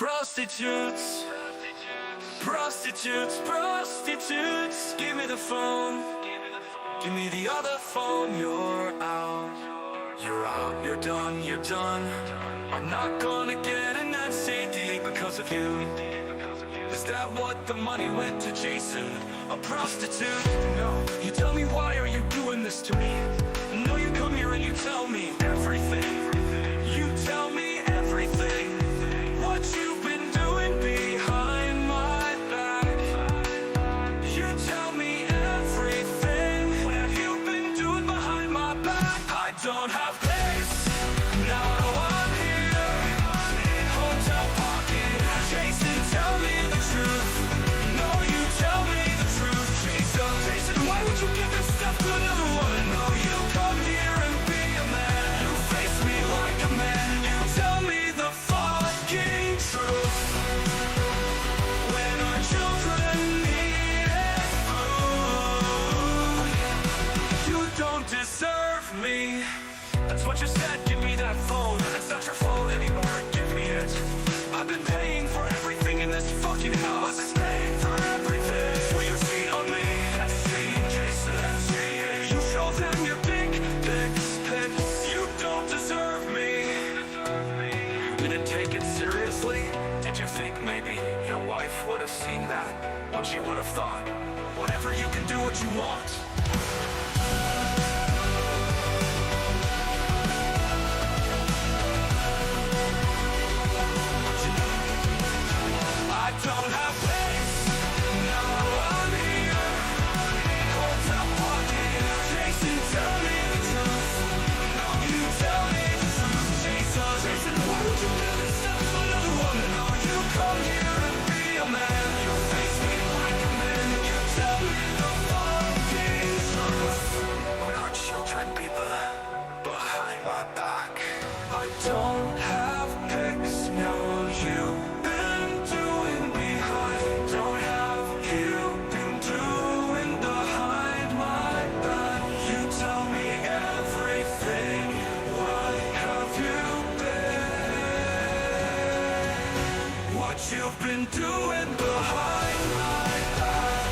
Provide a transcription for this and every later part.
Prostitutes, prostitutes, prostitutes. Give me the phone, give me the other phone. You're out, you're out, you're done, you're done. I'm not gonna get an STD because of you. Is that what the money went to, Jason? A prostitute? No. You tell me, why are you doing this to me? No, you come here and you tell me everything. You tell me everything. What you've been doing behind my back. You tell me everything. What you've been doing behind my back. I don't have place. Now I'm here. Hotel pocket. Jason, tell me the truth. No, you tell me the truth. Jason, why would you give this stuff to another woman? No, you come here and be a man. You face me like a man. You tell me the fucking truth. When our children need food, you don't deserve me. That's what you said, give me that phone. It's not your phone anymore, give me it. I've been paying for everything in this fucking house. I've been paying for everything. Will you cheat on me? That's cheating, Jason, that's cheating. You show them your big pics. You don't deserve me. You didn't take it seriously? Did you think maybe your wife would have seen that? What she would have thought? Whatever, you can do what you want. I don't have place. Now I'm here. Hotel pocket. Jason, tell me the truth. No, you tell me the truth. Jason, why would you do this stuff to another woman? No, you come here and be a man. You face me like a man. You tell me the fucking truth. When our children be behind my back. I don't have pics. No, you've been doing behind. Don't have you been doing behind my back. You tell me everything. What have you been? What you've been doing behind my back.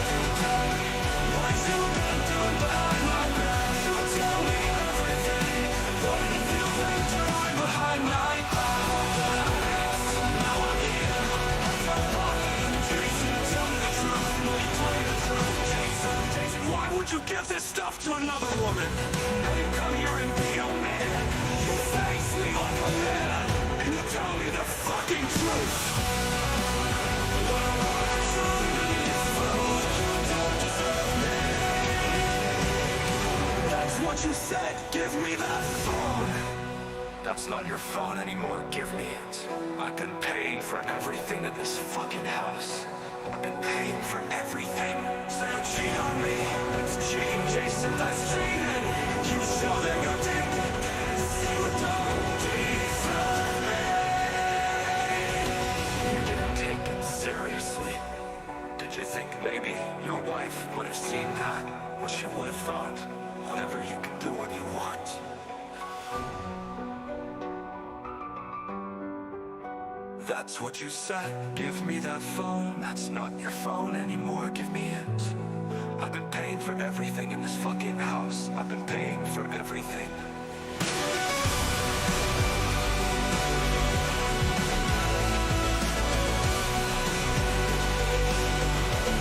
What you've been doing behind my back. You tell me everything. What have you been doing behind my back? Now I'm here. Jason, tell me the truth. No, you tell me the truth. Jason, why would you give this stuff to another woman? Now you come here and be a man. You face me like a man. And you tell me the fucking truth. What I want is food. You don't deserve me. That's what you said. Give me that phone. That's not your phone anymore, give me it. I've been paying for everything in this fucking house. I've been paying for everything. So you cheat on me. That's cheating, Jason, that's cheating. You show them your dick. You don't deserve me. You didn't take it seriously. Did you think maybe your wife would have seen that? What she would have thought? Whatever, you can do what you want. That's what you said, give me that phone. That's not your phone anymore, give me it. I've been paying for everything in this fucking house. I've been paying for everything.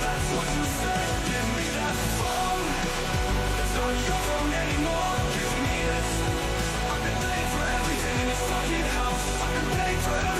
That's what you said, give me that phone. It's not your phone anymore, give me it. I've been paying for everything in this fucking house. I've been paying for everything.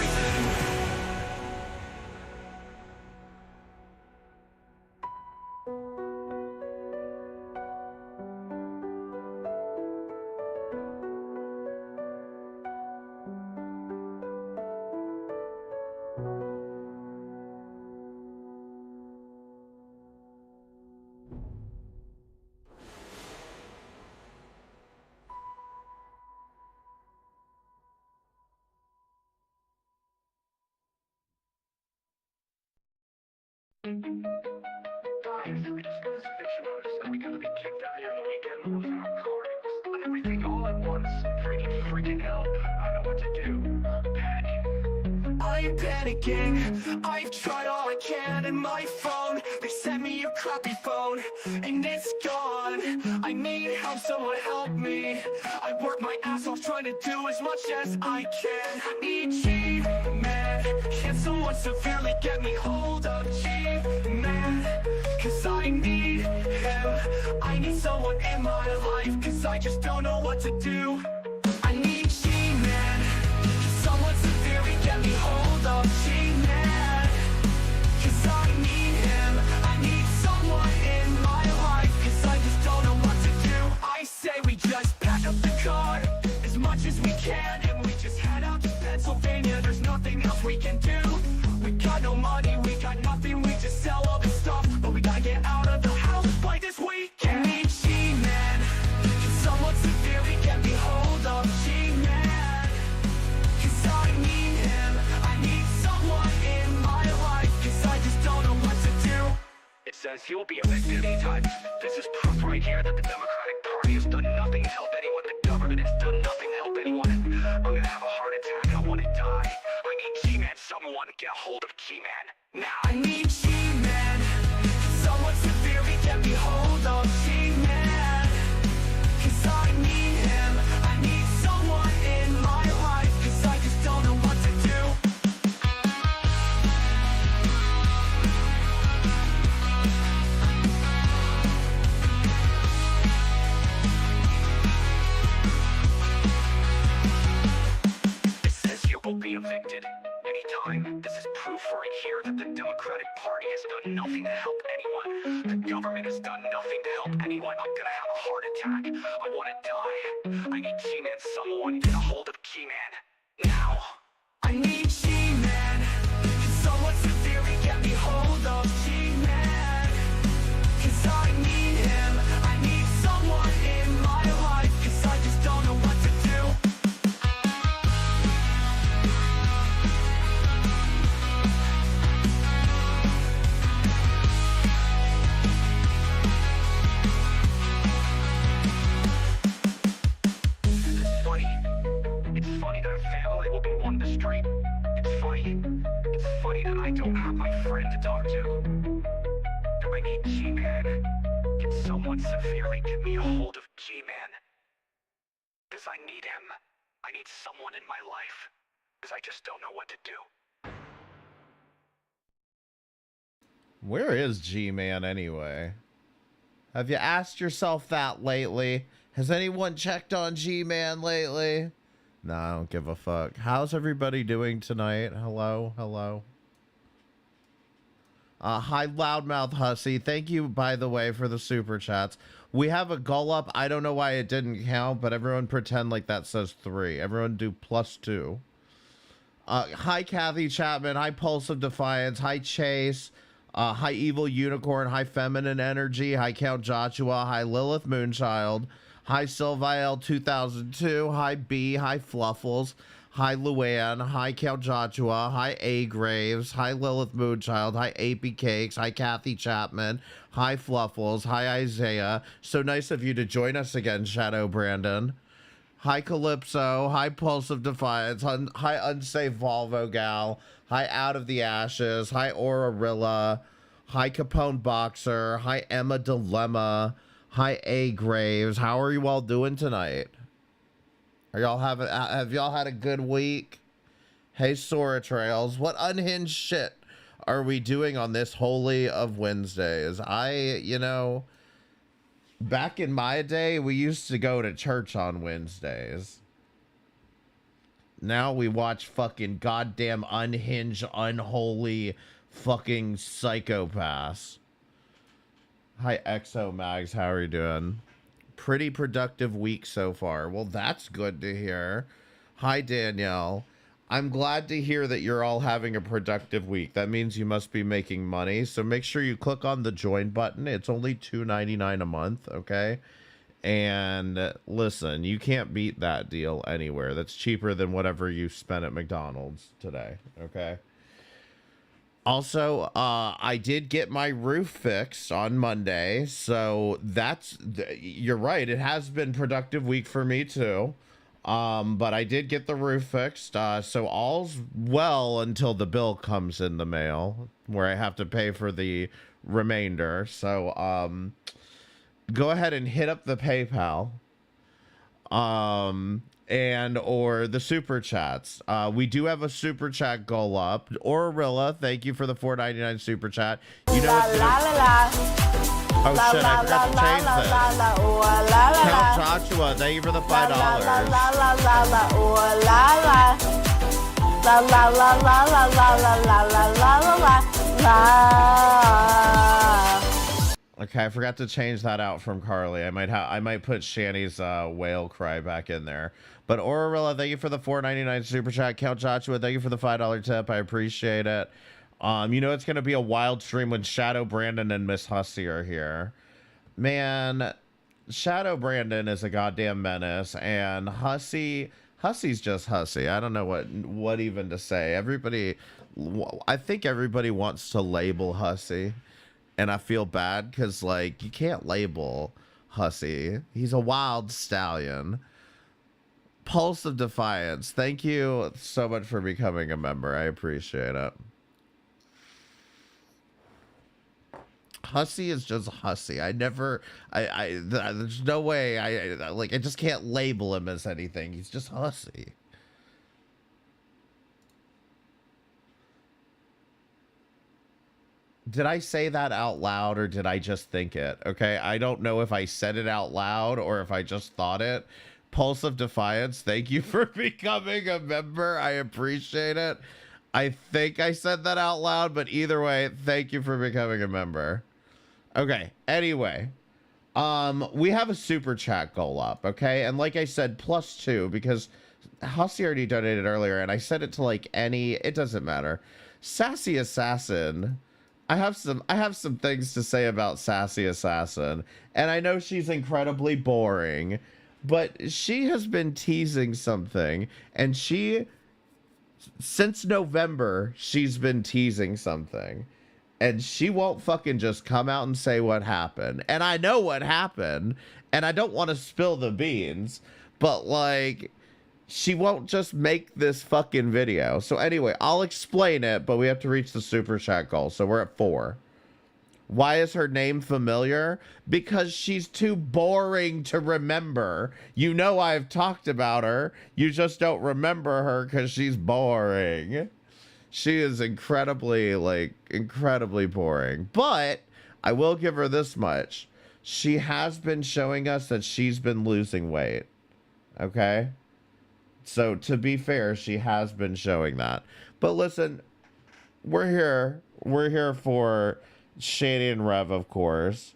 Guys, we just got this eviction notice and we gotta be kicked out here and we get losing our recordings and everything all at once. Freaking hell. I don't know what to do. Panic. I keep panicking. I've tried all I can and my phone, they sent me a crappy phone, and it's gone. I need help, someone help me. I work my ass off trying to do as much as I can. I need G-Man, can someone severely get me hold of G-Man? Cause I need him, I need someone in my life, cause I just don't know what to do. I need G-Man, someone severely get me hold of G-Man. Cause I need him, I need someone in my life, cause I just don't know what to do. I say we just pack up the car, as much as we can, and we just head out to Pennsylvania. There's nothing else we can do. We got no money, we got nothing, we just sell all the stuff, but we gotta get out of the house by this weekend. I need G-Man, can someone severely get me hold of G-Man? Cause I need him, I need someone in my life, cause I just don't know what to do. It says you'll be elected anytime. This is proof right here that the Democratic Party has done nothing to help anyone. The government has done nothing to help anyone. I'm gonna have a heart attack, I wanna die. I need G-Man, someone get a hold of G-Man now. I need G-Man, someone severely get me hold of G-Man. Cause I need him, I need someone in my life, cause I just don't know what to do. It says you will be evicted anytime. This is proof right here that the Democratic Party has done nothing to help anyone. The government has done nothing to help anyone. I'm gonna have a heart attack, I wanna die. I need G-Man, someone get a hold of G-Man now. I need G-Man, can someone severely get me hold of G-Man? Cause I need him, I need someone in my life, cause I just don't know what to do. It's funny that a family will be on the street. It's funny that I don't have my friend to talk to. Do I need G-Man? Can someone severely get me a hold of G-Man? Cause I need him. I need someone in my life. Cause I just don't know what to do. Where is G-Man anyway? Have you asked yourself that lately? Has anyone checked on G-Man lately? No, I don't give a fuck. How's everybody doing tonight? Hello, hello. Hi, Loudmouth Hussy. Thank you, by the way, for the super chats. We have a goal up. I don't know why it didn't count, but everyone pretend like that says 3. Everyone do +2. Hi, Kathy Chapman. Hi, Pulse of Defiance. Hi, Chase. Hi, Evil Unicorn. Hi, Feminine Energy. Hi, Count Joshua. Hi, Lilith Moonchild. Hi, Sylvael 2002. Hi, B. Hi, Fluffles. Hi, Luann. Hi, Count Joshua. Hi, A. Graves. Hi, Lilith Moonchild. Hi, AP Cakes. Hi, Kathy Chapman. Hi, Fluffles. Hi, Isaiah. So nice of you to join us again, Shadow Brandon. Hi, Calypso. Hi, Pulse of Defiance. Hi, Unsafe Volvo Gal. Hi, Out of the Ashes. Hi, Aurorilla. Hi, Capone Boxer. Hi, Emma Dilemma. Hi, A. Graves. How are you all doing tonight? Are y'all have y'all had a good week? Hey, Sora Trails. What unhinged shit are we doing on this Holy of Wednesdays? You know, back in my day, we used to go to church on Wednesdays. Now we watch fucking goddamn unhinged, unholy fucking psychopaths. Hi, Exo Mags. How are you doing? Pretty productive week so far. Well, that's good to hear. Hi, Danielle. I'm glad to hear that you're all having a productive week. That means you must be making money. So make sure you click on the join button. It's only $2.99 a month, okay? And listen, you can't beat that deal anywhere. That's cheaper than whatever you spent at McDonald's today, okay? Also, I did get my roof fixed on Monday, so you're right. It has been a productive week for me too. But I did get the roof fixed, so all's well until the bill comes in the mail, where I have to pay for the remainder. So, go ahead and hit up the PayPal, and or the super chats. We do have a super chat goal up. Orilla, thank you for the $4.99 super chat. You know what's oh shit, I forgot to change that. Count Joshua, thank you for the $5. Okay, I forgot to change that out from Carly. I might put Shanny's whale cry back in there. But Orilla, thank you for the $4.99 super chat. Count Joshua, thank you for the $5 tip. I appreciate it. You know it's gonna be a wild stream when Shadow Brandon and Miss Hussey are here. Man, Shadow Brandon is a goddamn menace, and Hussey's just Hussey. I don't know what even to say. I think everybody wants to label Hussey, and I feel bad because like you can't label Hussey. He's a wild stallion. Pulse of Defiance, thank you so much for becoming a member. I appreciate it. Hussey is just Hussey. There's no way I just can't label him as anything. He's just Hussey. Did I say that out loud or did I just think it? Okay, I don't know if I said it out loud or if I just thought it. Pulse of Defiance, thank you for becoming a member. I appreciate it. I think I said that out loud, but either way, thank you for becoming a member. Okay, anyway, we have a super chat goal up, okay? And like I said, +2, because Hussey already donated earlier, and I said it to like it doesn't matter. Sassy Assassin, I have some things to say about Sassy Assassin, and I know she's incredibly boring, but she has been teasing something, and since November, she's been teasing something. And she won't fucking just come out and say what happened. And I know what happened. And I don't want to spill the beans. But, like, she won't just make this fucking video. So, anyway, I'll explain it. But we have to reach the super chat goal. So, we're at 4. Why is her name familiar? Because she's too boring to remember. You know I've talked about her. You just don't remember her because she's boring. She is incredibly boring. But I will give her this much. She has been showing us that she's been losing weight. Okay? So, to be fair, she has been showing that. But listen, we're here. We're here for Shanny Rev, of course.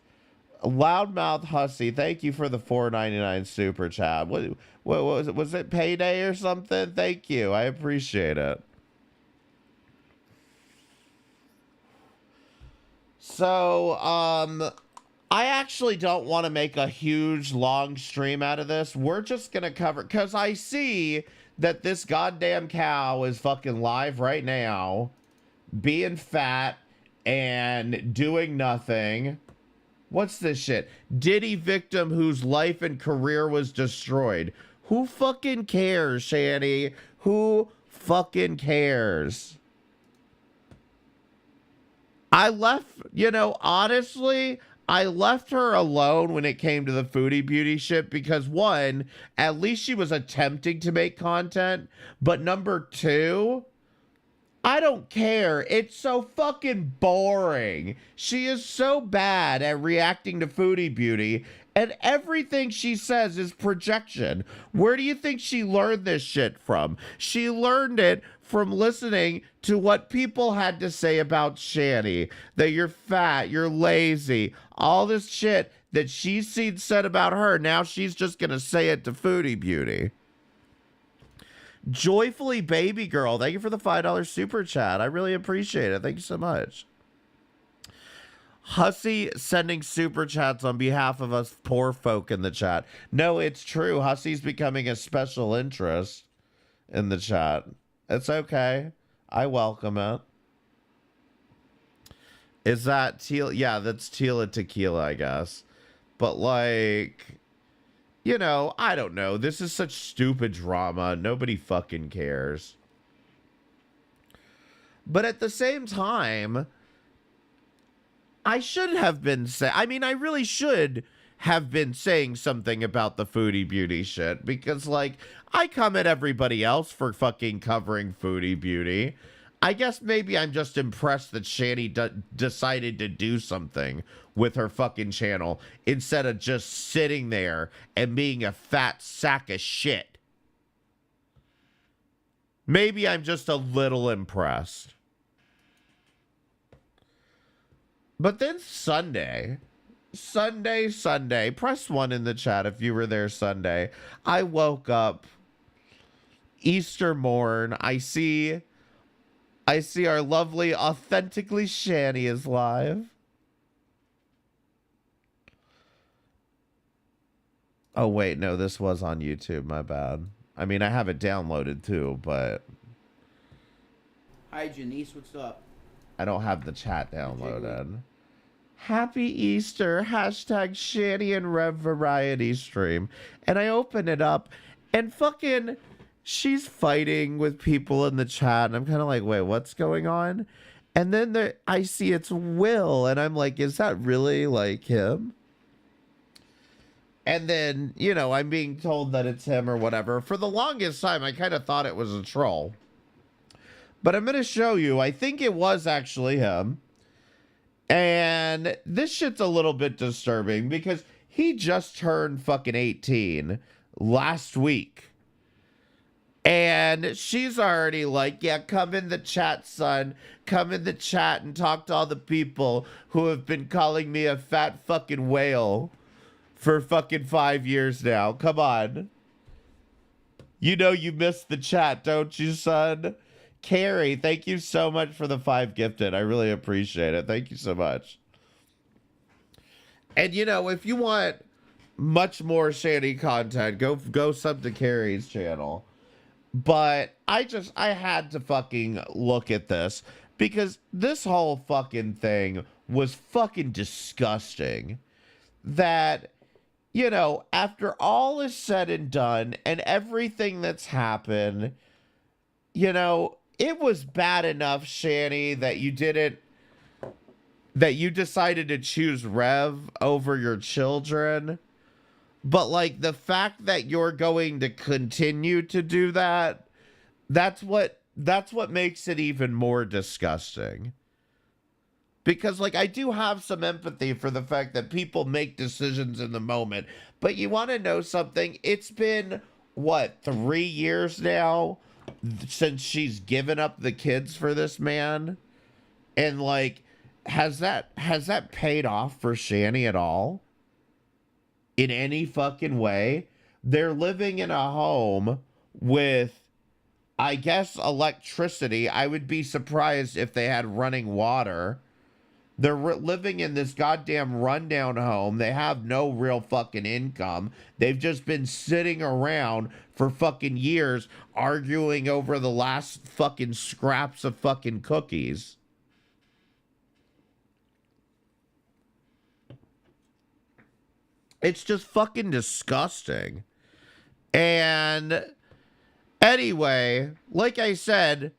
Loudmouth Hussey, thank you for the $4.99 super chat. What was it? Was it payday or something? Thank you. I appreciate it. So, I actually don't want to make a huge long stream out of this. We're just going to cover, because I see that this goddamn cow is fucking live right now, being fat and doing nothing. What's this shit? Diddy victim whose life and career was destroyed. Who fucking cares, Shanny? Who fucking cares? Honestly, I left her alone when it came to the foodie beauty shit because, one, at least she was attempting to make content, but number 2, I don't care. It's so fucking boring. She is so bad at reacting to foodie beauty, and everything she says is projection. Where do you think she learned this shit from? She learned it from listening to what people had to say about Shanny. That you're fat, you're lazy, all this shit that she's seen said about her. Now she's just gonna say it to foodie beauty. Joyfully Baby Girl, thank you for the $5 super chat. I really appreciate it. Thank you so much. Hussey sending super chats on behalf of us poor folk in the chat. No, it's true. Hussey's becoming a special interest in the chat. It's okay. I welcome it. Is that teal? Yeah, that's Tila Tequila, I guess. But like, you know, I don't know. This is such stupid drama. Nobody fucking cares. But at the same time, I should have been saying, I mean, I really should have been saying something about the foodie beauty shit because, like, I come at everybody else for fucking covering foodie beauty. I guess maybe I'm just impressed that Shanny decided to do something with her fucking channel instead of just sitting there and being a fat sack of shit. Maybe I'm just a little impressed. But then Sunday, press 1 in the chat if you were there Sunday. I woke up Easter morn. I see our lovely Authentically Shanny is live. Oh wait, no, this was on YouTube, my bad. I mean, I have it downloaded too, but Hi Janice, what's up? I don't have the chat downloaded. Happy Easter, hashtag Shanny and Rev variety stream. And I open it up and fucking she's fighting with people in the chat. And I'm kind of like, wait, what's going on? And then I see it's Will. And I'm like, is that really like him? And then, you know, I'm being told that it's him or whatever. For the longest time, I kind of thought it was a troll. But I'm going to show you. I think it was actually him. And this shit's a little bit disturbing because he just turned fucking 18 last week. And she's already like, yeah, come in the chat, son. Come in the chat and talk to all the people who have been calling me a fat fucking whale for fucking 5 years now. Come on. You know you missed the chat, don't you, son? Carrie, thank you so much for the 5 gifted. I really appreciate it. Thank you so much. And, you know, if you want much more Shanny content, go sub to Carrie's channel. But I had to fucking look at this because this whole fucking thing was fucking disgusting. That, you know, after all is said and done and everything that's happened, you know, it was bad enough, Shanny, that you decided to choose Rev over your children. But, like, the fact that you're going to continue to do that, that's what makes it even more disgusting. Because, like, I do have some empathy for the fact that people make decisions in the moment. But you want to know something? It's been, what, 3 years now since she's given up the kids for this man? And, like, has that paid off for Shanny at all? In any fucking way? They're living in a home with, I guess, electricity. I would be surprised if they had running water. They're living in this goddamn rundown home. They have no real fucking income. They've just been sitting around for fucking years arguing over the last fucking scraps of fucking cookies. It's just fucking disgusting. And anyway, like I said,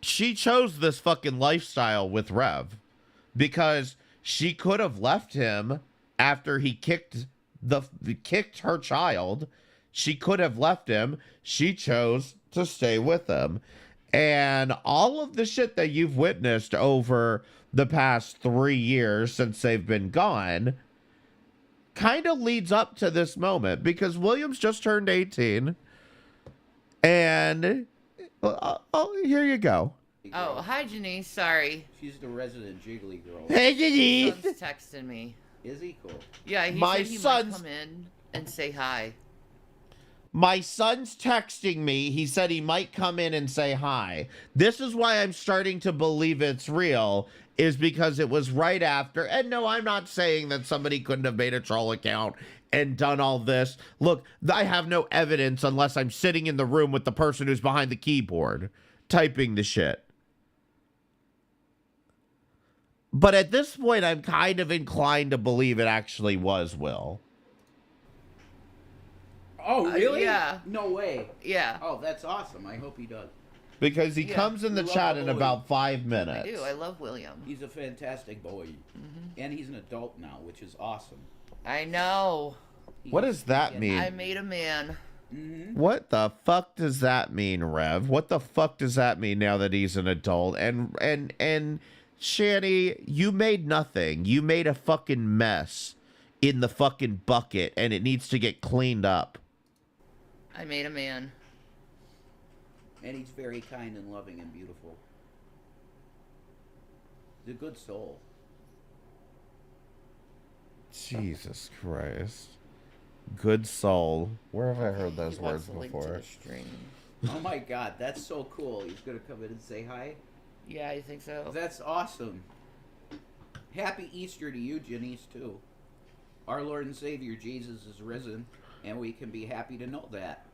she chose this fucking lifestyle with Rev because she could have left him after he kicked her child. She could have left him. She chose to stay with him. And all of the shit that you've witnessed over the past 3 years since they've been gone kind of leads up to this moment because Williams just turned 18 and here you go. Oh, hi Janice, sorry. She's the resident jiggly girl. Hey Denise. Son's texting me. Is he cool? Yeah, he said he might come in and say hi. My son's texting me. He said he might come in and say hi. This is why I'm starting to believe it's real, is because it was right after. And no, I'm not saying that somebody couldn't have made a troll account and done all this. Look, I have no evidence unless I'm sitting in the room with the person who's behind the keyboard typing the shit. But at this point, I'm kind of inclined to believe it actually was Will. Oh, really? Yeah. No way. Yeah. Oh, that's awesome. I hope he does. Because he Yeah. comes in the We love chat the in boy. about 5 I minutes. do. I love William. He's a fantastic boy. And he's an adult now, which is awesome. I know. What does that mean? I made a man. What the fuck does that mean, Rev? What the fuck does that mean now that he's an adult? And Shanny, you made nothing. You made a fucking mess in the fucking bucket, and it needs to get cleaned up. I made a man. And he's very kind and loving and beautiful. He's a good soul. Jesus Christ. Good soul. Where have I heard those He wants words to link to before? the stream. Oh my God, that's so cool. He's gonna come in and say hi. Yeah, I think so. That's awesome. Happy Easter to you, Janice, too. Our Lord and Savior Jesus is risen, and we can be happy to know that.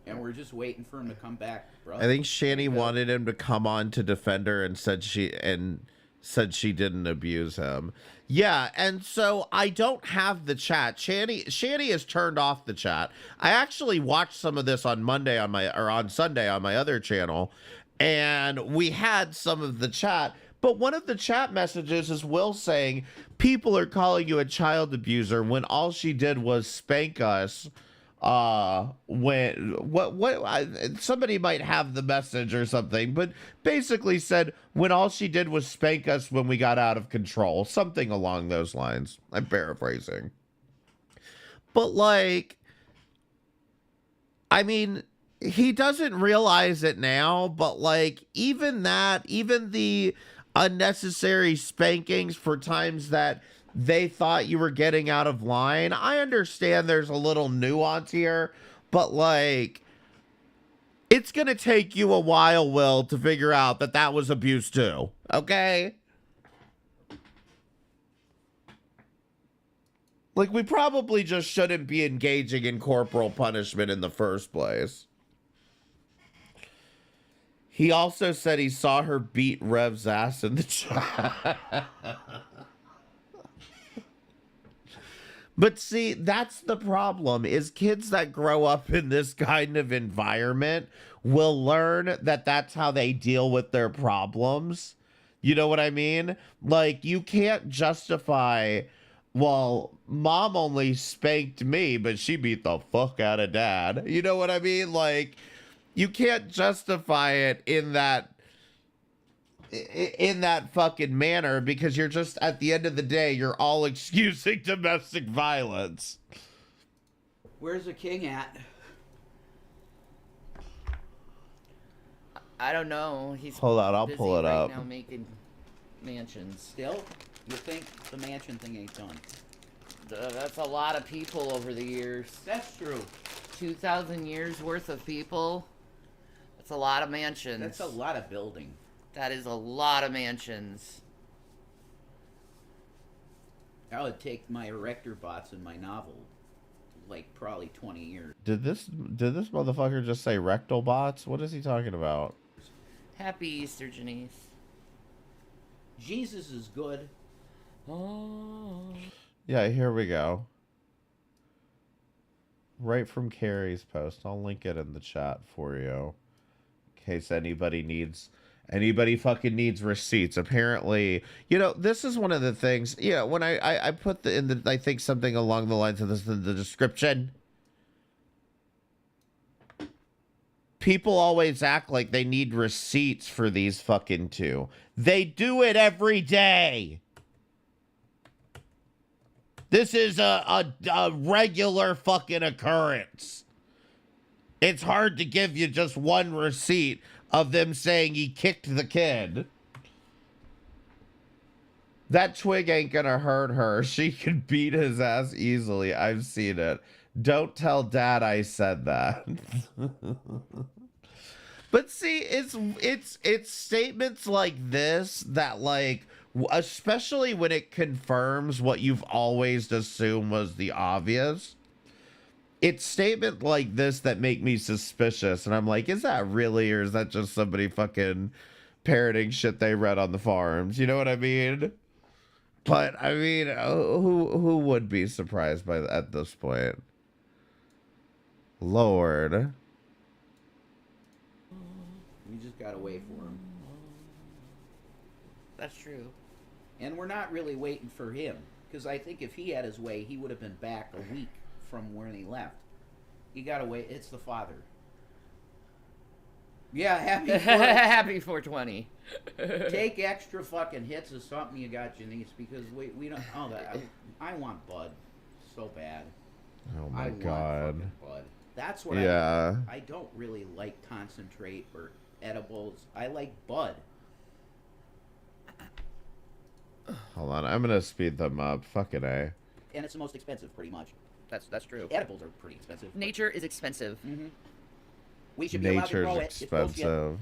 And we're just waiting for him to come back, brother. I think Shanny wanted him to come on to defend her and said she didn't abuse him. Yeah, and so I don't have the chat. Shanny has turned off the chat. I actually watched some of this on Sunday on my other channel, and we had some of the chat. But one of the chat messages is Will saying, people are calling you a child abuser when all she did was spank us. Somebody might have the message or something, but basically said when all she did was spank us when we got out of control, something along those lines. I'm paraphrasing. But like, I mean, he doesn't realize it now, but like, even the unnecessary spankings for times that they thought you were getting out of line. I understand there's a little nuance here, but like, it's going to take you a while, Will, to figure out that that was abuse too. Okay? Like, we probably just shouldn't be engaging in corporal punishment in the first place. He also said he saw her beat Rev's ass in the chat. But see, that's the problem, is kids that grow up in this kind of environment will learn that that's how they deal with their problems. You know what I mean? Like, you can't justify, well, mom only spanked me, but she beat the fuck out of dad. You know what I mean? Like, you can't justify it in that fucking manner, because you're just, at the end of the day, you're all excusing domestic violence. Where's the king at? I don't know. He's Hold on, I'll busy pull it right up. now making mansions. Still? You think the mansion thing ain't done? That's a lot of people over the years. That's true. 2,000 years worth of people. That's a lot of mansions. That's a lot of building. That is a lot of mansions. That would take my erector bots in my novel like probably 20 years. Did this motherfucker just say rectal bots? What is he talking about? Happy Easter, Janice. Jesus is good. Oh. Yeah, here we go. Right from Carrie's post. I'll link it in the chat for you. In case anybody fucking needs receipts. Apparently, you know, this is one of the things, you know, when I put I think something along the lines of this in the description. People always act like they need receipts for these fucking two. They do it every day. This is a regular fucking occurrence. It's hard to give you just one receipt of them saying he kicked the kid. That twig ain't gonna hurt her. She can beat his ass easily. I've seen it. Don't tell dad I said that. But see, it's statements like this that, like, especially when it confirms what you've always assumed was the obvious. It's statements like this that make me suspicious, and I'm like, is that really, or is that just somebody fucking parroting shit they read on the forums? You know what I mean? But I mean, who would be surprised by at this point? Lord. We just gotta wait for him. That's true. And we're not really waiting for him, because I think if he had his way, he would have been back a week from when he left. You gotta wait. It's the Father. Yeah, happy. Happy 420. Take extra fucking hits of something you got, Janice, because we don't. Oh, I want Bud so bad. Oh my I God. want fucking Bud. That's what Yeah. I don't really like concentrate or edibles. I like Bud. Hold on, I'm gonna speed them up. Fucking A. And it's the most expensive, pretty much. That's true. Edibles are pretty expensive. Nature is expensive. Mm-hmm. We should be allowed to grow Nature's it. It's bullshit. expensive.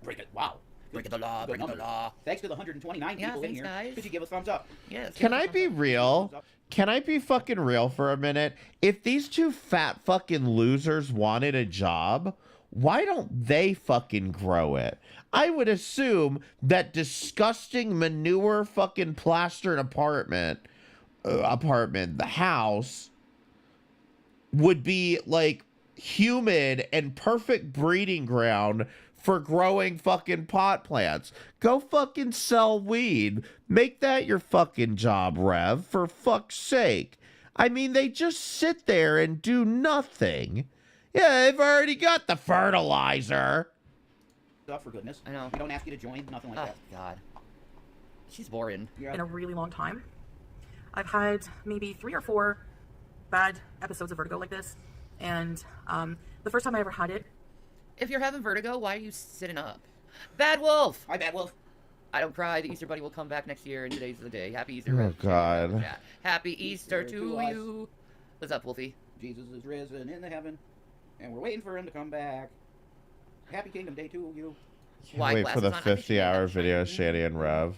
Break it. Wow. Breaking the law, Good breaking the number. law. Thanks to the 129 Yeah, people in thanks, here. guys. Could you give a thumbs up? Yes. Can I be real? Can I be fucking real for a minute? If these two fat fucking losers wanted a job, why don't they fucking grow it? I would assume that disgusting manure fucking plastered apartment, the house, would be like humid and perfect breeding ground for growing fucking pot plants. Go fucking sell weed. Make that your fucking job, Rev, for fuck's sake. I mean, they just sit there and do nothing. Yeah, they've already got the fertilizer. Up for goodness. I know. We don't ask you to join, nothing like Oh, that. God. She's boring. You're In a really long time. I've had maybe 3 or 4 bad episodes of vertigo like this, and the first time I ever had it, If you're having vertigo, why are you sitting up? Bad Wolf! Hi, Bad Wolf. I don't cry. The Easter Bunny will come back next year, and today's the day. Happy Easter. Oh, Rev. God. Yeah. Happy Easter Easter to to us. you. What's up, Wolfie? Jesus is risen in the heaven, and we're waiting for him to come back. Happy Kingdom Day to you. Why Wait for the glasses on? I think she 50-hour had video, shiny. Shanny and Rev.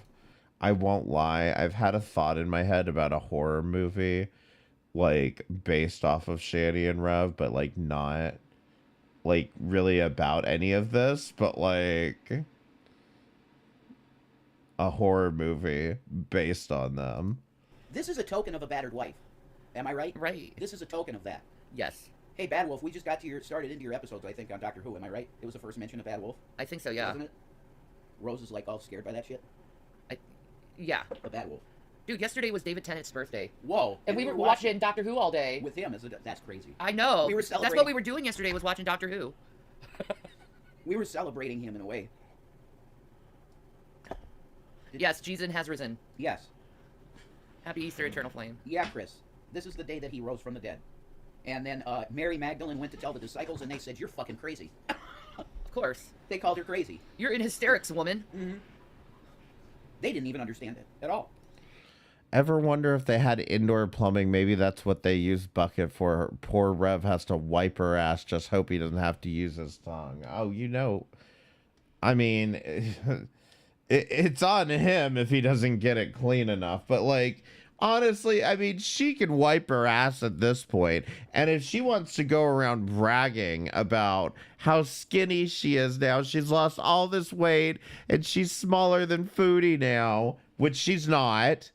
I won't lie. I've had a thought in my head about a horror movie, like, based off of Shanny and Rev, but, like, not, like, really about any of this, but, like, a horror movie based on them. This is a token of a battered wife. Am I right? Right. This is a token of that. Yes. Hey, Bad Wolf, we just got to started into your episodes, I think, on Doctor Who. Am I right? It was the first mention of Bad Wolf, I think so, yeah. wasn't it? Rose is, like, all scared by that shit. Yeah. The Bad Wolf. Dude, yesterday was David Tennant's birthday. Whoa. And we were watching Doctor Who all day. with him. That's crazy. I know. We were That's what celebrating. we were doing yesterday was watching Doctor Who. We were celebrating him in a way. Yes, Jesus has risen. Yes. Happy Easter, Eternal Flame. Yeah, Chris. This is the day that he rose from the dead. And then Mary Magdalene went to tell the disciples, and they said, "You're fucking crazy." Of course. They called her crazy. You're in hysterics, woman. Mm-hmm. They didn't even understand it at all. Ever wonder if they had indoor plumbing? Maybe that's what they use bucket for. Poor Rev has to wipe her ass. Just hope he doesn't have to use his tongue. Oh, you know. I mean, it's on him if he doesn't get it clean enough. But, like, honestly, I mean, she can wipe her ass at this point. And if she wants to go around bragging about how skinny she is now, she's lost all this weight, and she's smaller than Foodie now, which she's not.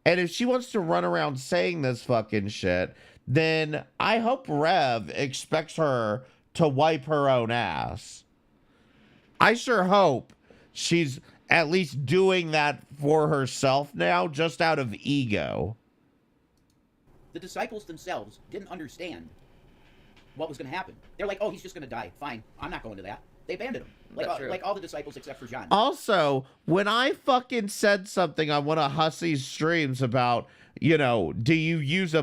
And if she wants to run around saying this fucking shit, then I hope Rev expects her to wipe her own ass. I sure hope she's at least doing that for herself now, just out of ego. The disciples themselves didn't understand what was going to happen. They're like, "Oh, he's just going to die. Fine, I'm not going to that." They abandoned him. That's true. Like all the disciples except for John. Also, when I fucking said something on one of Hussy's streams about, you know, do you use a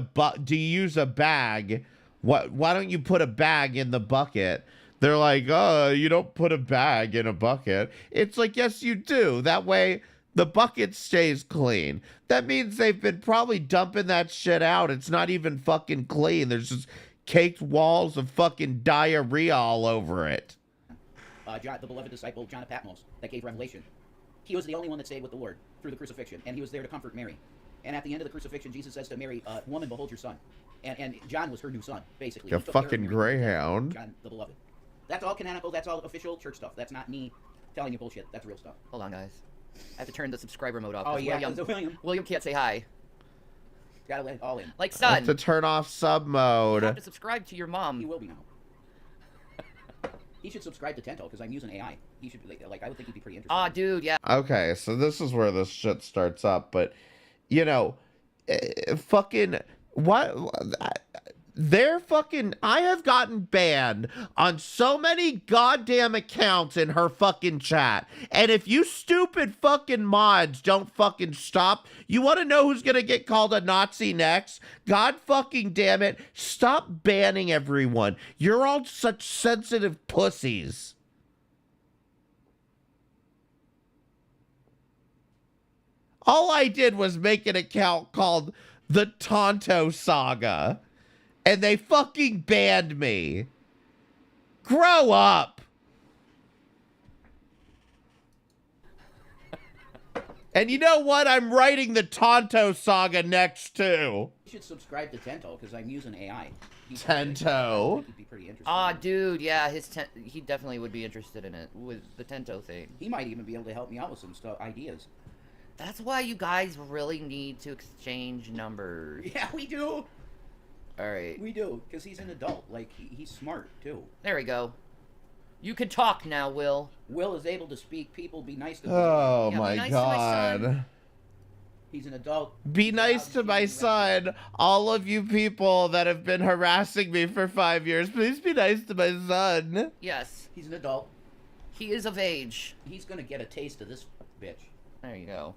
bag? Why don't you put a bag in the bucket? They're like, "Oh, you don't put a bag in a bucket." It's like, yes, you do. That way the bucket stays clean. That means they've been probably dumping that shit out. It's not even fucking clean. There's just caked walls of fucking diarrhea all over it. John, the beloved disciple, John of Patmos, that gave Revelation. He was the only one that stayed with the Lord through the crucifixion, and he was there to comfort Mary. And at the end of the crucifixion, Jesus says to Mary, "Woman, behold your son." And John was her new son, basically. You He took care of fucking Mary. greyhound. John, the beloved. That's all canonical. That's all official church stuff. That's not me telling you bullshit. That's real stuff. Hold on, guys. I have to turn the subscriber mode off. Oh 'cause yeah, William. William can't say hi. Gotta let it all in. Like, I have to son, turn off sub you mode. have to subscribe to your He mom. will be now. He should subscribe to Tento because I'm using AI. He should be like I would think he'd be pretty interested. Aw, dude, yeah. Okay, so this is where this shit starts up, but you know, fucking what? They're fucking. I have gotten banned on so many goddamn accounts in her fucking chat, and if you stupid fucking mods don't fucking stop, you want to know who's gonna get called a Nazi next? God fucking damn it! Stop banning everyone. You're all such sensitive pussies. All I did was make an account called the Tonto Saga, and they fucking banned me. Grow up. And you know what? I'm writing the Tonto Saga next too. You should subscribe to Tento because I'm using AI. Tento. He'd be pretty interested. Aw, dude, yeah, he definitely would be interested in it with the Tento thing. He might even be able to help me out with some stuff, ideas. That's why you guys really need to exchange numbers. Yeah, we do. All right, We do because he's an adult. Like he's smart too. there we go. You can talk now, Will. Will is able to speak. People be nice to him. Oh Yeah, be my nice to my son. god. He's an adult. Be nice to my son. All of you people that have been harassing me for 5 years, please be nice to my son. Yes, He's an adult. he is of age. He's gonna get a taste of this bitch. There you go.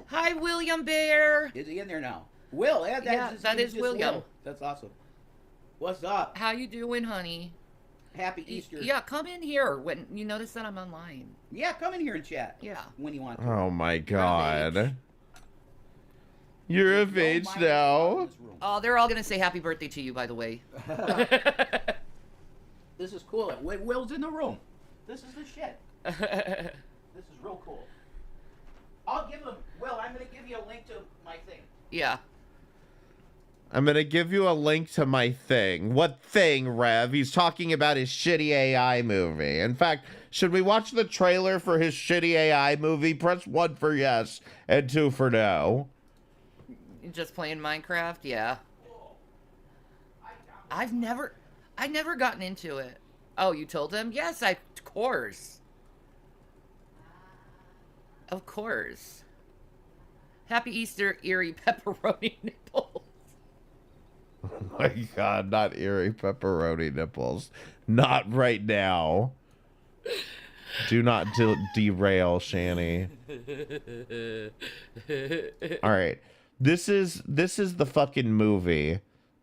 Hi, William Bear. Is he in there now? Will, yeah, That is just William. Will. That's awesome. What's up? How you doing, honey? Happy Easter. Yeah, come in here when you notice that I'm online. Yeah, come in here and chat. Yeah. When you want to. Oh my age. god. You're of age Don't mind now. in this room. Oh, they're all gonna say happy birthday to you, by the way. This is cool. Will's in the room. This is the shit. This is real cool. I'll give him. Will, I'm gonna give you a link to my thing. Yeah. I'm gonna give you a link to my thing. What thing, Rev? He's talking about his shitty AI movie. In fact, should we watch the trailer for his shitty AI movie? Press 1 for yes and 2 for no. Just playing Minecraft, yeah. I've never gotten into it. Oh, you told him? Yes, of course. Of course. Happy Easter, eerie pepperoni nipples. Oh my god, not eerie pepperoni nipples. Not right now. Do not derail, Shanny. All right. This is the fucking movie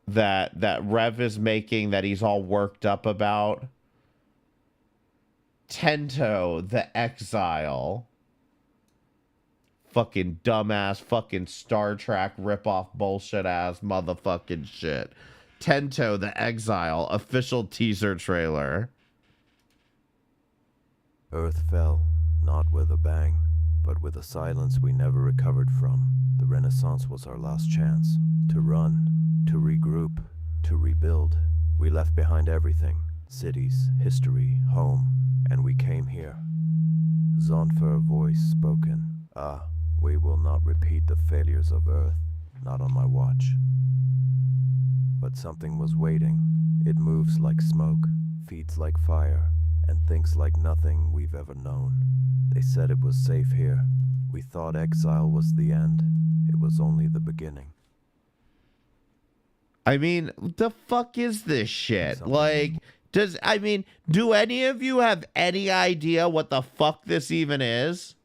that Rev is making that he's all worked up about. Tento the Exile. Fucking dumbass fucking Star Trek ripoff bullshit ass motherfucking shit. Tento the Exile official teaser trailer. Earth fell, not with a bang, but with a silence we never recovered from. The Renaissance was our last chance. To run, to regroup, to rebuild. We left behind everything. Cities, history, home, and we came here. Zonfer voice spoken. We will not repeat the failures of Earth, not on my watch. But something was waiting. It moves like smoke, feeds like fire, and thinks like nothing we've ever known. They said it was safe here. We thought exile was the end. It was only the beginning. I mean, the fuck is this shit? Something Like, do any of you have any idea what the fuck this even is?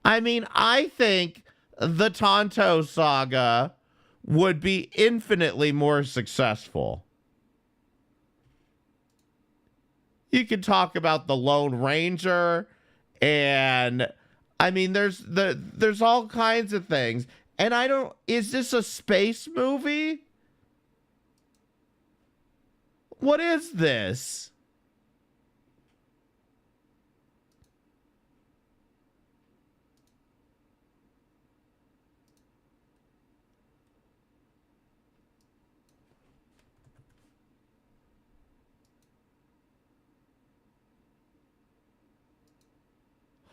I mean, I think the Tonto Saga would be infinitely more successful. You could talk about the Lone Ranger, and I mean, there's all kinds of things. And is this a space movie? What is this?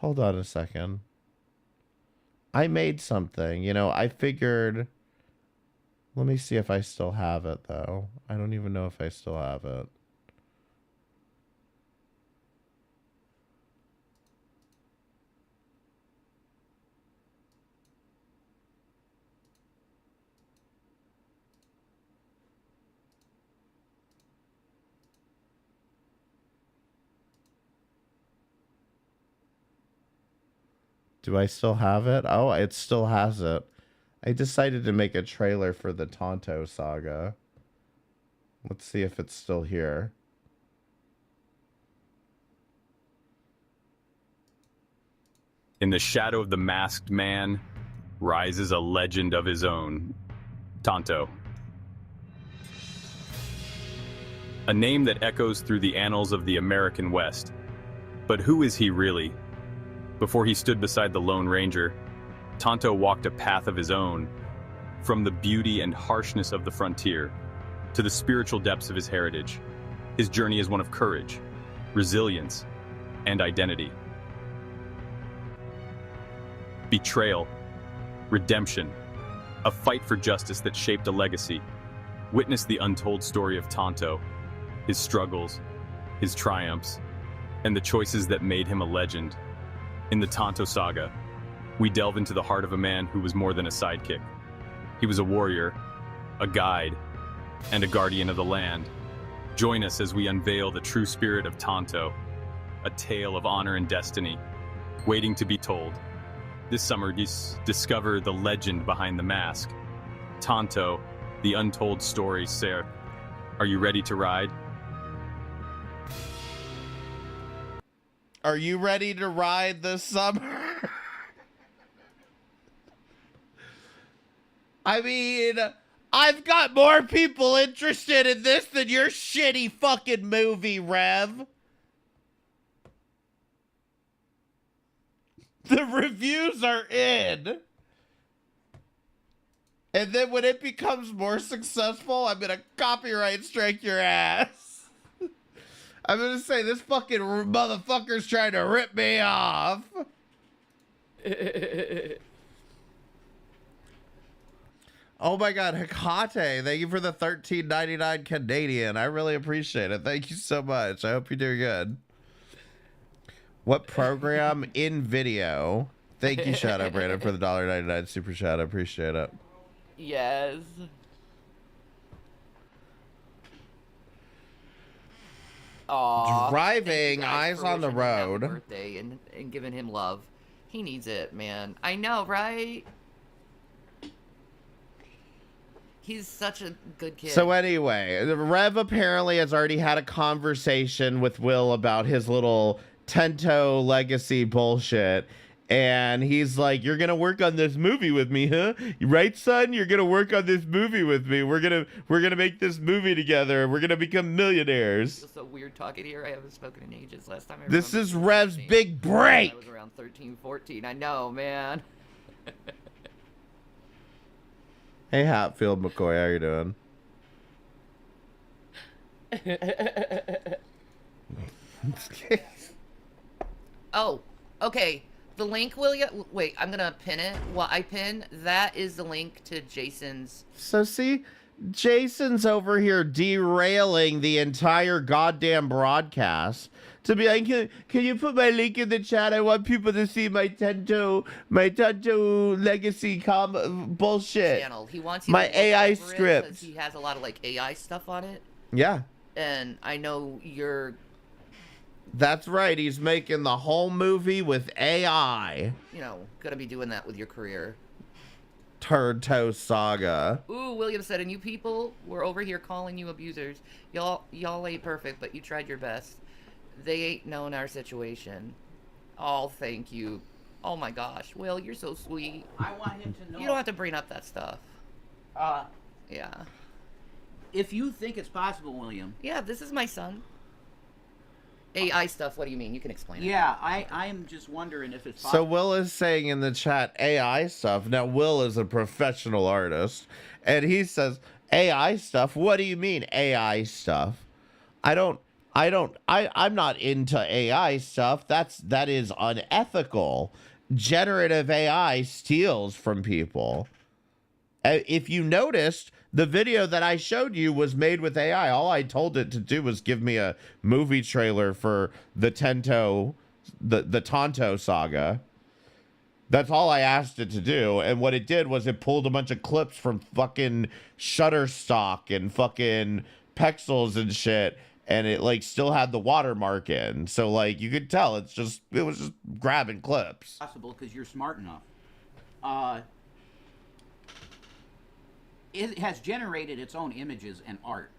Hold on a second. I made something, you know, I figured... Let me see if I still have it, though. I don't even know if I still have it. Do I still have it? Oh, it still has it. I decided to make a trailer for the Tento saga. Let's see if it's still here. In the shadow of the masked man rises a legend of his own, Tento. A name that echoes through the annals of the American West. But who is he really? Before he stood beside the Lone Ranger, Tento walked a path of his own, from the beauty and harshness of the frontier to the spiritual depths of his heritage. His journey is one of courage, resilience, and identity. Betrayal, redemption, a fight for justice that shaped a legacy. Witness the untold story of Tento, his struggles, his triumphs, and the choices that made him a legend. In the Tento saga, we delve into the heart of a man who was more than a sidekick. He was a warrior, a guide, and a guardian of the land. Join us as we unveil the true spirit of Tento, a tale of honor and destiny, waiting to be told. This summer, discover the legend behind the mask. Tento, the untold story, sir. Are you ready to ride? Are you ready to ride this summer? I mean, I've got more people interested in this than your shitty fucking movie, Rev. The reviews are in. And then when it becomes more successful, I'm gonna copyright strike your ass. I'm gonna say this fucking motherfucker's trying to rip me off. Oh my god, Hikate, thank you for the $13.99 Canadian. I really appreciate it. Thank you so much. I hope you're doing good. What program? In video. Thank you, Shadow Brandon, for the $1.99 super chat. I appreciate it. Yes. Aww. Driving, eyes on the wishing him happy road. Birthday and giving him love. He needs it, man. I know, right? He's such a good kid. So anyway, Rev apparently has already had a conversation with Will about his little Tento Legacy bullshit. And he's like, you're going to work on this movie with me, huh? Right, son? You're going to work on this movie with me. We're going to make this movie together. We're going to become millionaires. It's so weird talking here. I haven't spoken in ages. Last time I This is remember Rev's speaking, big break. I was around 13, 14. I know, man. Hey, Hatfield McCoy, how you doing? Oh, okay. The link, will you? Wait, I'm gonna pin it. What I pin, that is the link to Jason's. So see, Jason's over here derailing the entire goddamn broadcast to be like, can you put my link in the chat? I want people to see my Tento Legacy bullshit. Channel. He wants you My to look AI over it script. 'cause he has a lot of like AI stuff on it, Yeah, and I know you're, that's right. He's making the whole movie with AI. you know, gonna be doing that with your career. Tento Saga. Ooh, William said, and you people were over here calling you abusers. Y'all ain't perfect, but you tried your best. They ain't known our situation. Oh, thank you. Oh my gosh, Will, you're so sweet. I want him to know. You don't have to bring up that stuff. Yeah. If you think it's possible, William. Yeah, this is my son. AI stuff, what do you mean? You can explain it. Yeah, I'm just wondering if it's So possible. Will is saying in the chat AI stuff. Now Will is a professional artist, and he says AI stuff. What do you mean AI stuff? I don't I'm not into AI stuff. That is unethical. Generative AI steals from people. If you noticed, the video that I showed you was made with AI. All I told it to do was give me a movie trailer for the Tento saga. That's all I asked it to do. And what it did was it pulled a bunch of clips from fucking Shutterstock and fucking Pexels and shit. And it like still had the watermark in. So like you could tell it was just grabbing clips. Possible because you're smart enough. It has generated its own images and art.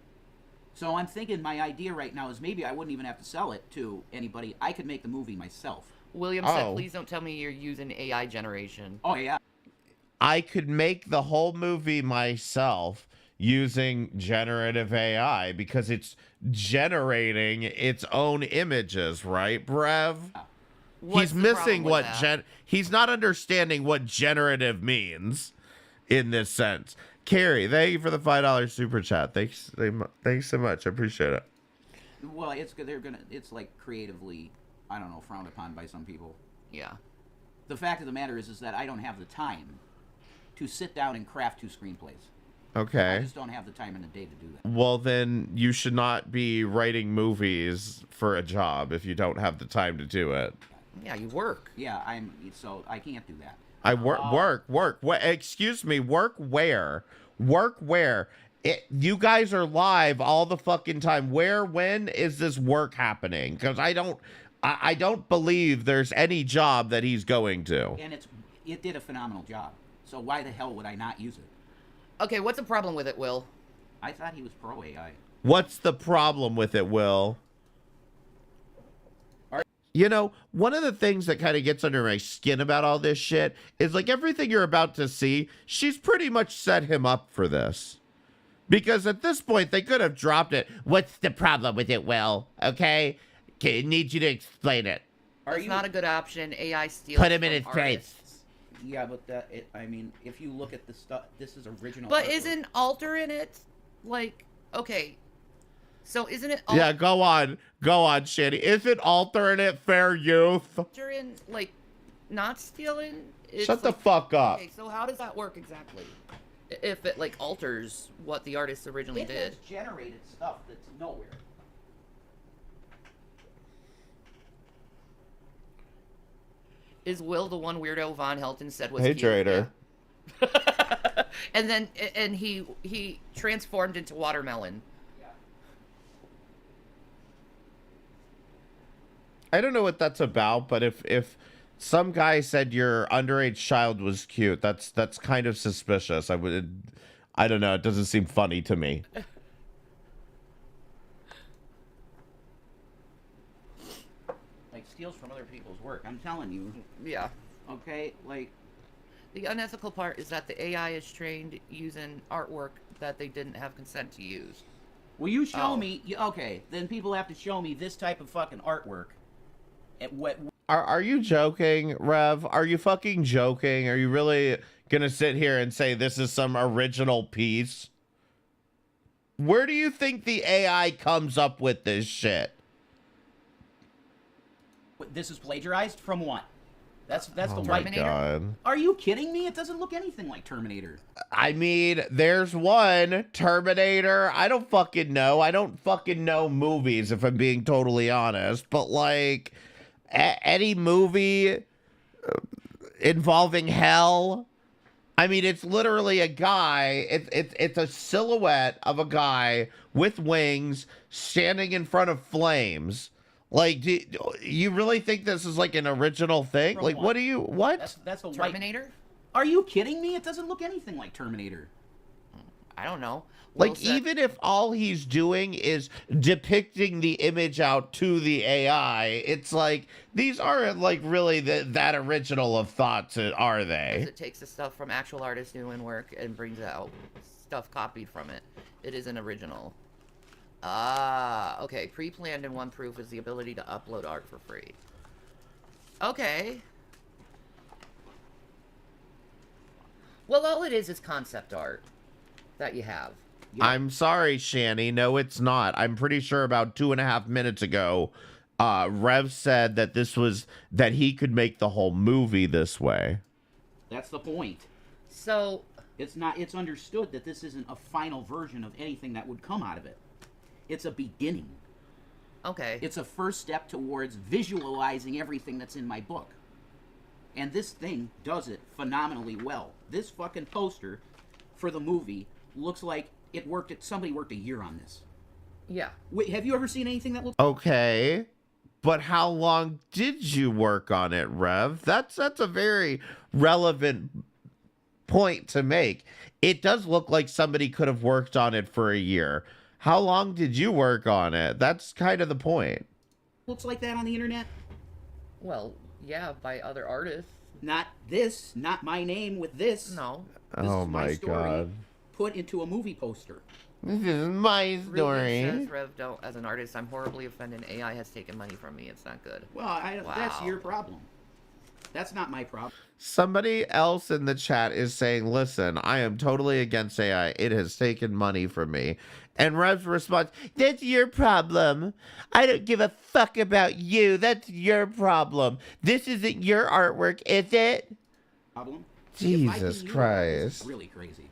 So I'm thinking my idea right now is maybe I wouldn't even have to sell it to anybody. I could make the movie myself. William said, please don't tell me you're using AI generation. Oh, yeah. I could make the whole movie myself using generative AI because it's generating its own images, right, Brev? What's He's the missing problem with that? he's not understanding what generative means in this sense. Carrie, thank you for the $5 super chat. Thanks so much. I appreciate it. Well, it's like creatively, I don't know, frowned upon by some people. Yeah. The fact of the matter is that I don't have the time to sit down and craft 2 screenplays. Okay. I just don't have the time in the day to do that. Well, then you should not be writing movies for a job if you don't have the time to do it. Yeah, you work. Yeah, so I can't do that. I work. Excuse me, work where? Work where? You guys are live all the fucking time. When is this work happening? Because I don't believe there's any job that he's going to. And it did a phenomenal job. So why the hell would I not use it? Okay, what's the problem with it, Will? I thought he was pro AI. What's the problem with it, Will? You know, one of the things that kind of gets under my skin about all this shit is like everything you're about to see, she's pretty much set him up for this. Because at this point, they could have dropped it. What's the problem with it, Will? Okay? Need you to explain it. It's not a good option. AI steals. Put him in his from face. artists. Yeah, but if you look at the stuff, this is original. But artwork. isn't Alter in it? Like, okay. So isn't it Yeah, go on, Shanny. Isn't Alter in it fair youth? Alter in, like, not stealing? It's Shut the like, fuck up. Okay, so how does that work exactly? If it, like, alters what the artist originally It did. has generated stuff that's nowhere. Is Will the one weirdo Von Helton said was Hey, cute? Trader. Yeah. and he transformed into watermelon. I don't know what that's about, but if some guy said your underage child was cute, that's kind of suspicious. I don't know. It doesn't seem funny to me. Like, steals from other people's work. I'm telling you. Yeah. Okay, like... The unethical part is that the AI is trained using artwork that they didn't have consent to use. Will you show me... Okay, then people have to show me this type of fucking artwork. Are you joking, Rev? Are you fucking joking? Are you really gonna sit here and say this is some original piece? Where do you think the AI comes up with this shit? This is plagiarized from what? That's the my white. God. Are you kidding me? It doesn't look anything like Terminator. I mean, there's one Terminator. I don't fucking know. I don't fucking know movies, if I'm being totally honest. But like any movie involving hell, I mean, it's literally a guy. It's a silhouette of a guy with wings standing in front of flames. Like, do you really think this is like an original thing? From like, what? What? That's a Terminator? Are you kidding me? It doesn't look anything like Terminator. I don't know. Like, even if all he's doing is depicting the image out to the AI, it's like, these aren't, like, really that original of thoughts, are they? It takes the stuff from actual artists doing work and brings out stuff copied from it. It isn't original. Ah, okay. Pre-planned in one proof is the ability to upload art for free. Okay. Well, all it is concept art that you have. Yeah. I'm sorry, Shanny. No, it's not. I'm pretty sure about 2.5 minutes ago, Rev said that that he could make the whole movie this way. That's the point. So It's understood that this isn't a final version of anything that would come out of it. It's a beginning. okay. It's a first step towards visualizing everything that's in my book. And this thing does it phenomenally well. This fucking poster for the movie looks like somebody worked a year on this. Yeah. Wait, have you ever seen anything that looks Okay. But how long did you work on it, Rev? That's a very relevant point to make. It does look like somebody could have worked on it for a year. How long did you work on it? That's kind of the point. looks like that on the internet? Well, yeah, by other artists. Not this, not my name with this. No. This Oh is my my story god. put into a movie poster. This is my Ruben story. says, Rev, don't. As an artist, I'm horribly offended. AI has taken money from me. It's not good. Well, that's Wow. your problem. That's not my problem. Somebody else in the chat is saying, listen, I am totally against AI. It has taken money from me. And Rev's response, that's your problem. I don't give a fuck about you. That's your problem. This isn't your artwork, is it? Problem. Jesus If I can use it, Christ. this is really crazy.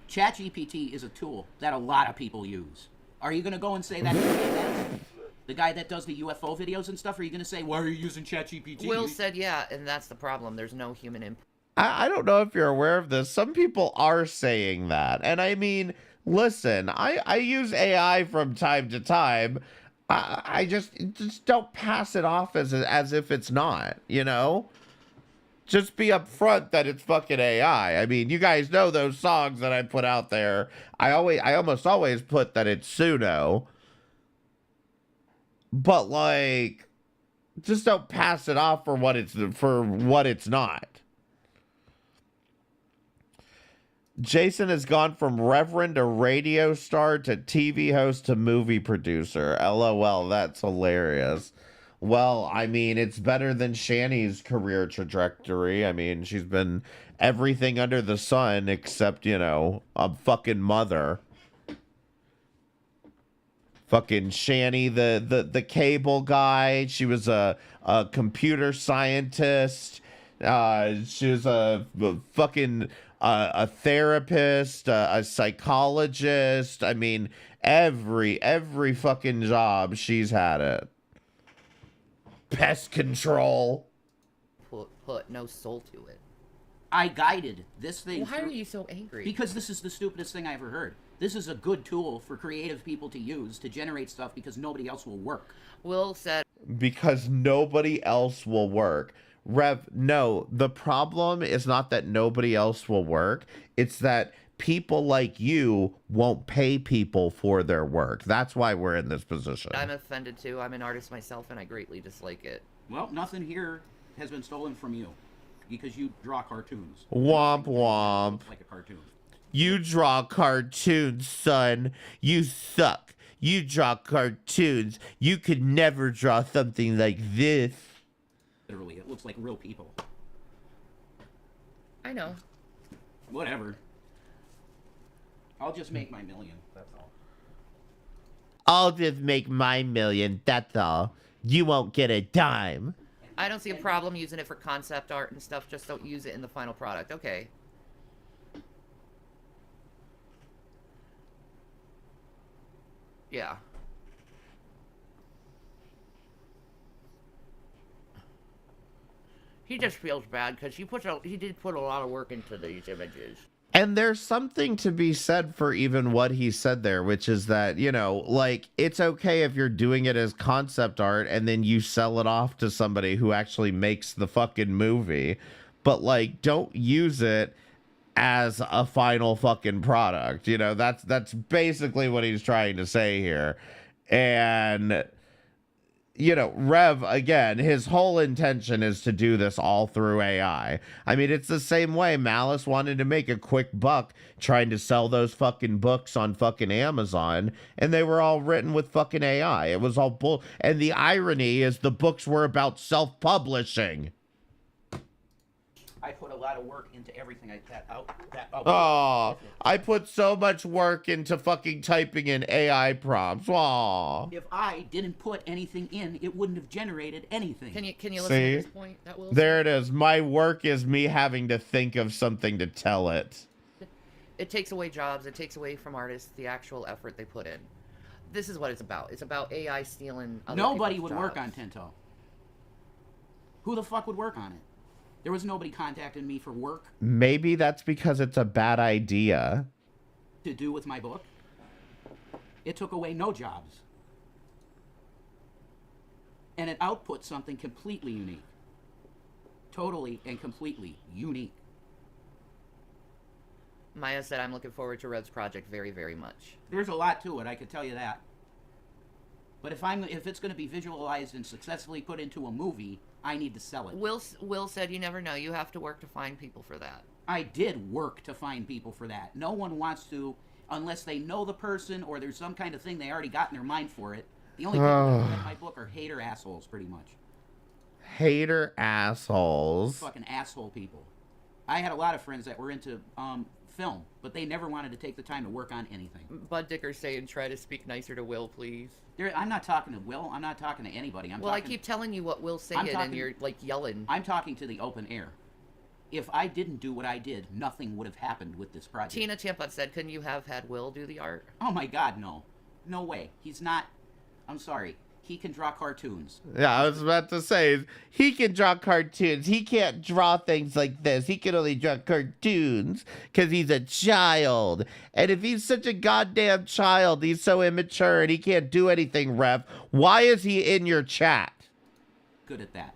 ChatGPT is a tool that a lot of people use. Are you going to go and say that to the guy that does the UFO videos and stuff? Are you going to say, why are you using ChatGPT? Will said, yeah, and that's the problem. There's no human input. I don't know if you're aware of this. Some people are saying that. And I mean, listen, I use AI from time to time. I just don't pass it off as if it's not, you know? Just be upfront that it's fucking AI. I mean, you guys know those songs that I put out there. I almost always put that it's Suno. But like, just don't pass it off for what it's not. Jason has gone from reverend to radio star to TV host to movie producer. LOL, that's hilarious. Well, I mean, it's better than Shanny's career trajectory. I mean, she's been everything under the sun except, you know, a fucking mother. Fucking Shanny, the cable guy. She was a computer scientist. She was a fucking a therapist, a psychologist. I mean, every fucking job she's had it. Pest control. Put no soul to it. I guided this thing. Why are through- you so angry? Because this is the stupidest thing I ever heard. This is a good tool for creative people to use to generate stuff because nobody else will work. Will said, Because nobody else will work. Rev, no, the problem is not that nobody else will work. It's that people like you won't pay people for their work. That's why we're in this position. I'm offended too. I'm an artist myself, and I greatly dislike it. Well, nothing here has been stolen from you because you draw cartoons. Womp womp. Like a cartoon. You draw cartoons, son. You suck. You draw cartoons. You could never draw something like this. Literally, it looks like real people. I know. Whatever. I'll just make my million. That's all. I'll just make my million, that's all. You won't get a dime. I don't see a problem using it for concept art and stuff. Just don't use it in the final product. Okay. Yeah. He just feels bad because he did put a lot of work into these images. And there's something to be said for even what he said there, which is that, you know, like, it's okay if you're doing it as concept art and then you sell it off to somebody who actually makes the fucking movie. But, like, don't use it as a final fucking product. You know, that's basically what he's trying to say here. And, you know, Rev, again, his whole intention is to do this all through AI. I mean, it's the same way Malice wanted to make a quick buck trying to sell those fucking books on fucking Amazon, and they were all written with fucking AI. It was all bull. And the irony is the books were about self-publishing. I put a lot of work into everything Oh, I put so much work into fucking typing in AI prompts. Aw. If I didn't put anything in, it wouldn't have generated anything. Can you listen See? to this point? That will. There it is. My work is me having to think of something to tell it. It takes away jobs. It takes away from artists the actual effort they put in. This is what it's about. It's about AI stealing other Nobody people's would work on jobs. Tento. Who the fuck would work on it? There was nobody contacting me for work Maybe that's because it's a bad idea. to do with my book. It took away no jobs. And it output something completely unique. Totally and completely unique. Maya said, I'm looking forward to Rev's project very, very much. There's a lot to it, I could tell you that. But if it's going to be visualized and successfully put into a movie, I need to sell it. Will said, you never know. You have to work to find people for that. I did work to find people for that. No one wants to, unless they know the person or there's some kind of thing they already got in their mind for it. The only people that read my book are hater assholes, pretty much. Hater assholes. Fucking asshole people. I had a lot of friends that were into film, but they never wanted to take the time to work on anything. Bud Dicker's saying, try to speak nicer to Will, please. I'm not talking to Will. I'm not talking to anybody. I keep telling you what Will's saying, and you're, like, yelling. I'm talking to the open air. If I didn't do what I did, nothing would have happened with this project. Tina Champa said, couldn't you have had Will do the art? Oh my God, no. No way. He's not... I'm sorry. He can draw cartoons. Yeah, I was about to say, he can draw cartoons. He can't draw things like this. He can only draw cartoons because he's a child. And if he's such a goddamn child, he's so immature and he can't do anything, Rev, why is he in your chat? Good at that.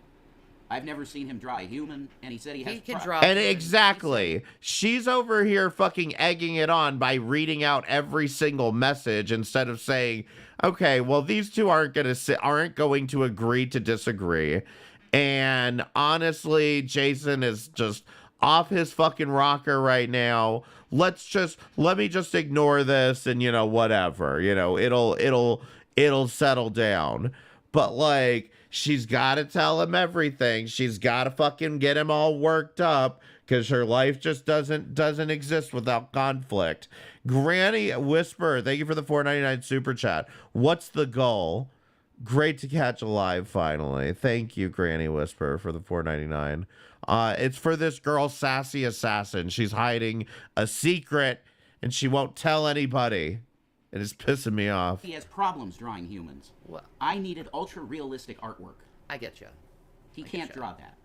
I've never seen him draw a human, and he said he Can has... draw. And exactly. She's over here fucking egging it on by reading out every single message instead of saying, okay, well, these two aren't going to agree to disagree. And honestly, Jason is just off his fucking rocker right now. Let me just ignore this and, whatever, it'll settle down. But like, she's got to tell him everything. She's got to fucking get him all worked up because her life just doesn't exist without conflict. Granny Whisper, thank you for the $4.99 super chat. What's the goal? Great to catch alive finally. Thank you, Granny Whisper, for the $4.99. It's for this girl, Sassy Assassin. She's hiding a secret and she won't tell anybody. It is pissing me off. He has problems drawing humans. Well, I needed ultra-realistic artwork. I get you. He can't draw that.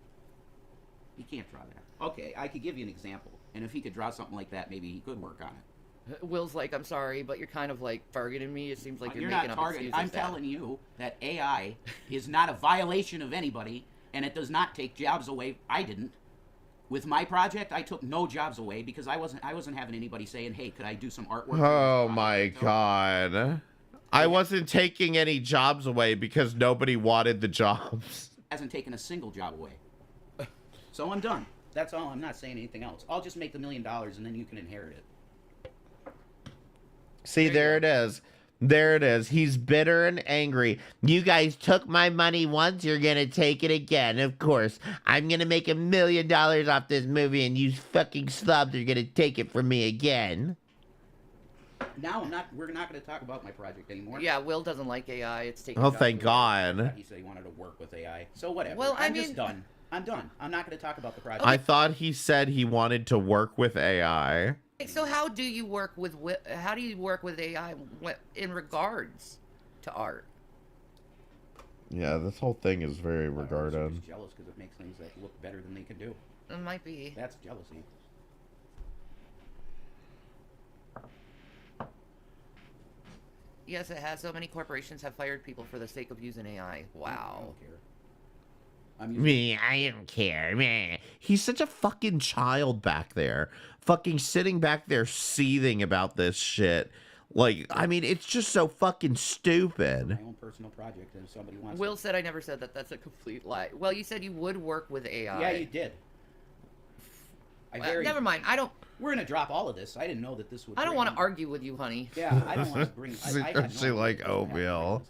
He can't draw that. Okay, I could give you an example. And if he could draw something like that, maybe he could work on it. Will's like, I'm sorry, but you're kind of like targeting me. It seems like you're not making up targeting. excuses. I'm telling you that AI is not a violation of anybody, and it does not take jobs away. I didn't. With my project, I took no jobs away because I wasn't having anybody saying, "Hey, could I do some artwork?" Oh my God. I wasn't taking any jobs away because nobody wanted the jobs. Hasn't taken a single job away. So I'm done. That's all. I'm not saying anything else. I'll just make the $1 million and then you can inherit it. See, there it is. There it is. He's bitter and angry. You guys took my money once, you're going to take it again. Of course. I'm going to make $1 million off this movie, and you fucking slobs are going to take it from me again. Now we're not going to talk about my project anymore. Yeah, Will doesn't like AI. It's taking. Oh, thank God. He said he wanted to work with AI. So whatever. Well, I'm just done. I'm done. I'm not going to talk about the project. I thought he said he wanted to work with AI. So how do you work with AI in regards to art? Yeah, this whole thing is very regarded. I'm just jealous because it makes things that look better than they can do. It might be. That's jealousy. Yes, it has. So many corporations have fired people for the sake of using AI. Wow. I don't care. I don't care. Meh. He's such a fucking child back there. Fucking sitting back there seething about this shit. Like, I mean, it's just so fucking stupid. My own personal project, and if somebody wants Will said I never said that. That's a complete lie. Well, you said you would work with AI. Yeah, you did. Never mind. We're gonna drop all of this. I didn't know that this would. I don't want to argue with you, honey. Yeah, I don't want to bring. She like oatmeal.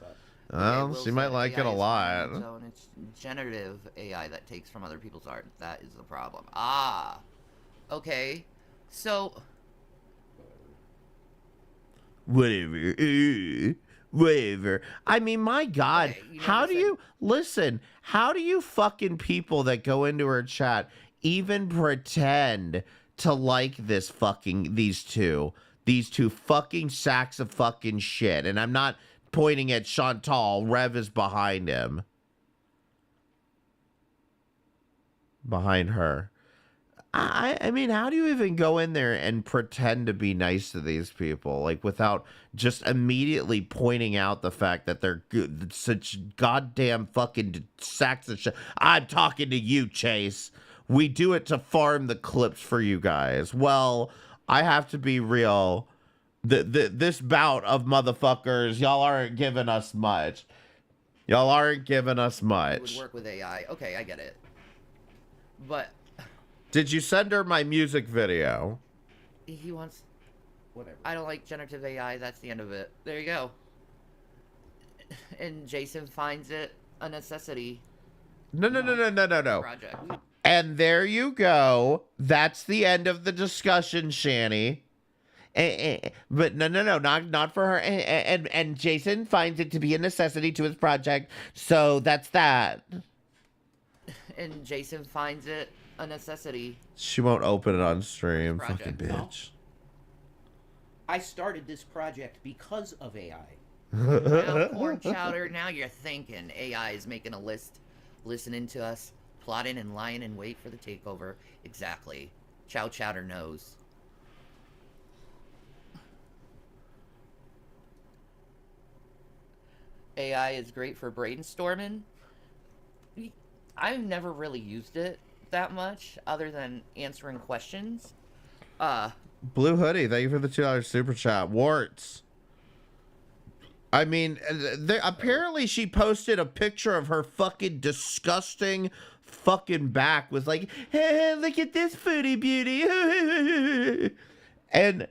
Okay, Well, Will she might said like it AI a is fine on its lot. own. It's generative AI that takes from other people's art. That is the problem. Ah, okay. So, Whatever. Whatever. I mean, my God, okay, you how never do said. you listen? How do you fucking people that go into her chat even pretend to like these two fucking sacks of fucking shit? And I'm not pointing at Chantal. Rev is behind him, behind her. I mean, how do you even go in there and pretend to be nice to these people, like without just immediately pointing out the fact that they're good, such goddamn fucking sacks of shit? I'm talking to you, Chase. We do it to farm the clips for you guys. Well, I have to be real. This bout of motherfuckers, y'all aren't giving us much. Y'all aren't giving us It would much. work with AI. Okay, I get it. But Did you send her my music video? he wants. Whatever. I don't like generative AI. That's the end of it. There you go. And Jason finds it a necessity No. project. And there you go. That's the end of the discussion, Shanny. But no, not for her. And Jason finds it to be a necessity to his project, so that's that. And Jason finds it a necessity. She won't open it on stream, fucking Project. bitch. I started this project because of AI. Now, corn chowder, now you're thinking AI is making a list, listening to us, plotting and lying in wait for the takeover. Exactly. Chow Chowder knows. AI is great for brainstorming. I've never really used it that much, other than answering questions. Blue Hoodie, thank you for the $2 super chat. Warts. I mean, apparently she posted a picture of her fucking disgusting fucking back. Was like, hey, look at this foodie beauty. And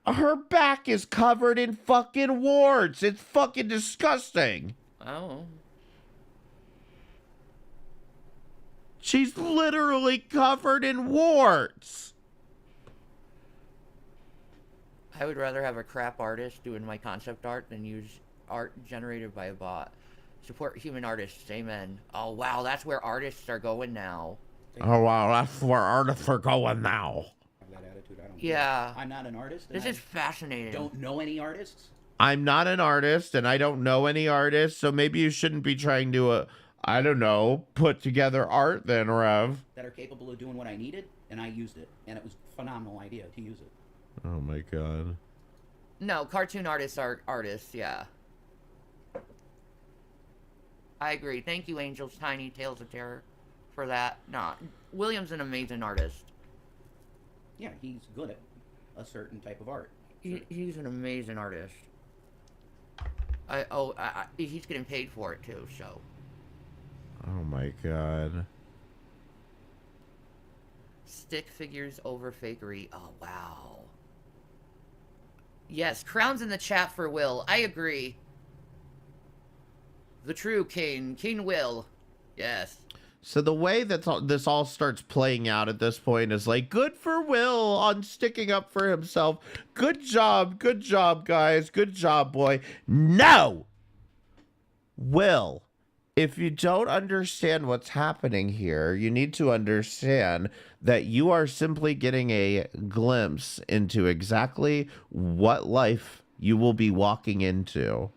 her back is covered in fucking warts. It's fucking disgusting. Oh. She's literally covered in warts. I would rather have a crap artist doing my concept art than use art generated by a bot. Support human artists, amen. Oh wow, that's where artists are going now. Oh, wow, that's where artists are going now. Have that attitude. I don't. Yeah. I'm not an artist. And This is fascinating. don't know any artists. I'm not an artist, and I don't know any artists, so maybe you shouldn't be trying to, I don't know, put together art then, Rev. That are capable of doing what I needed, and I used it, and it was a phenomenal idea to use it. Oh my god. No, cartoon artists are artists, yeah. I agree. Thank you, Angels Tiny Tales of Terror, for that. Nah, William's an amazing artist. Yeah, he's good at a certain type of art. He's an amazing artist. He's getting paid for it too, so. Oh my god. Stick figures over fakery. Oh, wow. Yes, crowns in the chat for Will. I agree. The true king, King Will. Yes. So the way that this all starts playing out at this point is like, good for Will on sticking up for himself. Good job, guys. Good job, boy. No! Will, if you don't understand what's happening here, you need to understand that you are simply getting a glimpse into exactly what life you will be walking into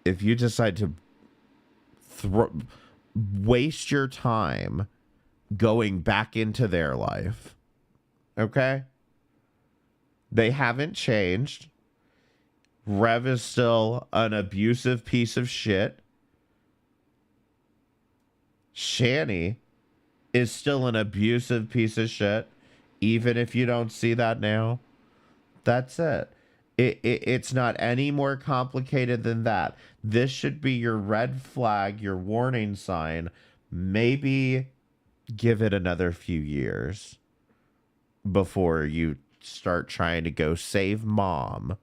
if you decide to waste your time going back into their life. Okay? They haven't changed. Rev is still an abusive piece of shit. Shanny is still an abusive piece of shit, even if you don't see that now. That's it. It's not any more complicated than that. This should be your red flag, your warning sign. Maybe give it another few years before you start trying to go save mom.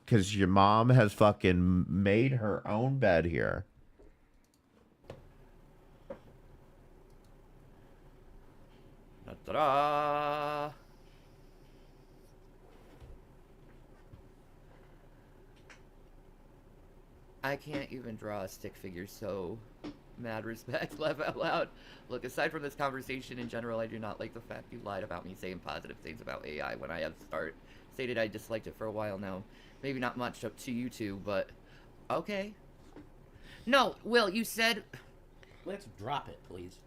because your mom has fucking made her own bed here. Ta-da! I can't even draw a stick figure, so mad respect, laugh out loud. Look, aside from this conversation in general, I do not like the fact you lied about me saying positive things about AI when I have stated I disliked it for a while now. Maybe not much up to you two, but okay. No, Will, you said... Let's drop it, please.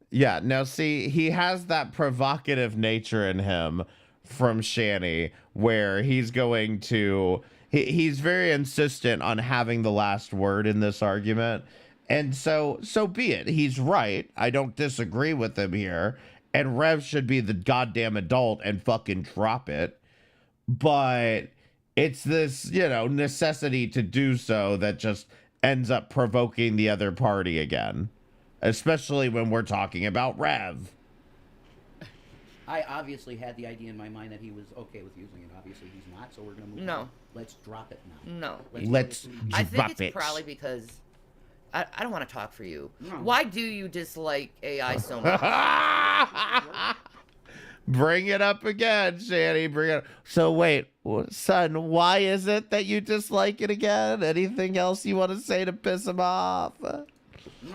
Yeah, now see, he has that provocative nature in him from Shanny, where he's going to... He's very insistent on having the last word in this argument. And so be it. He's right. I don't disagree with him here. And Rev should be the goddamn adult and fucking drop it. But it's this, necessity to do so that just ends up provoking the other party again. Especially when we're talking about Rev. I obviously had the idea in my mind that he was okay with using it. Obviously, he's not, so we're going to move on. Let's drop it now. No. Let's drop it. I think it's probably because... I don't want to talk for you. No. Why do you dislike AI so much? Bring it up again, Shanny. Bring it up. So wait, son, why is it that you dislike it again? Anything else you want to say to piss him off?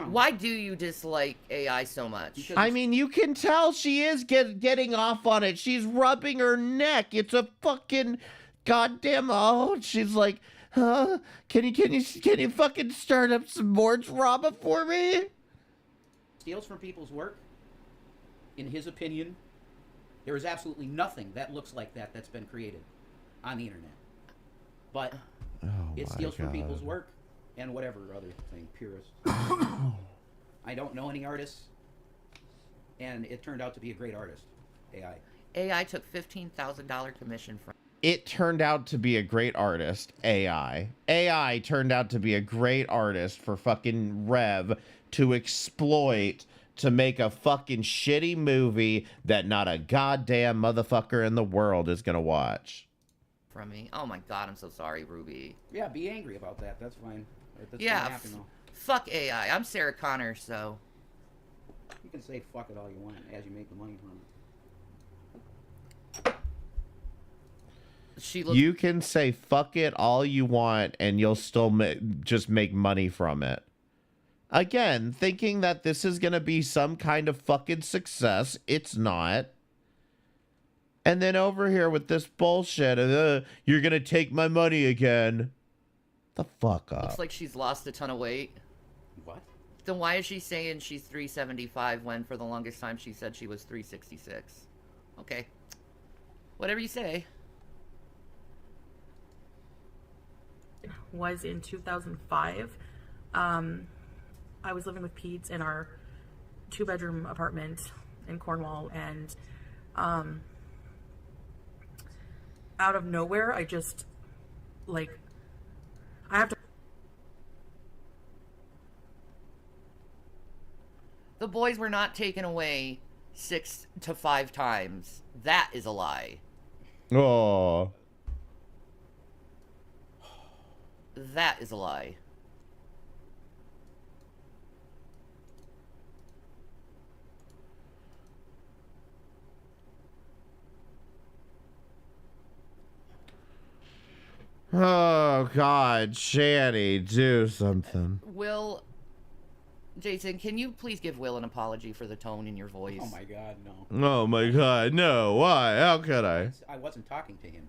Why do you dislike AI so much? Because I mean, you can tell she is getting off on it. She's rubbing her neck. It's a fucking goddamn... Oh, she's like... Huh? Can you fucking start up some more drama for me? Steals from people's work. In his opinion, there is absolutely nothing that looks like that that's been created on the internet. But it steals from people's work and whatever other thing, purists. I don't know any artists, and it turned out to be a great artist. AI. AI took $15,000 commission from... It turned out to be a great artist, AI. AI turned out to be a great artist for fucking Rev to exploit to make a fucking shitty movie that not a goddamn motherfucker in the world is gonna watch. From me. Oh my god, I'm so sorry, Ruby. Yeah, be angry about that. That's fine. That's yeah, fuck AI. I'm Sarah Connor, so... You can say fuck it all you want as you make the money from it. You can say fuck it all you want and you'll still just make money from it. Again, thinking that this is going to be some kind of fucking success. It's not. And then over here with this bullshit, you're going to take my money again. The fuck up. Looks like she's lost a ton of weight. What? Then why is she saying she's 375 when for the longest time she said she was 366? Okay. Whatever you say. Was in 2005. I was living with Pete in our 2-bedroom apartment in Cornwall, and out of nowhere, I just, I have to... The boys were not taken away 6 to 5 times. That is a lie. Oh. That is a lie. Oh, God, Shanny, do something. Will, Jason, can you please give Will an apology for the tone in your voice? Oh, my God, no. Oh, my God, no. Why? How could I? I wasn't talking to him.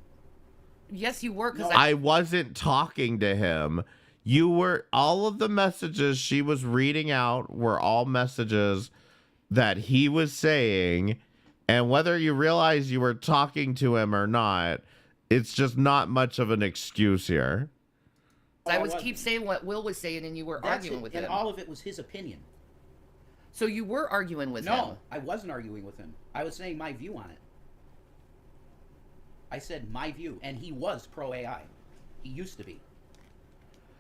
Yes, you were, because I wasn't talking to him. You were... All of the messages she was reading out were all messages that he was saying, and whether you realize you were talking to him or not, it's just not much of an excuse here. I keep saying what Will was saying, and you were arguing with him. And all of it was his opinion. So you were arguing with him? No, I wasn't arguing with him. I was saying my view on it. I said my view, and he was pro-AI. He used to be.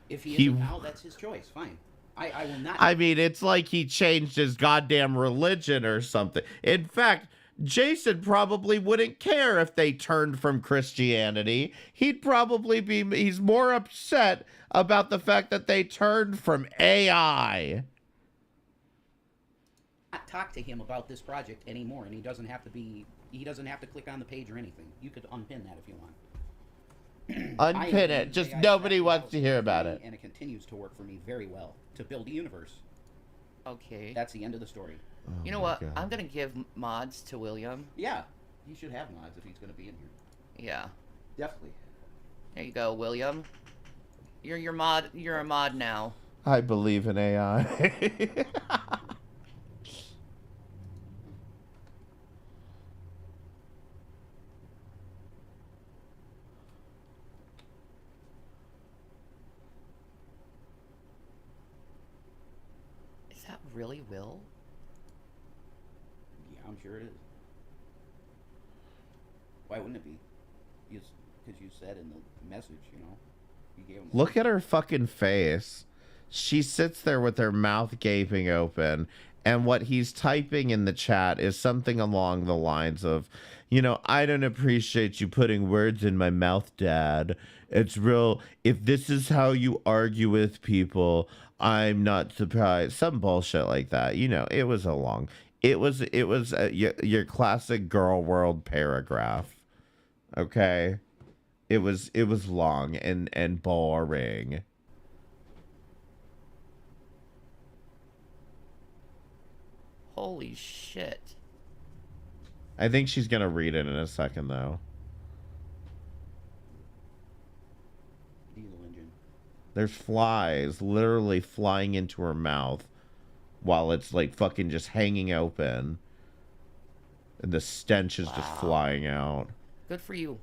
If he isn't now, that's his choice. Fine. I will not... I mean, it's like he changed his goddamn religion or something. In fact, Jason probably wouldn't care if they turned from Christianity. He's more upset about the fact that they turned from AI. Not talk to him about this project anymore, and he doesn't have to click on the page or anything. You could unpin that if you want. Unpin it. Just nobody wants to hear about it. And it continues to work for me very well to build a universe. Okay. That's the end of the story. Oh you know what? God. I'm gonna give mods to William. Yeah, he should have mods if he's gonna be in here. Yeah. Definitely. There you go, William. You're a mod now. I believe in AI. Is that really Will? Yeah, I'm sure it is. Why wouldn't it be? Because you said in the message, you know. You gave him Look at her fucking face. She sits there with her mouth gaping open, and what he's typing in the chat is something along the lines of, you know, I don't appreciate you putting words in my mouth, Dad. It's real. If this is how you argue with people, I'm not surprised. Some bullshit like that. You know, it was your classic girl world paragraph. Okay. It was long and boring. Holy shit. I think she's gonna read it in a second though. Diesel engine. There's flies literally flying into her mouth while it's like fucking just hanging open. And the stench is just flying out. Good for you.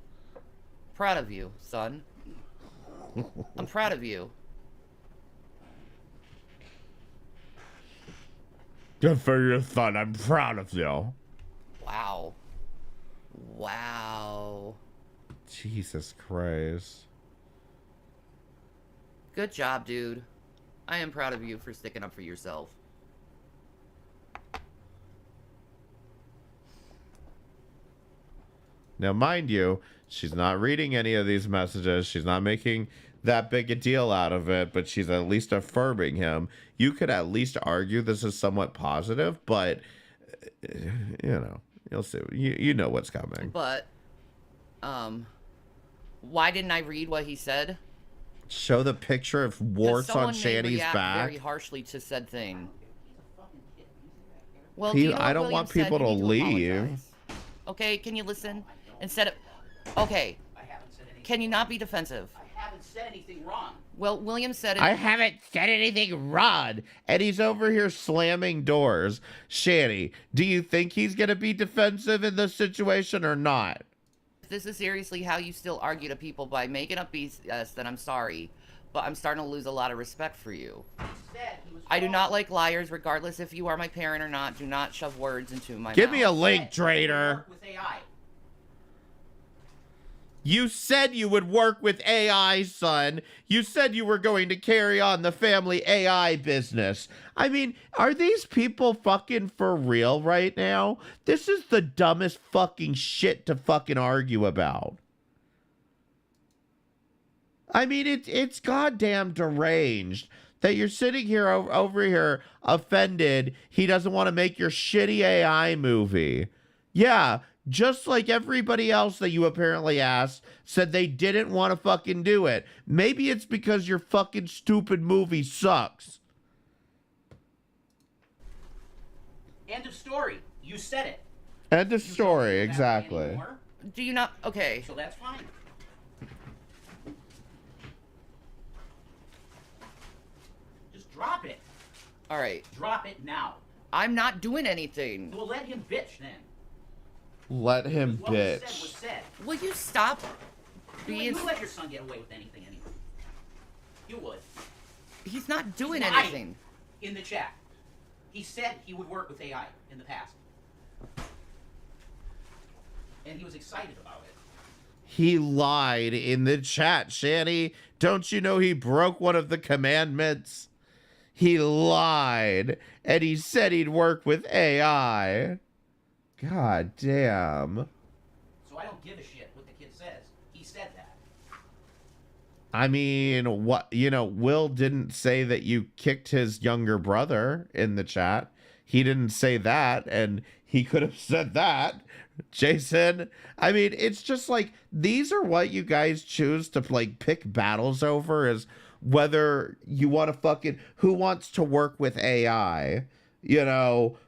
Proud of you, son. I'm proud of you. Good for your son. I'm proud of you. Wow. Wow. Jesus Christ. Good job, dude. I am proud of you for sticking up for yourself. Now, mind you, she's not reading any of these messages. She's not making that big a deal out of it, but she's at least affirming him. You could at least argue this is somewhat positive, but, you know, you'll see. You know what's coming. But, why didn't I read what he said? Show the picture of warts on Shanny's back. Very harshly to said thing. Well, I don't want people to leave. Okay, can you listen? Instead of, okay, can you not be defensive? I haven't said anything wrong. Well, William said it. I haven't said anything wrong. And he's over here slamming doors. Shanny, do you think he's going to be defensive in this situation or not? If this is seriously how you still argue to people by making up BS, then I'm sorry. But I'm starting to lose a lot of respect for you. I do not like liars, regardless if you are my parent or not. Do not shove words into my mouth. Give me a link, traitor. With AI. You said you would work with AI, son. You said you were going to carry on the family AI business. I mean, are these people fucking for real right now? This is the dumbest fucking shit to fucking argue about. I mean, it's goddamn deranged that you're sitting here over here offended he doesn't want to make your shitty AI movie. Yeah, just like everybody else that you apparently asked said they didn't want to fucking do it. Maybe it's because your fucking stupid movie sucks. End of story. You said it. End of story, exactly. Do you not? Okay. So that's fine. Just drop it. All right. Drop it now. I'm not doing anything. Well, let him bitch then. Let him What was said bitch. was said. Will you stop You being... would let your son get away with anything anyway. You would. He's not doing Lied anything. In the chat. He said he would work with AI in the past. And he was excited about it. He lied in the chat, Shanny. Don't you know he broke one of the commandments? He lied, and he said he'd work with AI. God damn. So I don't give a shit what the kid says. He said that. I mean, what, Will didn't say that you kicked his younger brother in the chat. He didn't say that, and he could have said that. Jason, I mean, it's just like, these are what you guys choose to like pick battles over, is whether you want to fucking, who wants to work with AI,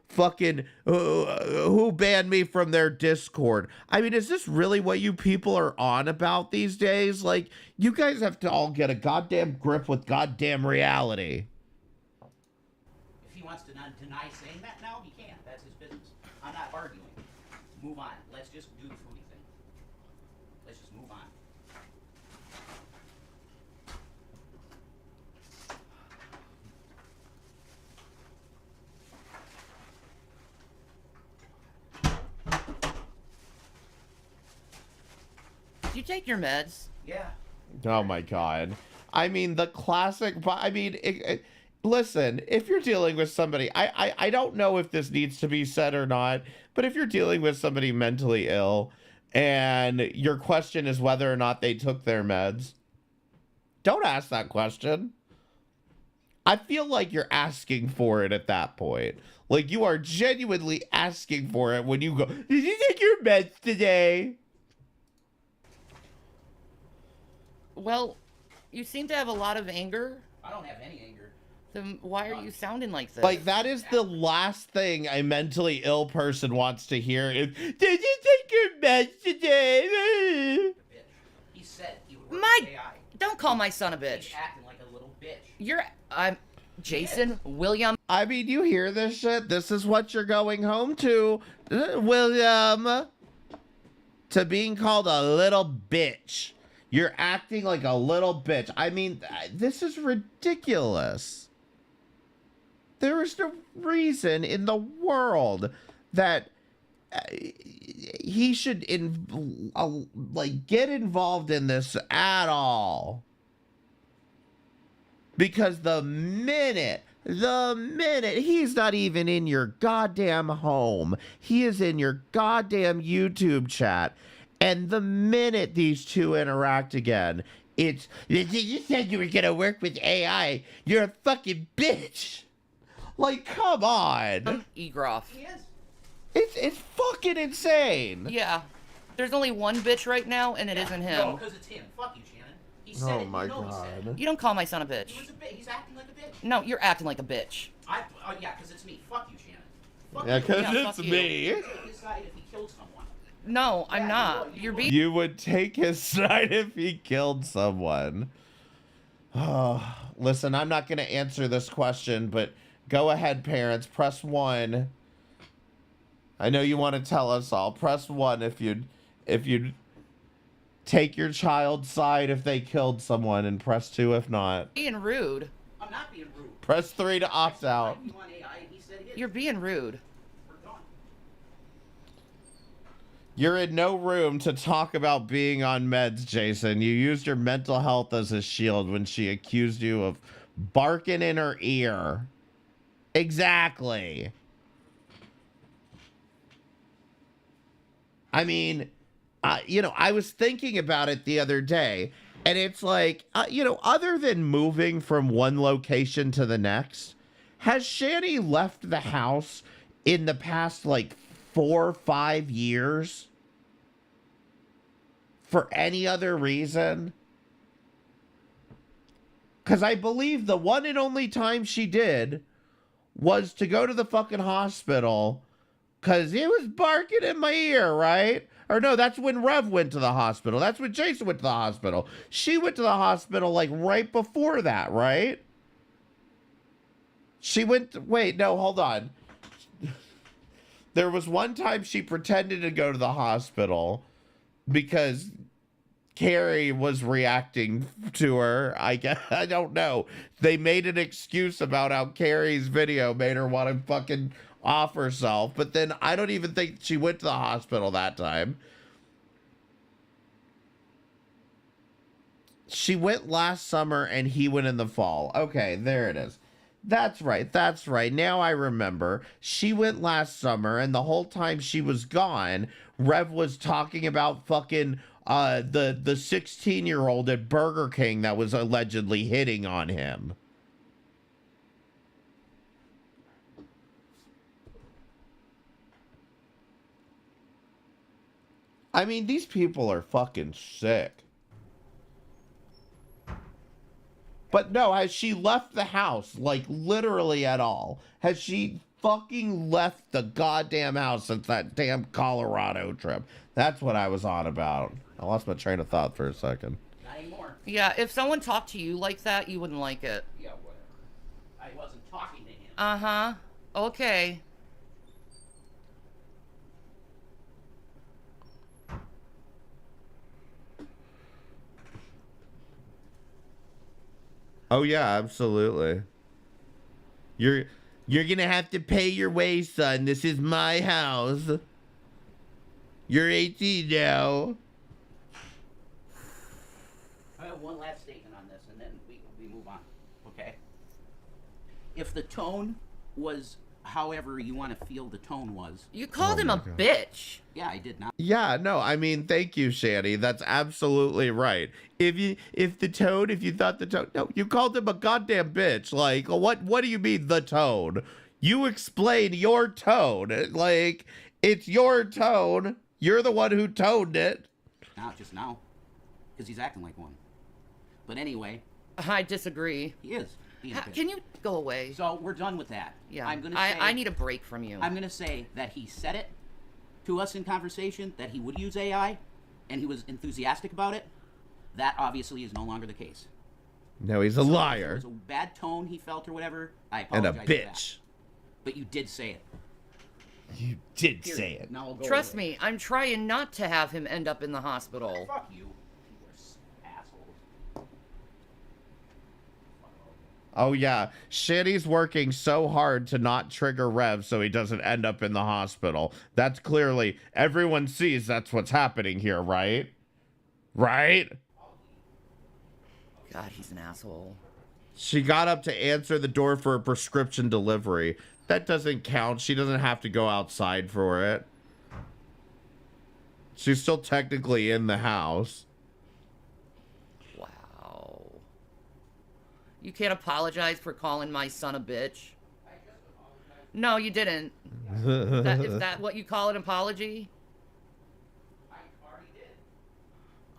fucking who banned me from their Discord. I mean, is this really what you people are on about these days? Like, you guys have to all get a goddamn grip with goddamn reality. If he wants to deny saying that now, he can. That's his business. I'm not arguing. Move on. Let's just do the foodie thing. Let's just move on. Did you take your meds? Yeah. Oh my god. I mean, the classic, listen, if you're dealing with somebody, I don't know if this needs to be said or not, but if you're dealing with somebody mentally ill and your question is whether or not they took their meds, don't ask that question. I feel like you're asking for it at that point. Like, you are genuinely asking for it when you go, did you take your meds today? Well, you seem to have a lot of anger. I don't have any anger. Then why are you sounding like this? Like, that is the last thing a mentally ill person wants to hear is, did you take your meds today? Bitch. He said he would work with AI. Don't call my son a bitch. He's acting like a little bitch. I'm Jason William. I mean, you hear this shit? This is what you're going home to, William. To being called a little bitch. You're acting like a little bitch. I mean, this is ridiculous. There is no reason in the world that he should get involved in this at all. Because the minute he's not even in your goddamn home, he is in your goddamn YouTube chat. And the minute these two interact again, it's, you said you were going to work with AI. You're a fucking bitch. Like, come on. Egroff. He is. It's fucking insane. Yeah. There's only one bitch right now, and it isn't him. No, because it's him. Fuck you, Shannon. He said it. Oh my You know he said it. god. You don't call my son a bitch. He was a bitch. He's acting like a bitch. No, you're acting like a bitch. Yeah, because it's me. Fuck you, Shannon. Fuck Yeah, you. because Yeah, it's fuck you. me. Take his side if he killed someone. No, I'm Yeah, not. you would. You're being. You would take his side if he killed someone. Oh, listen, I'm not going to answer this question, but go ahead, parents. Press 1. I know you want to tell us all. Press 1 if you'd take your child's side if they killed someone, and press 2 if not. Being rude. I'm not being rude. Press 3 to opt out. You want AI, and he said it is. You're being rude. We're done. You're in no room to talk about being on meds, Jason. You used your mental health as a shield when she accused you of barking in her ear. Exactly. I mean, I was thinking about it the other day, and it's like, other than moving from one location to the next, has Shanny left the house in the past, 4 or 5 years for any other reason? Because I believe the one and only time she did was to go to the fucking hospital because he was barking in my ear, right? Or no, that's when Rev went to the hospital. That's when Jason went to the hospital. She went to the hospital right before that, right? She went, wait, no, hold on. There was one time she pretended to go to the hospital because Carrie was reacting to her. I don't know. They made an excuse about how Carrie's video made her want to fucking off herself, but then I don't even think she went to the hospital that time. She went last summer and he went in the fall. Okay, there it is. That's right. That's right. Now I remember. She went last summer, and the whole time she was gone, Rev was talking about fucking the 16-year-old at Burger King that was allegedly hitting on him. I mean, these people are fucking sick. But no, has she left the house, like, literally at all? Has she fucking left the goddamn house since that damn Colorado trip? That's what I was on about. I lost my train of thought for a second. Not anymore. Yeah, if someone talked to you like that, you wouldn't like it. Yeah, whatever. I wasn't talking to him. Uh-huh. Okay. Oh yeah, absolutely. You're gonna have to pay your way, son. This is my house. You're 18 now. I have one last statement on this, and then we move on. Okay. If the tone was however you want to feel the tone was. You called him my a God. bitch. Yeah, I did not. Yeah, no, I mean, thank you, Shanny. That's absolutely right. If you thought the tone, no, you called him a goddamn bitch. Like, what do you mean the tone? You explain your tone. Like, it's your tone. You're the one who toned it. Not just now, because he's acting like one. But anyway, I disagree. he is. Being a bitch. Can you go away? So we're done with that. Yeah. I'm gonna say. I need a break from you. I'm gonna say that he said it to us in conversation that he would use AI, and he was enthusiastic about it. That obviously is no longer the case. No, he's a So if it liar was a bad tone he felt or whatever. I and apologize. a for that. bitch. But you did say it. You did Period. say it. Now I'll go Trust away. me, I'm trying not to have him end up in the hospital. Fuck you. You are assholes. Oh yeah, Shanny's working so hard to not trigger Rev so he doesn't end up in the hospital. That's clearly, everyone sees that's what's happening here, right? Right? God, he's an asshole. She got up to answer the door for a prescription delivery. That doesn't count. She doesn't have to go outside for it. She's still technically in the house. Wow. You can't apologize for calling my son a bitch. No, you didn't. Is that what you call an apology?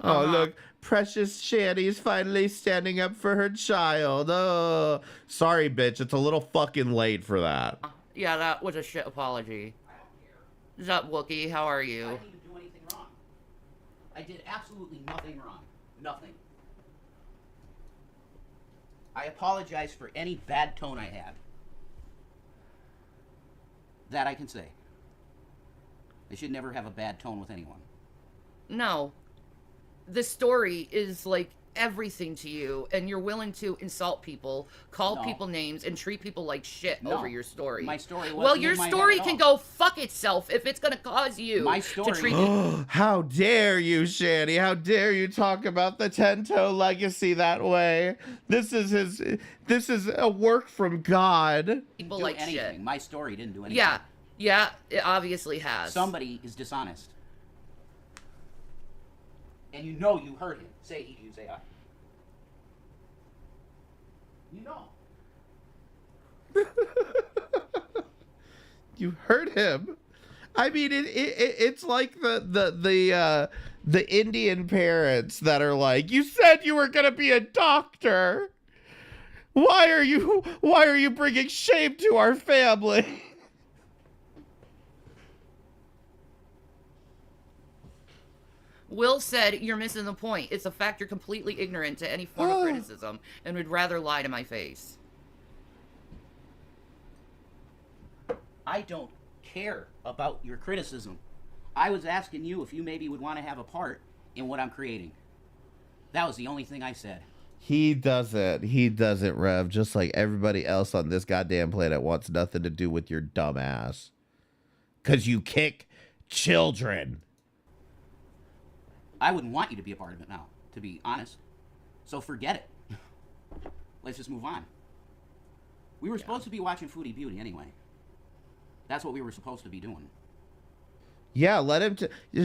Oh, Uh-huh. look. Precious Shanny's finally standing up for her child. Oh, sorry, bitch. It's a little fucking late for that. Yeah, that was a shit apology. What's up, Wookie? How are I you? didn't even do anything wrong. I did absolutely nothing wrong. Nothing. I apologize for any bad tone I had. That I can say. I should never have a bad tone with anyone. No. The story is like everything to you, and you're willing to insult people, call No. people names, and treat people like shit No. over your story. My story wasn't Well, your in my head story at can all. go fuck itself if it's gonna cause you My to story- treat How dare you, Shanny? How dare you talk about the Tento Legacy that way? This is a work from God. people Do like anything. shit. My story didn't do anything. Yeah, it obviously has. Somebody is dishonest. And you know you heard him say he used AI. You know. You heard him. I mean, it's like the Indian parents that are like, you said you were gonna be a doctor. Why are you bringing shame to our family? Will said, you're missing the point. It's a fact you're completely ignorant to any form of criticism and would rather lie to my face. I don't care about your criticism. I was asking you if you maybe would want to have a part in what I'm creating. That was the only thing I said. He doesn't, Rev, just like everybody else on this goddamn planet wants nothing to do with your dumb ass. 'Cause you kick children. I wouldn't want you to be a part of it now, to be honest. So forget it. Let's just move on. We were supposed to be watching Foodie Beauty anyway. That's what we were supposed to be doing. Yeah, let him,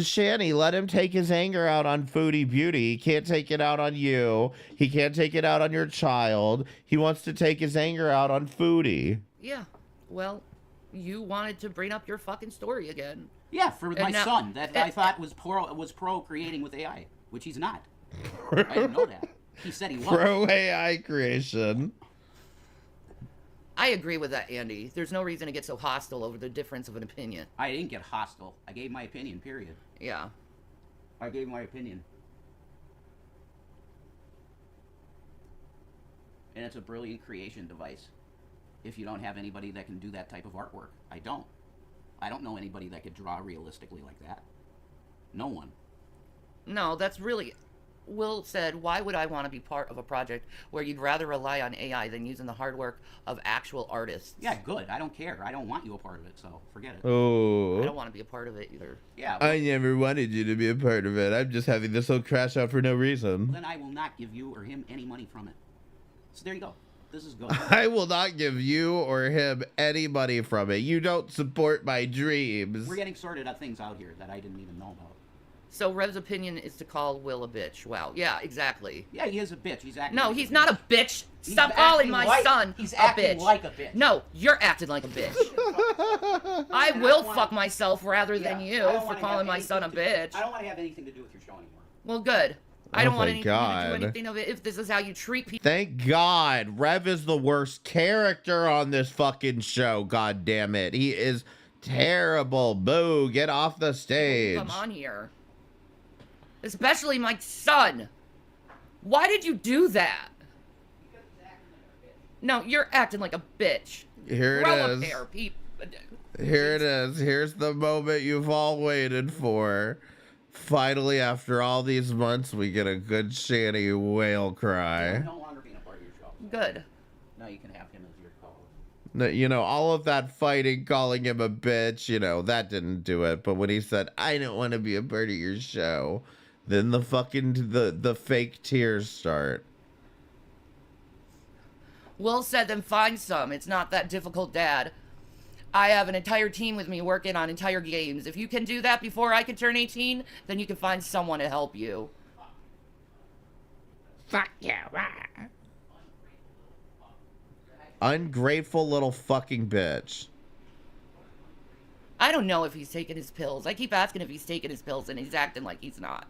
Shanny, let him take his anger out on Foodie Beauty. He can't take it out on you. He can't take it out on your child. He wants to take his anger out on Foodie. Yeah. Well, you wanted to bring up your fucking story again. Yeah, for my now, son that I thought was pro creating with AI, which he's not. I didn't know that. He said he was. Pro AI creation. I agree with that, Andy. There's no reason to get so hostile over the difference of an opinion. I didn't get hostile. I gave my opinion, period. Yeah. I gave my opinion. And it's a brilliant creation device. If you don't have anybody that can do that type of artwork. I don't. I don't know anybody that could draw realistically like that. No one. No, that's really... Will said, why would I want to be part of a project where you'd rather rely on AI than using the hard work of actual artists? Yeah, good. I don't care. I don't want you a part of it, so forget it. Oh. I don't want to be a part of it either. Yeah. I never wanted you to be a part of it. I'm just having this whole crash out for no reason. Then I will not give you or him any money from it. So there you go. This is good. I will not give you or him any money from it. You don't support my dreams. We're getting sorted out things out here that I didn't even know about. So Rev's opinion is to call Will a bitch. Wow. Yeah, exactly. Yeah, he is a bitch. He's acting. No, like he's a not bitch. a bitch. He's Stop calling acting my like- son he's a acting bitch. like a bitch. No, you're acting like a bitch. I will fuck myself rather than you I don't for wanna calling have my son a anything bitch. I don't want to have anything to do with your show anymore. Well, good. I Oh, don't want thank anything to God. do anything of it if this is how you treat people. Thank God. Rev is the worst character on this fucking show. God damn it. He is terrible. Boo. Get off the stage. Come on here. Especially my son. Why did you do that? No, you're acting like a bitch. Here Grow it a is. pair, people. Here it is. Here's the moment you've all waited for. Finally, after all these months, we get a good Shanny whale cry. He's no longer being a part of your show. Good. Now you can have him as your co-host. You know, all of that fighting, calling him a bitch, you know, that didn't do it. But when he said, I don't want to be a part of your show, then the fucking, the fake tears start. Will said, then find some. It's not that difficult, Dad. I have an entire team with me working on entire games. If you can do that before I can turn 18, then you can find someone to help you. Fuck yeah. Ungrateful little fucking bitch. I don't know if he's taking his pills. I keep asking if he's taking his pills, and he's acting like he's not.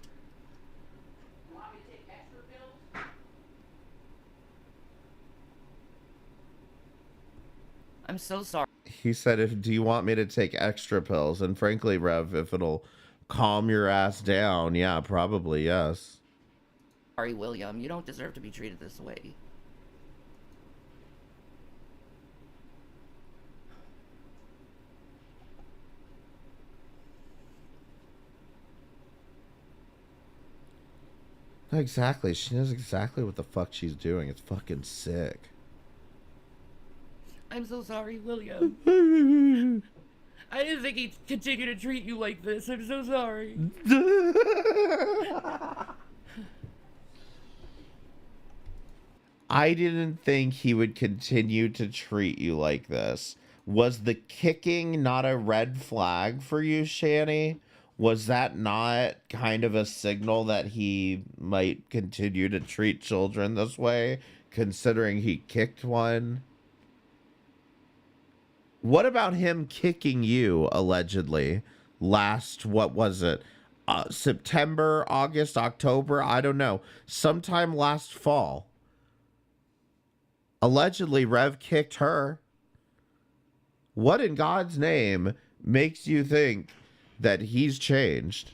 I'm so sorry. He said, do you want me to take extra pills? And frankly, Rev, if it'll calm your ass down, yeah, probably, yes. Sorry, William. You don't deserve to be treated this way. No, exactly. She knows exactly what the fuck she's doing. It's fucking sick. I'm so sorry, William. I didn't think he'd continue to treat you like this. I'm so sorry. I didn't think he would continue to treat you like this. Was the kicking not a red flag for you, Shanny? Was that not kind of a signal that he might continue to treat children this way, considering he kicked one? What about him kicking you, allegedly, last, what was it, September, August, October? I don't know. Sometime last fall. Allegedly, Rev kicked her. What in God's name makes you think that he's changed?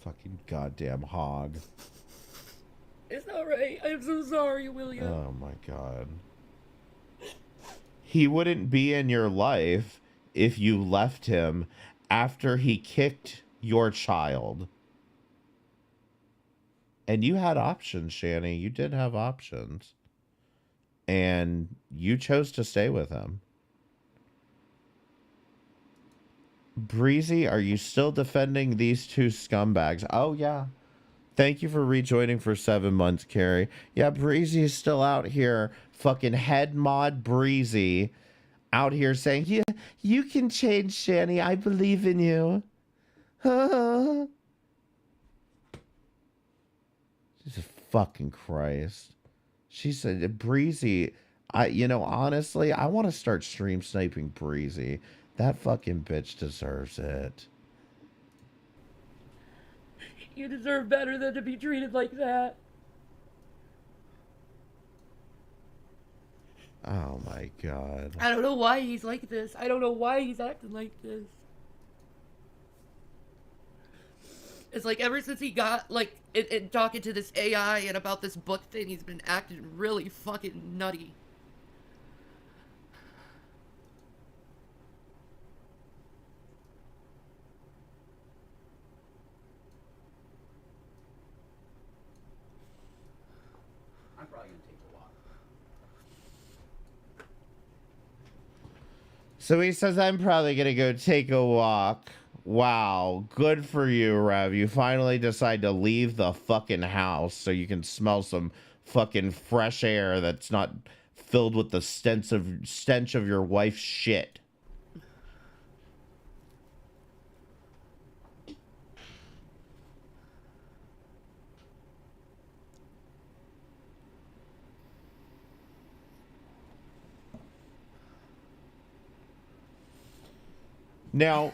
Fucking goddamn hog. It's alright. I'm so sorry, William. Oh my God. He wouldn't be in your life if you left him after he kicked your child. And you had options, Shanny. You did have options. and you chose to stay with him. Breezy, are you still defending these two scumbags? Oh, yeah. Thank you for rejoining for 7 months, Carrie. Yeah, Breezy is still out here. Fucking head mod Breezy. Out here saying, yeah, you can change, Shanny. I believe in you. Jesus fucking Christ. She said, Breezy, honestly, I want to start stream sniping Breezy. That fucking bitch deserves it. You deserve better than to be treated like that. Oh my God. I don't know why he's like this. I don't know why he's acting like this. It's like ever since he got, like, talking to this AI and about this book thing, he's been acting really fucking nutty. I'm probably gonna take a walk. So he says, I'm probably going to go take a walk. Wow. Good for you, Rev. You finally decide to leave the fucking house so you can smell some fucking fresh air that's not filled with the stench of your wife's shit. Now,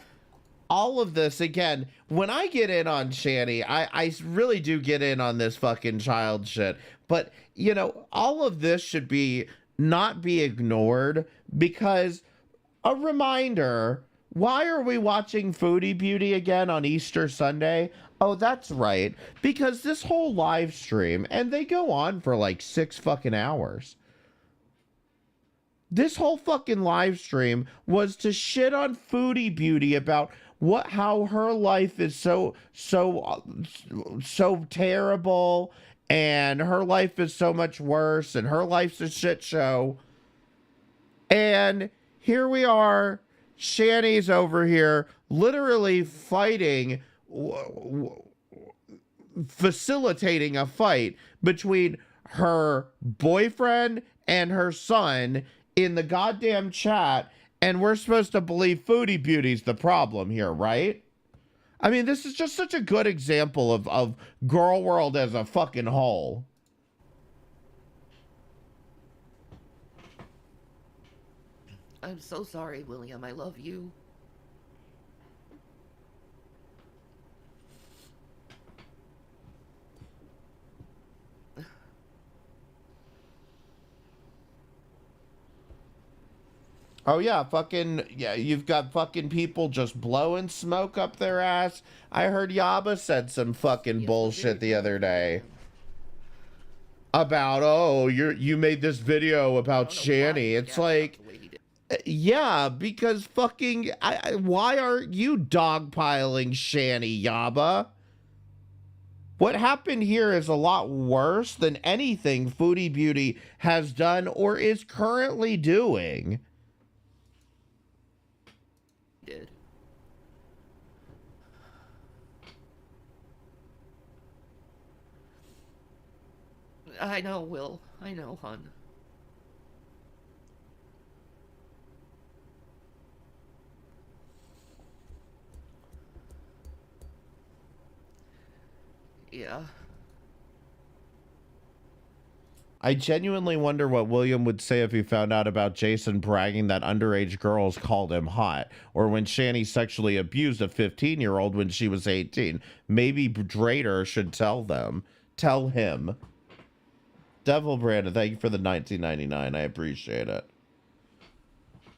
all of this, again, when I get in on Shanny, I really do get in on this fucking child shit. But, all of this should not be ignored, because a reminder, why are we watching Foodie Beauty again on Easter Sunday? Oh, that's right. Because this whole live stream, and they go on for like 6 fucking hours. This whole fucking live stream was to shit on Foodie Beauty about how her life is so terrible, and her life is so much worse, and her life's a shit show. And here we are, Shanny's over here literally fighting, facilitating a fight between her boyfriend and her son in the goddamn chat, and we're supposed to believe Foodie Beauty's the problem here, right? I mean, this is just such a good example of Girl World as a fucking whole. I'm so sorry, William. I love you. Oh yeah, you've got fucking people just blowing smoke up their ass. I heard Yaba said some fucking bullshit the other day about, oh, you made this video about Shanny. It's like, yeah, because fucking, why are you dogpiling Shanny, Yaba? What happened here is a lot worse than anything Foodie Beauty has done or is currently doing. Did. I know, Will. I know, hon. Yeah. I genuinely wonder what William would say if he found out about Jason bragging that underage girls called him hot, or when Shanny sexually abused a 15-year-old when she was 18. Maybe Drader should tell him. Devil Brandon, thank you for the $19.99. I appreciate it.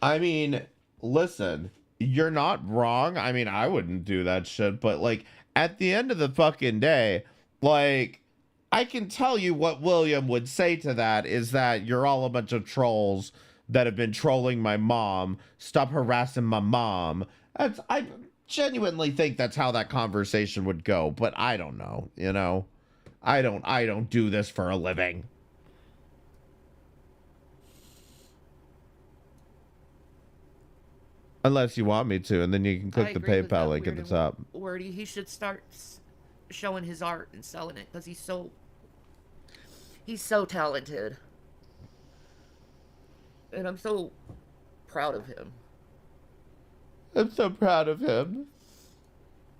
I mean, listen, you're not wrong. I mean, I wouldn't do that shit, but like, at the end of the fucking day, like, I can tell you what William would say to that is that you're all a bunch of trolls that have been trolling my mom. Stop harassing my mom. I genuinely think that's how that conversation would go, but I don't know, I don't do this for a living. Unless you want me to, and then you can I click the agree with PayPal that link at the weird top. Wordy, he should start showing his art and selling it because he's so talented, and I'm so proud of him. I'm so proud of him.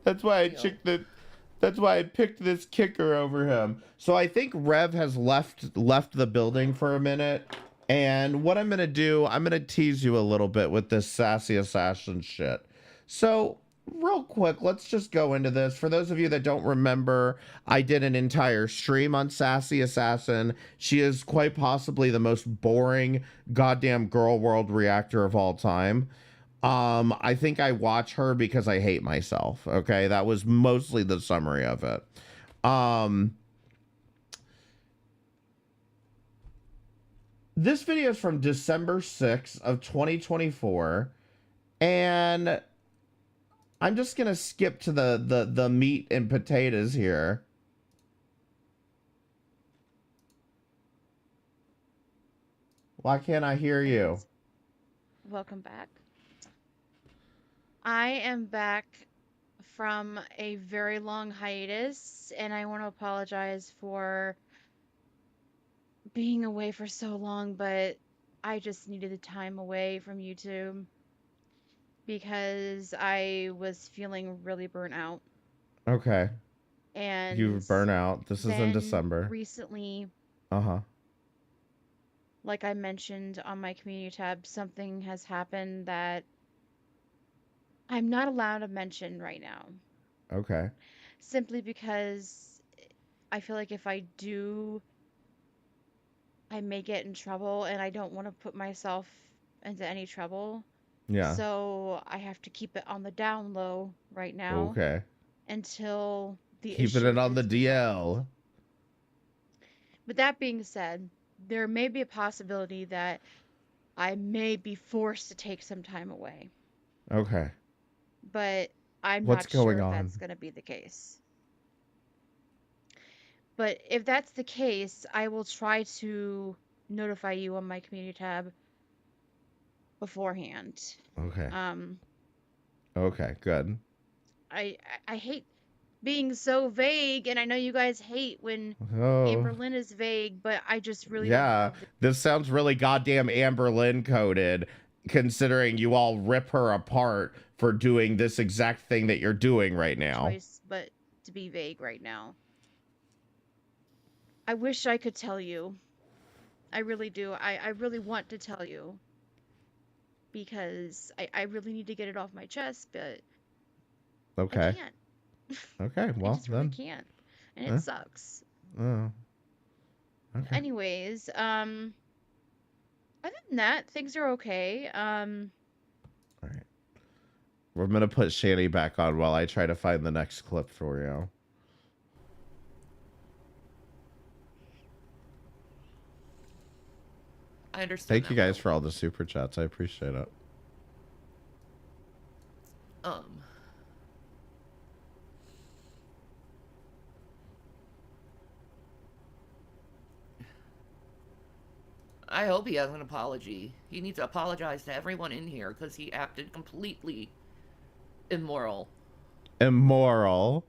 That's why I picked this kicker over him. So I think Rev has left the building for a minute. And what I'm going to do, I'm going to tease you a little bit with this Sassy Assassin shit. So real quick, let's just go into this. For those of you that don't remember, I did an entire stream on Sassy Assassin. She is quite possibly the most boring goddamn girl world reactor of all time. I think I watch her because I hate myself. Okay, that was mostly the summary of it. This video is from December 6th of 2024, and I'm just gonna skip to the meat and potatoes here. Why can't I hear you? Welcome back. I am back from a very long hiatus, and I want to apologize for being away for so long, but I just needed the time away from YouTube because I was feeling really burnt out. Okay. And You burn out. This is in December. Recently, Uh-huh. like I mentioned on my community tab, something has happened that I'm not allowed to mention right now. Okay. Simply because I feel like if I do, I may get in trouble, and I don't want to put myself into any trouble. Yeah. So I have to keep it on the down low right now. Okay. Until the Keeping issue it on the is DL. But that being said, there may be a possibility that I may be forced to take some time away. Okay. But I'm What's not sure going if on? that's going to be the case. But if that's the case, I will try to notify you on my community tab beforehand. Okay. Okay, good. I hate being so vague, and I know you guys hate when Amberlynn is vague, but I just really don't love this sounds really goddamn Amber Lynn coded, considering you all rip her apart for doing this exact thing that you're doing right now. choice but to be vague right now. I wish I could tell you. I really do. I really want to tell you. Because I really need to get it off my chest, but Okay. I can't. Okay, well I just really can't. And it sucks. Oh. Okay. Anyways, other than that, things are okay. All right. We're gonna put Shanny back on while I try to find the next clip for you. I understand. Thank you guys for all the super chats. I appreciate it. I hope he has an apology. He needs to apologize to everyone in here because he acted completely immoral. Immoral.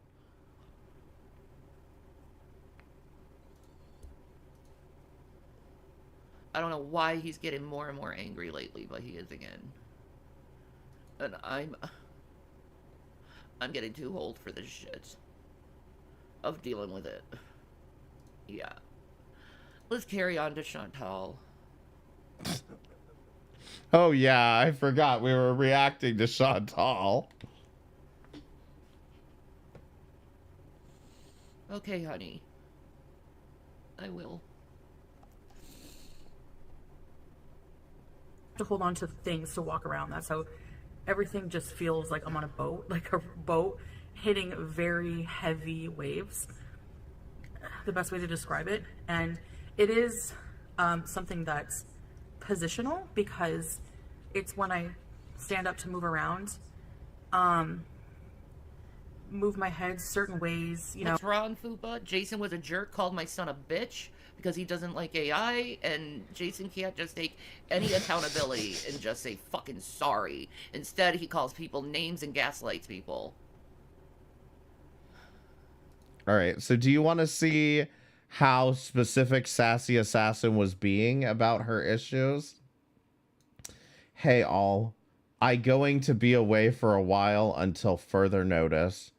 I don't know why he's getting more and more angry lately, but he is again. And I'm getting too old for this shit. Of dealing with it. Yeah. Let's carry on to Chantal. Oh yeah, I forgot we were reacting to Chantal. Okay, honey. I will. To hold on to things to walk around. That's how everything just feels like I'm on a boat, like a boat hitting very heavy waves. The best way to describe it. And it is something that's positional because it's when I stand up to move around. move my head certain ways, you know. What's wrong, Fupa? Jason was a jerk, called my son a bitch because he doesn't like AI, and Jason can't just take any accountability and just say fucking sorry. Instead, he calls people names and gaslights people. All right, so do you want to see how specific Sassy Assassin was being about her issues? Hey all, I going to be away for a while until further notice.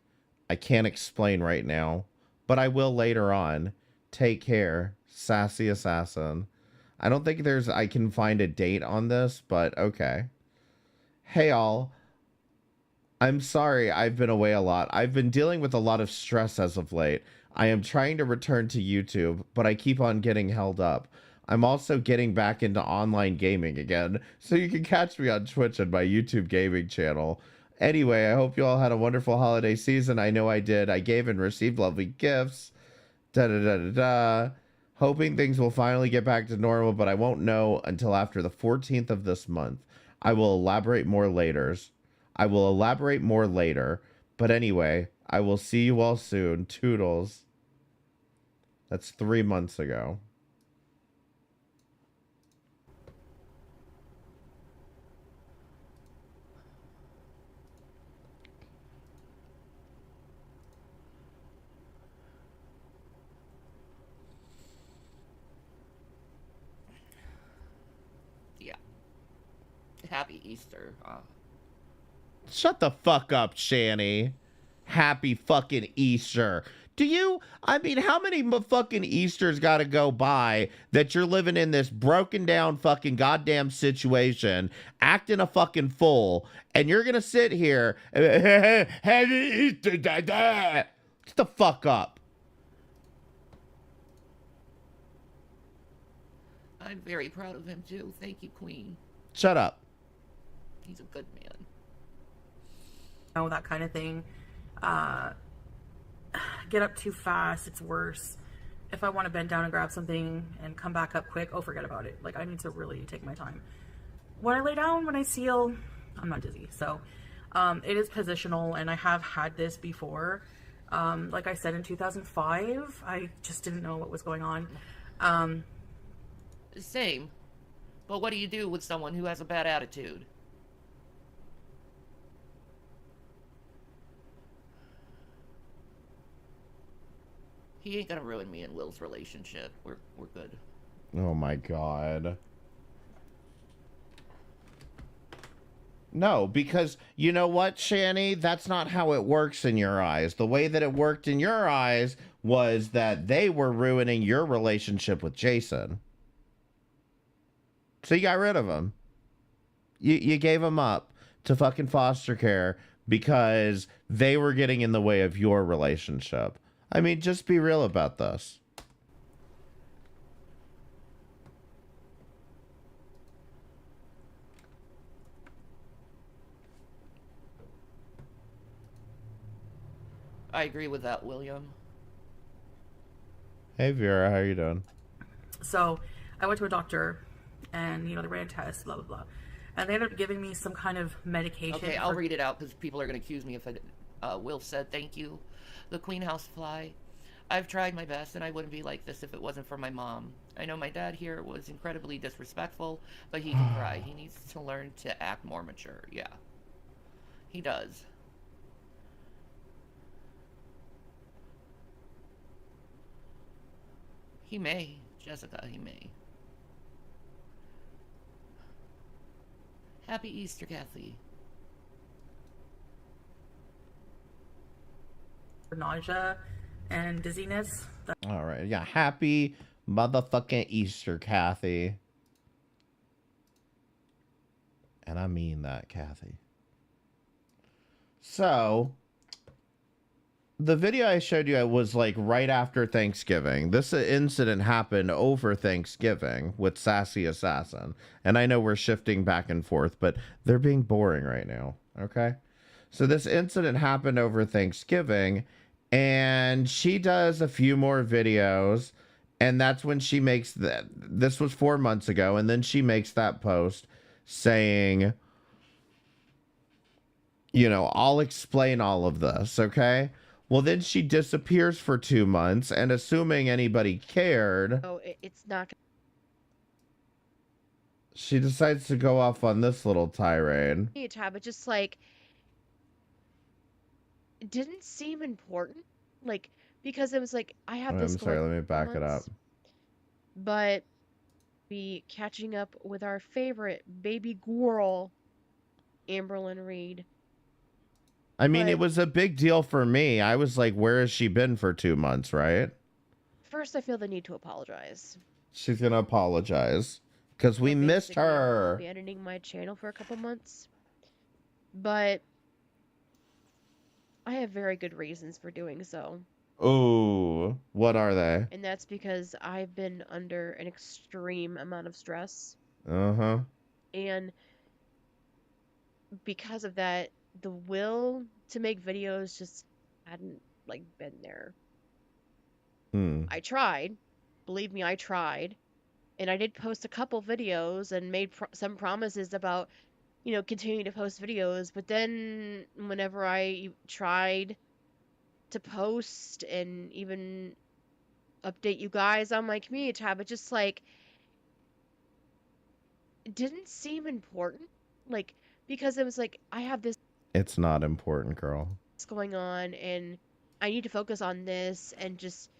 I can't explain right now, but I will later on. Take care, Sassy Assassin. I don't think I can find a date on this, but okay. Hey all, I'm sorry I've been away a lot. I've been dealing with a lot of stress as of late. I am trying to return to YouTube, but I keep on getting held up. I'm also getting back into online gaming again, so you can catch me on Twitch and my YouTube gaming channel. Anyway, I hope you all had a wonderful holiday season. I know I did. I gave and received lovely gifts. Da-da-da-da-da. Hoping things will finally get back to normal, but I won't know until after the 14th of this month. I will elaborate more later. But anyway, I will see you all soon. Toodles. That's 3 months ago. Yeah. Happy Easter. Shut the fuck up, Shanny. Happy fucking Easter. I mean, how many fucking Easters gotta go by that you're living in this broken down fucking goddamn situation, acting a fucking fool, and you're gonna sit here, Happy Easter, da-da. Shut the fuck up. I'm very proud of him, too. Thank you, Queen. Shut up. He's a good man. Oh, that kind of thing. Get up too fast, it's worse. If I want to bend down and grab something and come back up quick, oh, forget about it. Like, I need to really take my time. When I lay down, when I seal, I'm not dizzy. So it is positional, and I have had this before. Like I said, in 2005, I just didn't know what was going on. Same. But what do you do with someone who has a bad attitude? He ain't gonna ruin me and Will's relationship. We're good. Oh my god. No, because you know what, Shanny? That's not how it works in your eyes. The way that it worked in your eyes was that they were ruining your relationship with Jason. So you got rid of him. You gave him up to fucking foster care because they were getting in the way of your relationship. I mean, just be real about this. I agree with that, William. Hey, Vera, how you doing? So I went to a doctor, and, they ran tests, blah, blah, blah. And they ended up giving me some kind of medication. Okay, I'll read it out because people are going to accuse me if Will said, thank you. The Queen House Fly. I've tried my best, and I wouldn't be like this if it wasn't for my mom. I know my dad here was incredibly disrespectful, but he can cry. He needs to learn to act more mature. Yeah. He does. He may. Jessica, he may. Happy Easter, Kathy. Nausea and dizziness. All right. Yeah. Happy motherfucking Easter, Kathy. And I mean that, Kathy. So, the video I showed you was like right after Thanksgiving. This incident happened over Thanksgiving with Sassy Assassin. And I know we're shifting back and forth, but they're being boring right now. Okay. So this incident happened over Thanksgiving, and she does a few more videos, and that's when she makes that. This was 4 months ago, and then she makes that post saying, I'll explain all of this, okay? Well, then she disappears for 2 months, and assuming anybody cared, Oh, it's not. she decides to go off on this little tirade. But just like it didn't seem important, like because it was like I have this I'm sorry, going let me back it up. months, but be catching up with our favorite baby girl, Amberlyn Reed. I mean, But it was a big deal for me. I was like, where has she been for 2 months, right? first, I feel the need to apologize. She's gonna apologize. Because we missed Basically, I'm her. abandoning my channel for a couple months. But I have very good reasons for doing so. Ooh, what are they? And that's because I've been under an extreme amount of stress. Uh-huh. And because of that, the will to make videos just hadn't, like, been there. I tried. Believe me, I tried. And I did post a couple videos and made some promises about, continuing to post videos. But then whenever I tried to post and even update you guys on my community tab, it just, like, it didn't seem important. Like, because it was like, I have this It's not important, girl. going on and I need to focus on this and just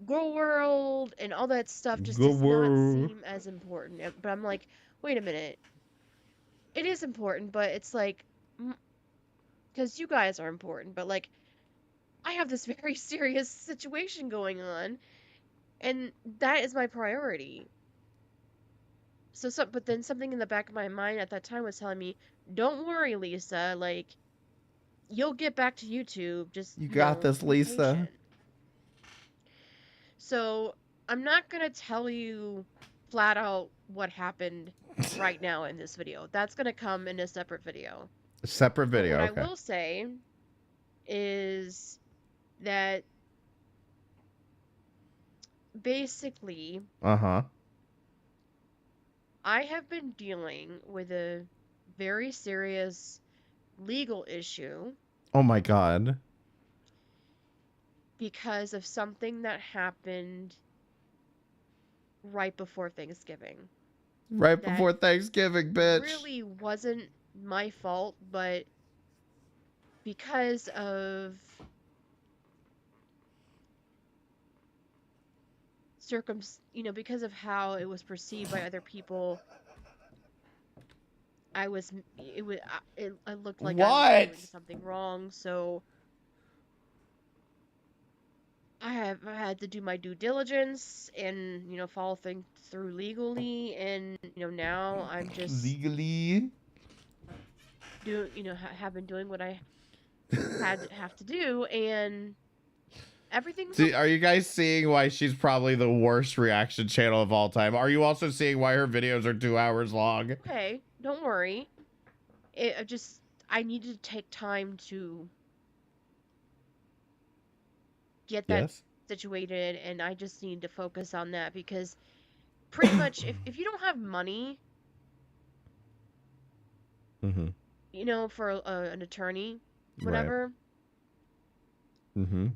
Girl World and all that stuff just does not seem as important. But I'm like, wait a minute. It is important, but it's like, because you guys are important, but like, I have this very serious situation going on, and that is my priority. But then something in the back of my mind at that time was telling me, don't worry, Lisa, like, you'll get back to YouTube, just, You got this, Lisa. patient. So, I'm not going to tell you flat out what happened right now in this video. That's going to come in a separate video. Separate video, What okay. I will say is that basically, Uh-huh. I have been dealing with a very serious legal issue Oh my god. because of something that happened right before Thanksgiving. Right That before Thanksgiving, bitch. really wasn't my fault, but because of because of how it was perceived by other people, I looked like I was doing something wrong, so I had to do my due diligence and, follow things through legally, and, now I'm just legally have been doing what I have to do, and everything's See, are you guys seeing why she's probably the worst reaction channel of all time? Are you also seeing why her videos are 2 hours long? okay. Don't worry. I needed to take time to get that situated, and I just need to focus on that because pretty much if you don't have money, for an attorney, whatever, and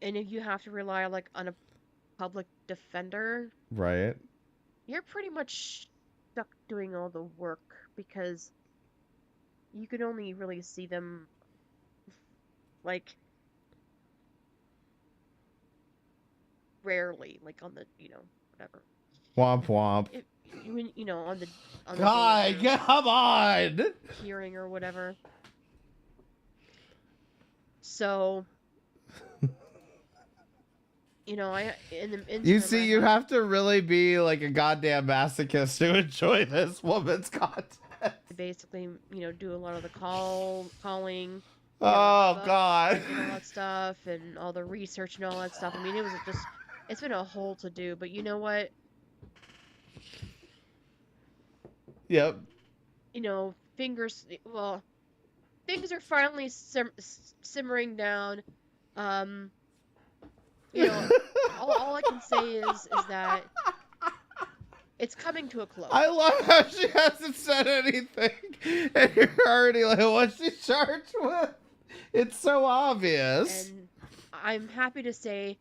if you have to rely on a public defender, right, you're pretty much stuck doing all the work because you can only really see them like rarely, like on the whatever. Womp womp. On the God, come on! Hearing or whatever. So, you see, you have to really be like a goddamn masochist to enjoy this woman's content. Basically, do a lot of the calling. Oh God! And all that stuff, and all the research and all that stuff. I mean, it's been a whole to do. But you know what? Yep. Things are finally simmering down. All I can say is that It's coming to a close. I love how she hasn't said anything, and you're already like, what's she charged with? It's so obvious. And I'm happy to say,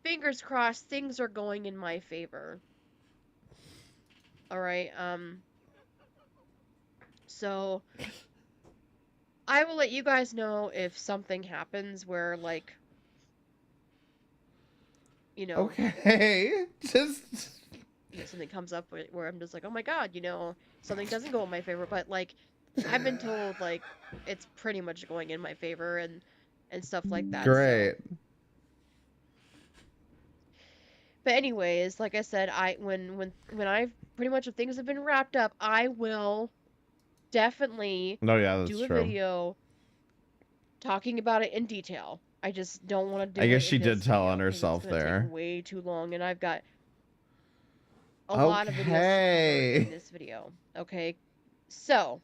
fingers crossed, things are going in my favor. All right. So I will let you guys know if something happens where, like, you know, Okay, just something comes up where I'm just like, oh my god, something doesn't go in my favor. But like, I've been told like it's pretty much going in my favor and stuff like that. great. So. But anyways, like I said, when I've pretty much if things have been wrapped up, I will definitely No, yeah, that's do a true. video talking about it in detail. I just don't want to do. I guess it she in did this tell video on 'cause herself it's gonna there. take way too long, and I've got a lot of videos to cover in this video. Okay, so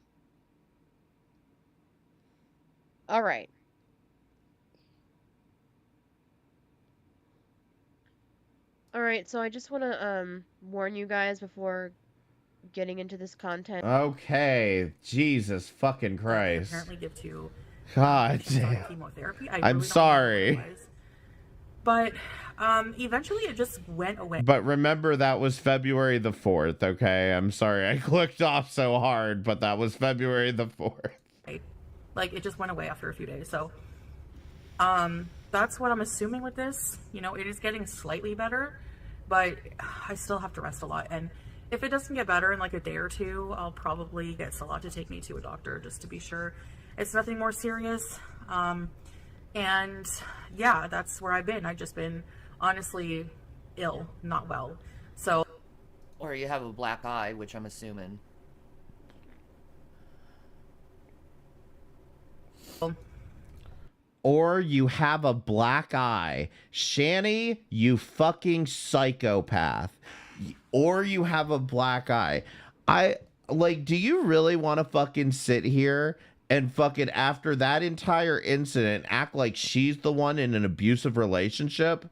all right. All right, so I just want to warn you guys before getting into this content. Okay, Jesus fucking Christ. Apparently give to God patients on damn. chemotherapy. I'm really don't know sorry. what it was. But eventually it just went away. But remember, that was February the 4th, okay? I'm sorry I clicked off so hard, but that was February the 4th. Like, it just went away after a few days. So that's what I'm assuming with this. It is getting slightly better, but I still have to rest a lot. And if it doesn't get better in like a day or two, I'll probably get Salah to take me to a doctor just to be sure it's nothing more serious. And yeah, that's where I've been. I've just been honestly ill, not well. So, Or you have a black eye, which I'm assuming. Or you have a black eye. Shanny, you fucking psychopath. Or you have a black eye. Do you really want to fucking sit here and fucking, after that entire incident, act like she's the one in an abusive relationship?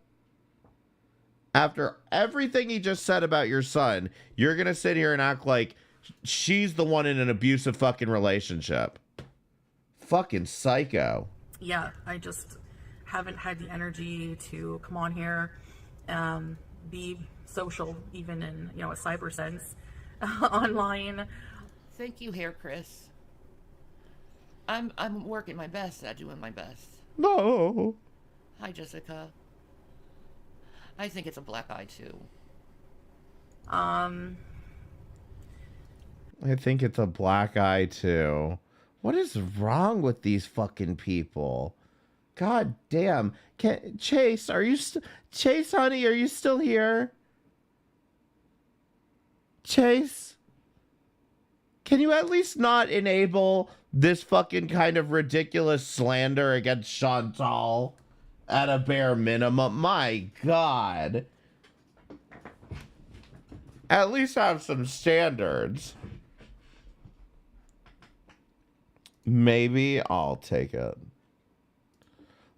After everything he just said about your son, you're gonna sit here and act like she's the one in an abusive fucking relationship. Fucking psycho. yeah, I just haven't had the energy to come on here, be social, even in, a cyber sense, online. Thank you, Hair Chris. I'm working my best at doing my best. No. Hi, Jessica. I think it's a black eye too. I think it's a black eye too. What is wrong with these fucking people? God damn. Chase, Chase, honey, are you still here? Chase? Can you at least not enable this fucking kind of ridiculous slander against Chantal at a bare minimum? My God. At least have some standards. Maybe I'll take it.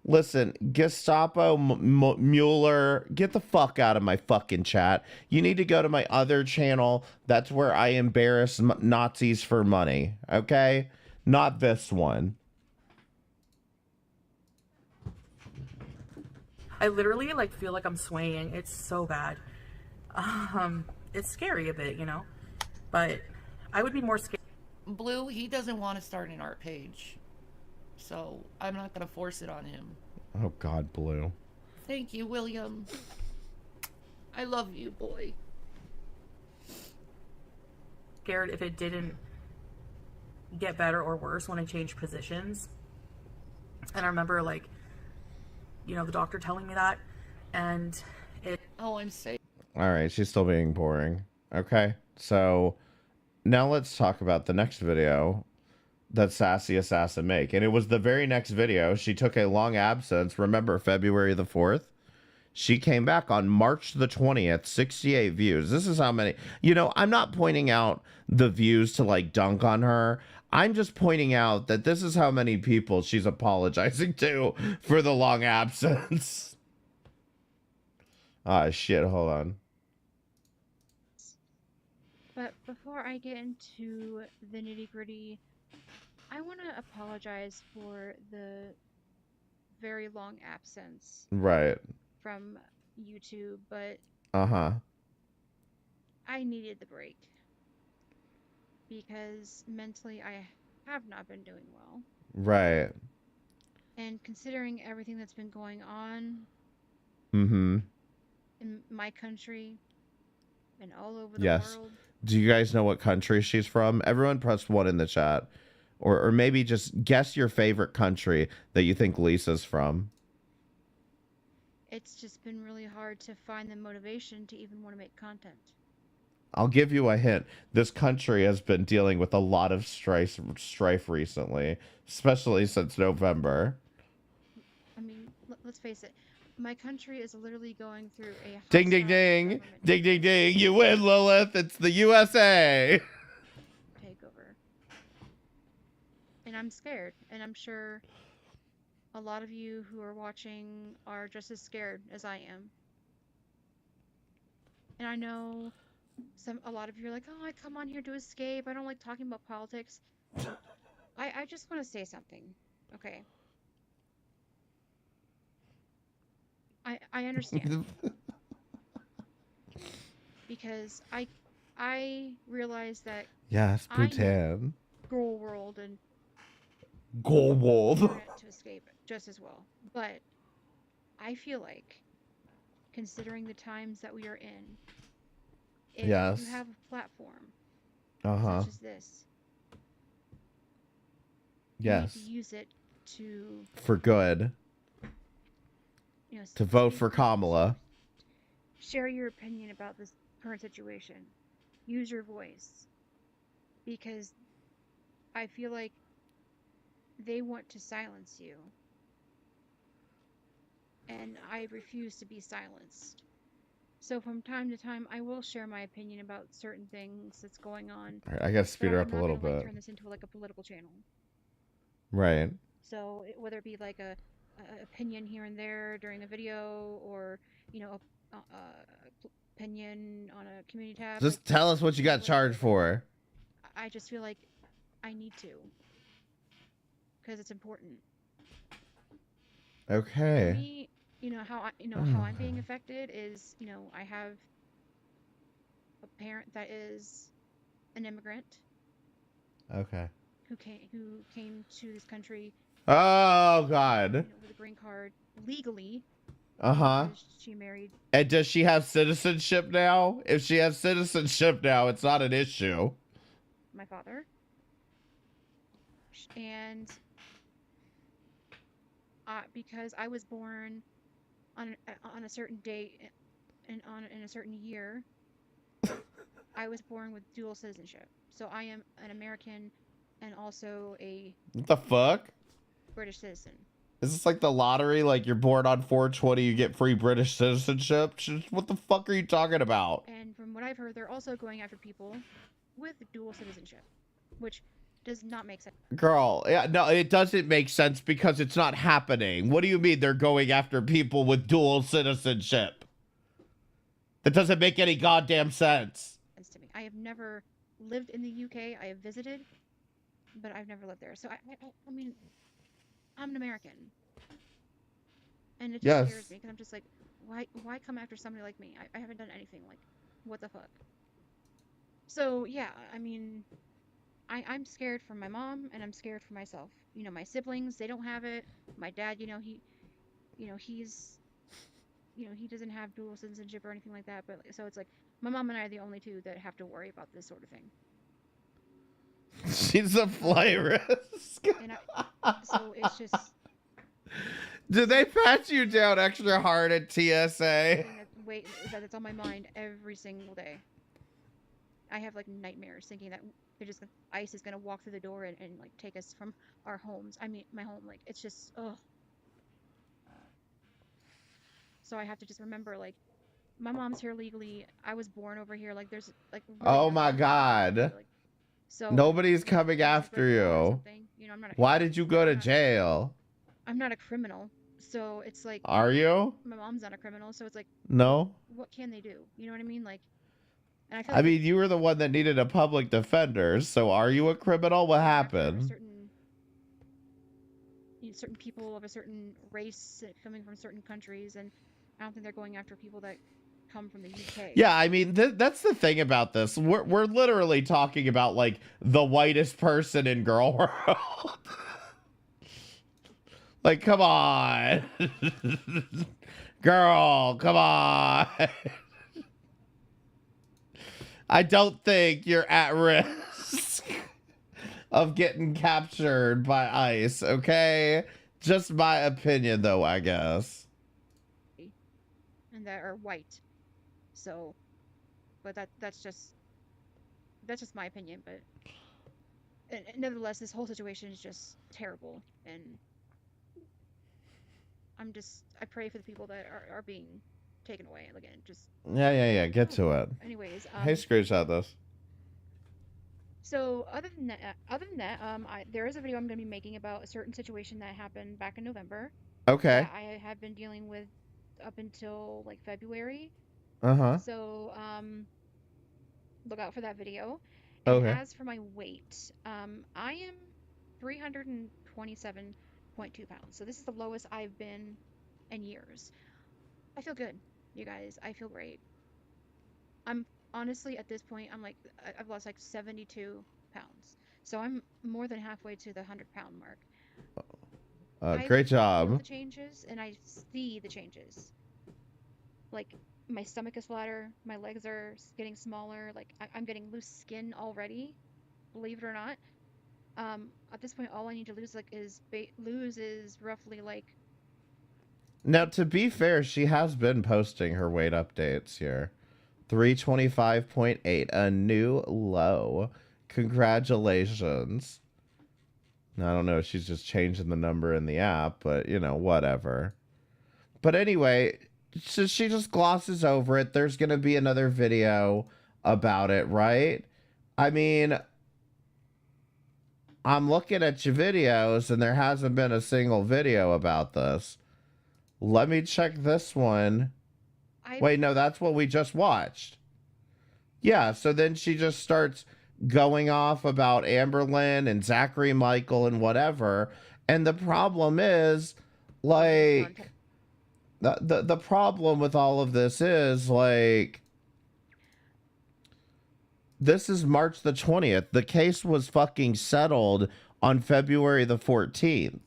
Listen, Gestapo Mueller, get the fuck out of my fucking chat. You need to go to my other channel. That's where I embarrass Nazis for money, okay? Not this one. I literally feel like I'm swaying. It's so bad. It's scary a bit, but I would be more scared. Blue, he doesn't want to start an art page, so I'm not going to force it on him. Oh, God, Blue. Thank you, William. I love you, boy. Scared if it didn't get better or worse when I changed positions. And I remember, the doctor telling me that, and it... Oh, I'm safe. All right, she's still being boring. Okay, so now let's talk about the next video that Sassy Assassin make. And it was the very next video. She took a long absence. Remember, February the 4th? She came back on March the 20th, 68 views. This is how many... I'm not pointing out the views to, dunk on her. I'm just pointing out that this is how many people she's apologizing to for the long absence. Ah, shit, hold on. But before I get into the nitty-gritty, I want to apologize for the very long absence Right. from YouTube, but Uh-huh. I needed the break because mentally I have not been doing well. Right. And considering everything that's been going on Mm-hmm. in my country and all over the Yes. world. Do you guys know what country she's from? Everyone press 1 in the chat. Or maybe just guess your favorite country that you think Lisa's from. It's just been really hard to find the motivation to even want to make content. I'll give you a hint. This country has been dealing with a lot of strife recently, especially since November. I mean, let's face it. My country is literally going through a Ding, ding, ding. Ding, ding, ding. You win, Lilith. It's the USA. takeover. And I'm scared. And I'm sure a lot of you who are watching are just as scared as I am. And I know a lot of you are like, oh, I come on here to escape. I don't like talking about politics. I just want to say something. Okay. I understand. Because I realize that Yes, I Bhutan. need Girl World and Gold. internet to escape just as well. But I feel like, considering the times that we are in, if Yes. you have a platform Uh-huh. such as this, Yes. you need to use it to, For good. you know, To vote speak for for Kamala. share your opinion about this current situation. Use your voice. Because I feel like they want to silence you. And I refuse to be silenced. So from time to time, I will share my opinion about certain things that's going on. All right, I gotta speed her up a little I'm not gonna, bit. turn this into like a political channel. Right. So whether it be like a opinion here and there during a video, or you know, a opinion on a community tab. Just like, tell us what you got charged for. I just feel like I need to, because it's important. Okay. For me, you know how I'm being affected is, you know, I have a parent that is an immigrant. Okay. Who came to this country. Oh God. You know, with a green card legally. Uh-huh. She married. And does she have citizenship now? If she has citizenship now, it's not an issue. My father. And because I was born on a certain date and in a certain year, I was born with dual citizenship. So I am an American and also a What the fuck? British citizen. Is this like the lottery? Like you're born on 420, you get free British citizenship? What the fuck are you talking about? And from what I've heard, they're also going after people with dual citizenship, which does not make sense. Girl, yeah, no, it doesn't make sense because it's not happening. What do you mean they're going after people with dual citizenship? That doesn't make any goddamn sense. To me, I have never lived in the UK. I have visited, but I've never lived there. So I mean, I'm an American, and it just scares me because I'm just like, why come after somebody like me? I haven't done anything. Like, what the fuck? So yeah, I mean, I'm scared for my mom, and I'm scared for myself. You know, my siblings, they don't have it. My dad, he doesn't have dual citizenship or anything like that. But so it's like my mom and I are the only two that have to worry about this sort of thing. She's a flight risk. So it's just. Do they pat you down extra hard at TSA? Wait, that's on my mind every single day. I have like nightmares thinking that ICE is gonna walk through the door and like take us from our homes. I mean, my home. Like, it's just So I have to just remember, like, my mom's here legally. I was born over here. Like, there's like. Really Oh my God. Like, so nobody's coming after you. You know, I'm not. Why did you go to jail? I'm not a criminal, so it's like. Are you? My mom's not a criminal, so it's like. No. What can they do? You know what I mean? Like. And I feel I like mean, you were the one that needed a public defender, so are you a criminal? What happened? Certain people of a certain race coming from certain countries, and I don't think they're going after people that come from the UK. Yeah, I mean, that's the thing about this. We're literally talking about, like, the whitest person in Girl World. Like, come on. Girl, come on. I don't think you're at risk of getting captured by ICE, okay? Just my opinion, though, I guess. And that are white. So, but that's just my opinion. But and nevertheless, this whole situation is just terrible, and I pray for the people that are being taken away. Again, just Yeah. Get to it. Anyways, Hey, screenshot this. So other than that, there is a video I'm going to be making about a certain situation that happened back in November. Okay. That I have been dealing with up until like February. So look out for that video. And Okay. as for my weight, I am 327.2 pounds. So this is the lowest I've been in years. I feel good, you guys. I feel great. I'm honestly at this point, I've lost like 72 pounds. So I'm more than halfway to the 100-pound mark. Great I feel job. the changes, and I see the changes. Like, my stomach is flatter, my legs are getting smaller, like, I'm getting loose skin already, believe it or not. At this point, all I need to lose is roughly like... Now, to be fair, she has been posting her weight updates here. 325.8, a new low. Congratulations. I don't know if she's just changing the number in the app, but, you know, whatever. But anyway, so she just glosses over it. There's going to be another video about it, right? I mean, I'm looking at your videos, and there hasn't been a single video about this. Let me check this one. Wait, no, that's what we just watched. Yeah, so then she just starts going off about Amberlynn and Zachary Michael and whatever. And the problem is, like, the problem with all of this is, like, this is March the 20th. The case was fucking settled on February the 14th.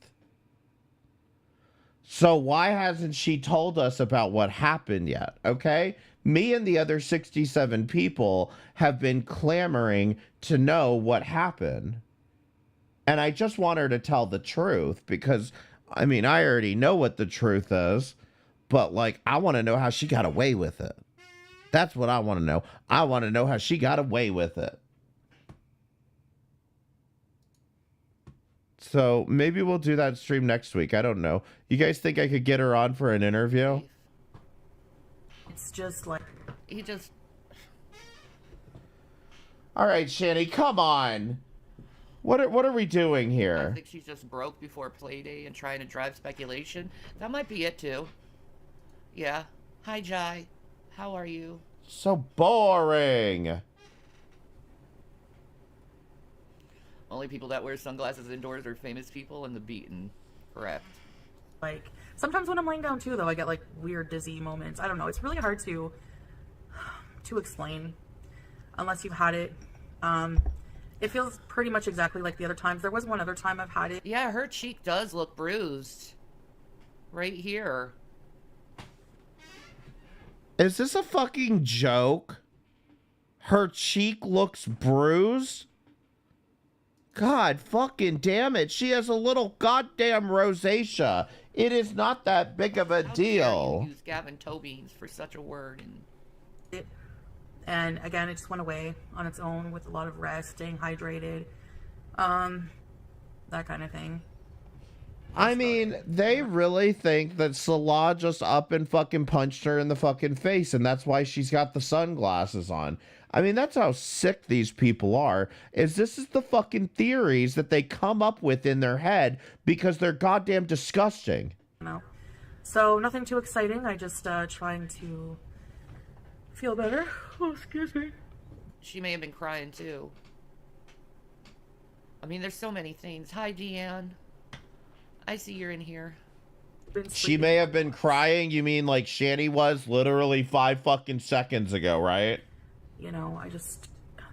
So why hasn't she told us about what happened yet? Okay? Me and the other 67 people have been clamoring to know what happened. And I just want her to tell the truth because, I mean, I already know what the truth is, but, like, I want to know how she got away with it. That's what I want to know. I want to know how she got away with it. So maybe we'll do that stream next week. I don't know. You guys think I could get her on for an interview? It's just like... He just... All right, Shanny, come on. What are we doing I here? think she's just broke before Playday and trying to drive speculation. That might be it, too. Yeah. Hi, Jai. How are you? So boring. Only people that wear sunglasses indoors are famous people and the beaten. Correct. Like, sometimes when I'm laying down too, though, I get like weird dizzy moments. I don't know. It's really hard to explain unless you've had it. It feels pretty much exactly like the other times. There was one other time I've had it. Yeah, her cheek does look bruised. Right here. Is this a fucking joke? Her cheek looks bruised? God fucking damn it. She has a little goddamn rosacea. It is not that big of a How deal. dare you use Gavin Tobines for such a word. And again, it just went away on its own with a lot of rest, staying hydrated, that kind of thing. I mean, they really think that Salah just up and fucking punched her in the fucking face, and that's why she's got the sunglasses on. I mean, that's how sick these people are, is this is the fucking theories that they come up with in their head because they're goddamn disgusting. No. So, nothing too exciting. I just, trying to feel better. Oh, excuse me. She may have been crying too. I mean, there's so many things. Hi, Deanne. I see you're in here. She may have been crying. You mean like Shanny was literally 5 fucking seconds ago, right? You know, I just,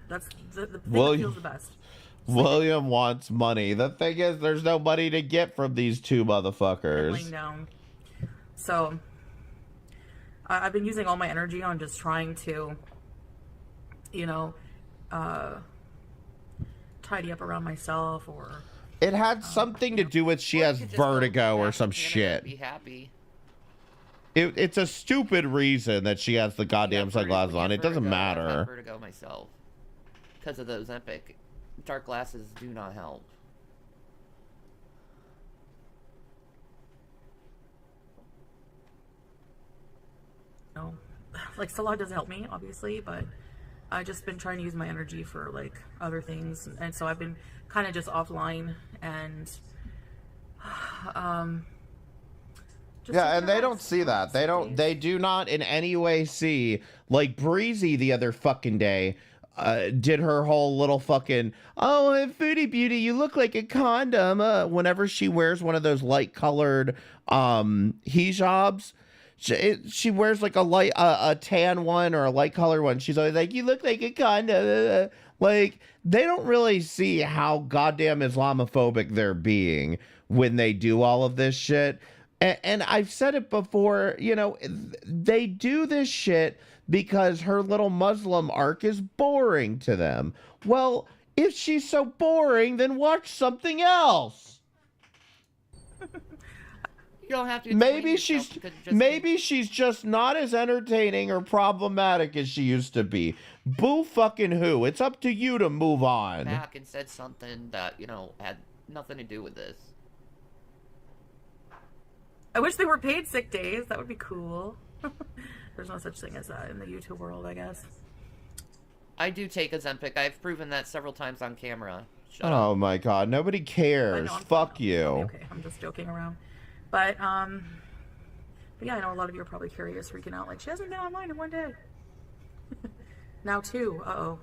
that's the thing that feels the best. William wants money. The thing is, there's no money to get from these two motherfuckers. Laying down. So, I've been using all my energy on just trying to, you know, tidy up around myself, or it had something to do with she has vertigo or some shit. Be happy. It's a stupid reason that she has the goddamn sunglasses on. It doesn't I've matter. got vertigo myself because of those epic dark glasses. Do not help. No, like Salah does help me, obviously, but I've just been trying to use my energy for like other things, and so I've been kind of just offline and yeah, and they don't see that. They do not in any way see, like Breezy the other fucking day did her whole little fucking, oh, Foodie Beauty, you look like a condom, whenever she wears one of those light colored hijabs. She wears like a tan one or a light color one. She's always like, you look like a condom. Like, they don't really see how goddamn Islamophobic they're being when they do all of this shit. And I've said it before, you know, they do this shit because her little Muslim arc is boring to them. Well, if she's so boring, then watch something else. You don't have to. Maybe she's just not as entertaining or problematic as she used to be. Boo fucking who? It's up to you to move on. Back and said something that, you know, had nothing to do with this. I wish they were paid sick days. That would be cool. There's no such thing as that in the YouTube world, I guess. I do take Ozempic. I've proven that several times on camera. Shut up. My god, nobody cares. Fuck you. Okay, I'm just joking around. But yeah, I know a lot of you are probably curious, freaking out, like, she hasn't been online in one day. Now 2. Uh-oh.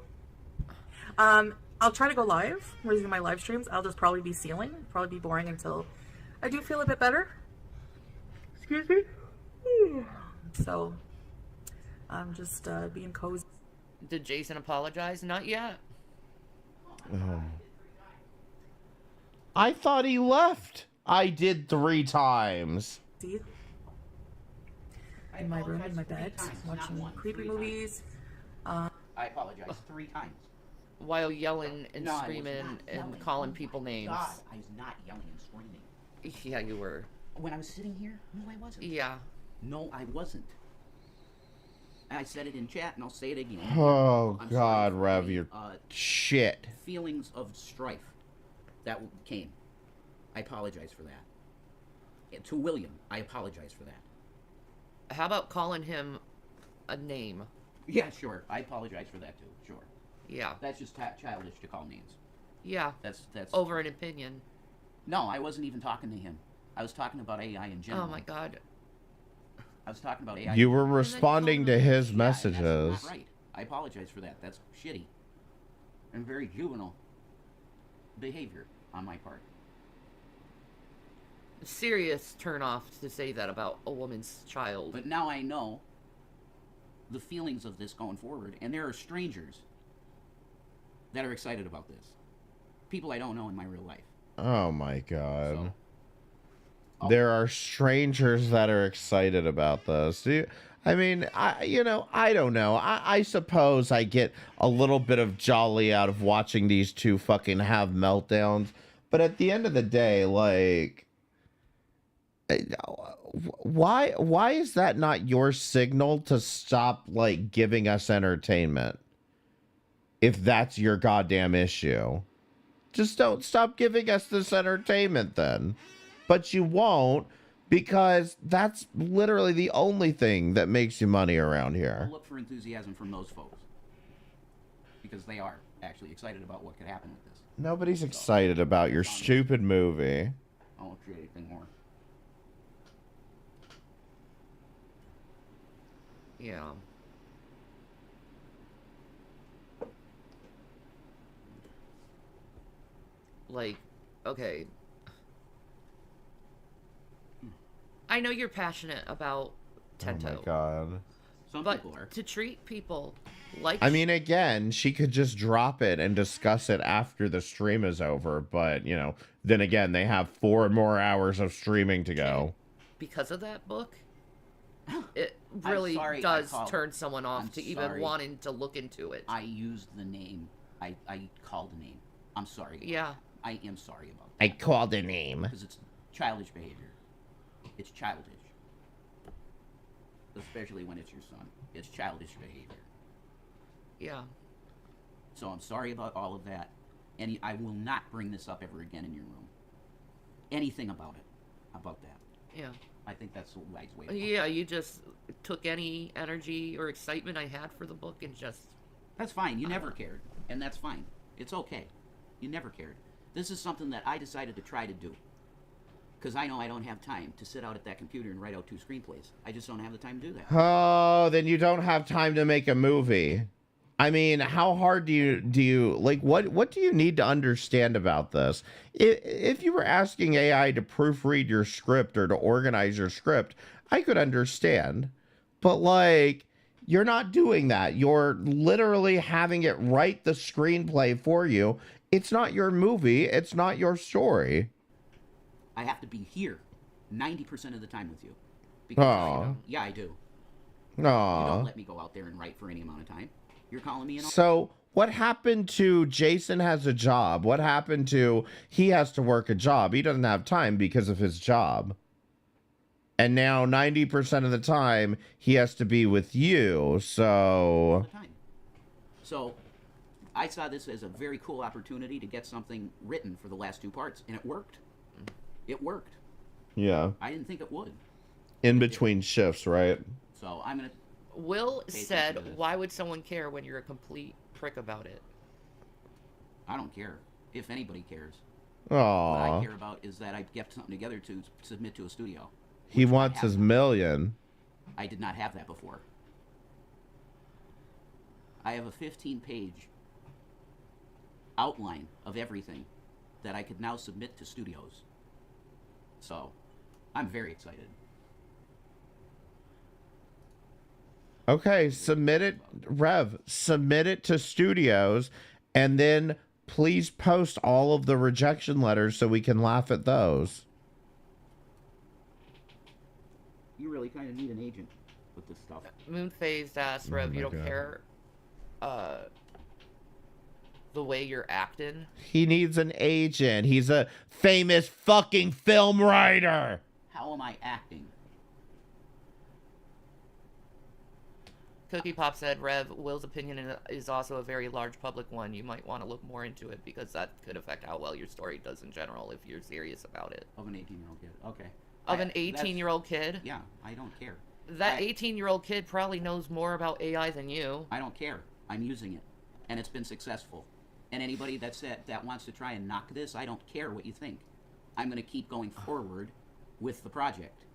I'll try to go live. We're using my live streams. I'll just probably be sealing. Probably be boring until I do feel a bit better. Excuse me? So, I'm just being cozy. Did Jason apologize? Not yet. I thought he left. I did 3 times. In my room, in my bed, watching creepy movies. I apologize 3 times. While yelling and screaming and calling people names. God, I was not yelling and screaming. Yeah, you were. When I was sitting here? No, I wasn't. Yeah. No, I wasn't. I said it in chat, and I'll say it again. Oh, God, Rev, you're shit. Feelings of strife that came. I apologize for that. To William, I apologize for that. How about calling him a name? Yeah, sure. I apologize for that, too. Sure. Yeah. That's just childish to call names. Yeah. That's over an opinion. No, I wasn't even talking to him. I was talking about AI in general. Oh, my God. I was talking about AI. You were responding to his messages. That's not right. I apologize for that. That's shitty. And very juvenile behavior on my part. Serious turnoff to say that about a woman's child. But now I know the feelings of this going forward, and there are strangers that are excited about this. People I don't know in my real life. Oh my god. There are strangers that are excited about this. I mean, I don't know. I suppose I get a little bit of jolly out of watching these two fucking have meltdowns. But at the end of the day, like, why is that not your signal to stop, like, giving us entertainment? If that's your goddamn issue. Just don't stop giving us this entertainment then. But you won't, because that's literally the only thing that makes you money around here. I'll look for enthusiasm from those folks. Because they are actually excited about what could happen with this. Nobody's excited about your stupid movie. I won't create anything more. Yeah. Like, okay. I know you're passionate about Tento. Oh my god. Some But people are. to treat people like I mean, again, she could just drop it and discuss it after the stream is over, but, you know, then again, they have 4 more hours of streaming to go. because of that book, it I'm really sorry, I does called- turn someone off I'm to even sorry. wanting to look into it. I used the name. I called the name. I'm sorry. Yeah. I am sorry about I that. called a name. Because it's childish behavior. It's childish. Especially when it's your son. It's childish behavior. Yeah. So I'm sorry about all of that. And I will not bring this up ever again in your room. Anything about it. About that. Yeah. I think that's the wise way to go. Yeah, you just took any energy or excitement I had for the book and just... That's fine. You never cared. And that's fine. It's okay. You never cared. This is something that I decided to try to do. Because I know I don't have time to sit out at that computer and write out 2 screenplays. I just don't have the time to do that. Oh, then you don't have time to make a movie. I mean, how hard do you like what do you need to understand about this? If you were asking AI to proofread your script or to organize your script, I could understand. But like, you're not doing that. You're literally having it write the screenplay for you. It's not your movie. It's not your story. I have to be here 90% of the time with you. Because I do. You don't let me go out there and write for any amount of time. You're calling me in. So what happened to Jason has a job? What happened to he has to work a job? He doesn't have time because of his job. And now 90% of the time he has to be with you. So I saw this as a very cool opportunity to get something written for the last 2 parts, and it worked. It worked. yeah, I didn't think it would. in between shifts, right? So I'm gonna. Will Pay attention to said, this. why would someone care when you're a complete prick about it? I don't care if anybody cares. What I Aw, care about is that I get something together to submit to a studio. he which I wants have his now. million. I did not have that before. I have a 15-page outline of everything that I could now submit to studios. So, I'm very excited. Okay, submit it, Rev. Submit it to studios, and then please post all of the rejection letters so we can laugh at those. You really kind of need an agent with this stuff. Moon-phased ass, Oh Rev, my you don't God. care the way you're acting. He needs an agent. He's a famous fucking film writer. How am I acting? Cookie Pop said, Rev, Will's opinion is also a very large public one. You might want to look more into it because that could affect how well your story does in general if you're serious about it. Of an 18-year-old kid. Okay. Of an That's- 18-year-old kid? Yeah, I don't care. That 18-year-old kid probably knows more about AI than you. I don't care. I'm using it, and it's been successful. And anybody that wants to try and knock this, I don't care what you think. I'm going to keep going forward with the project.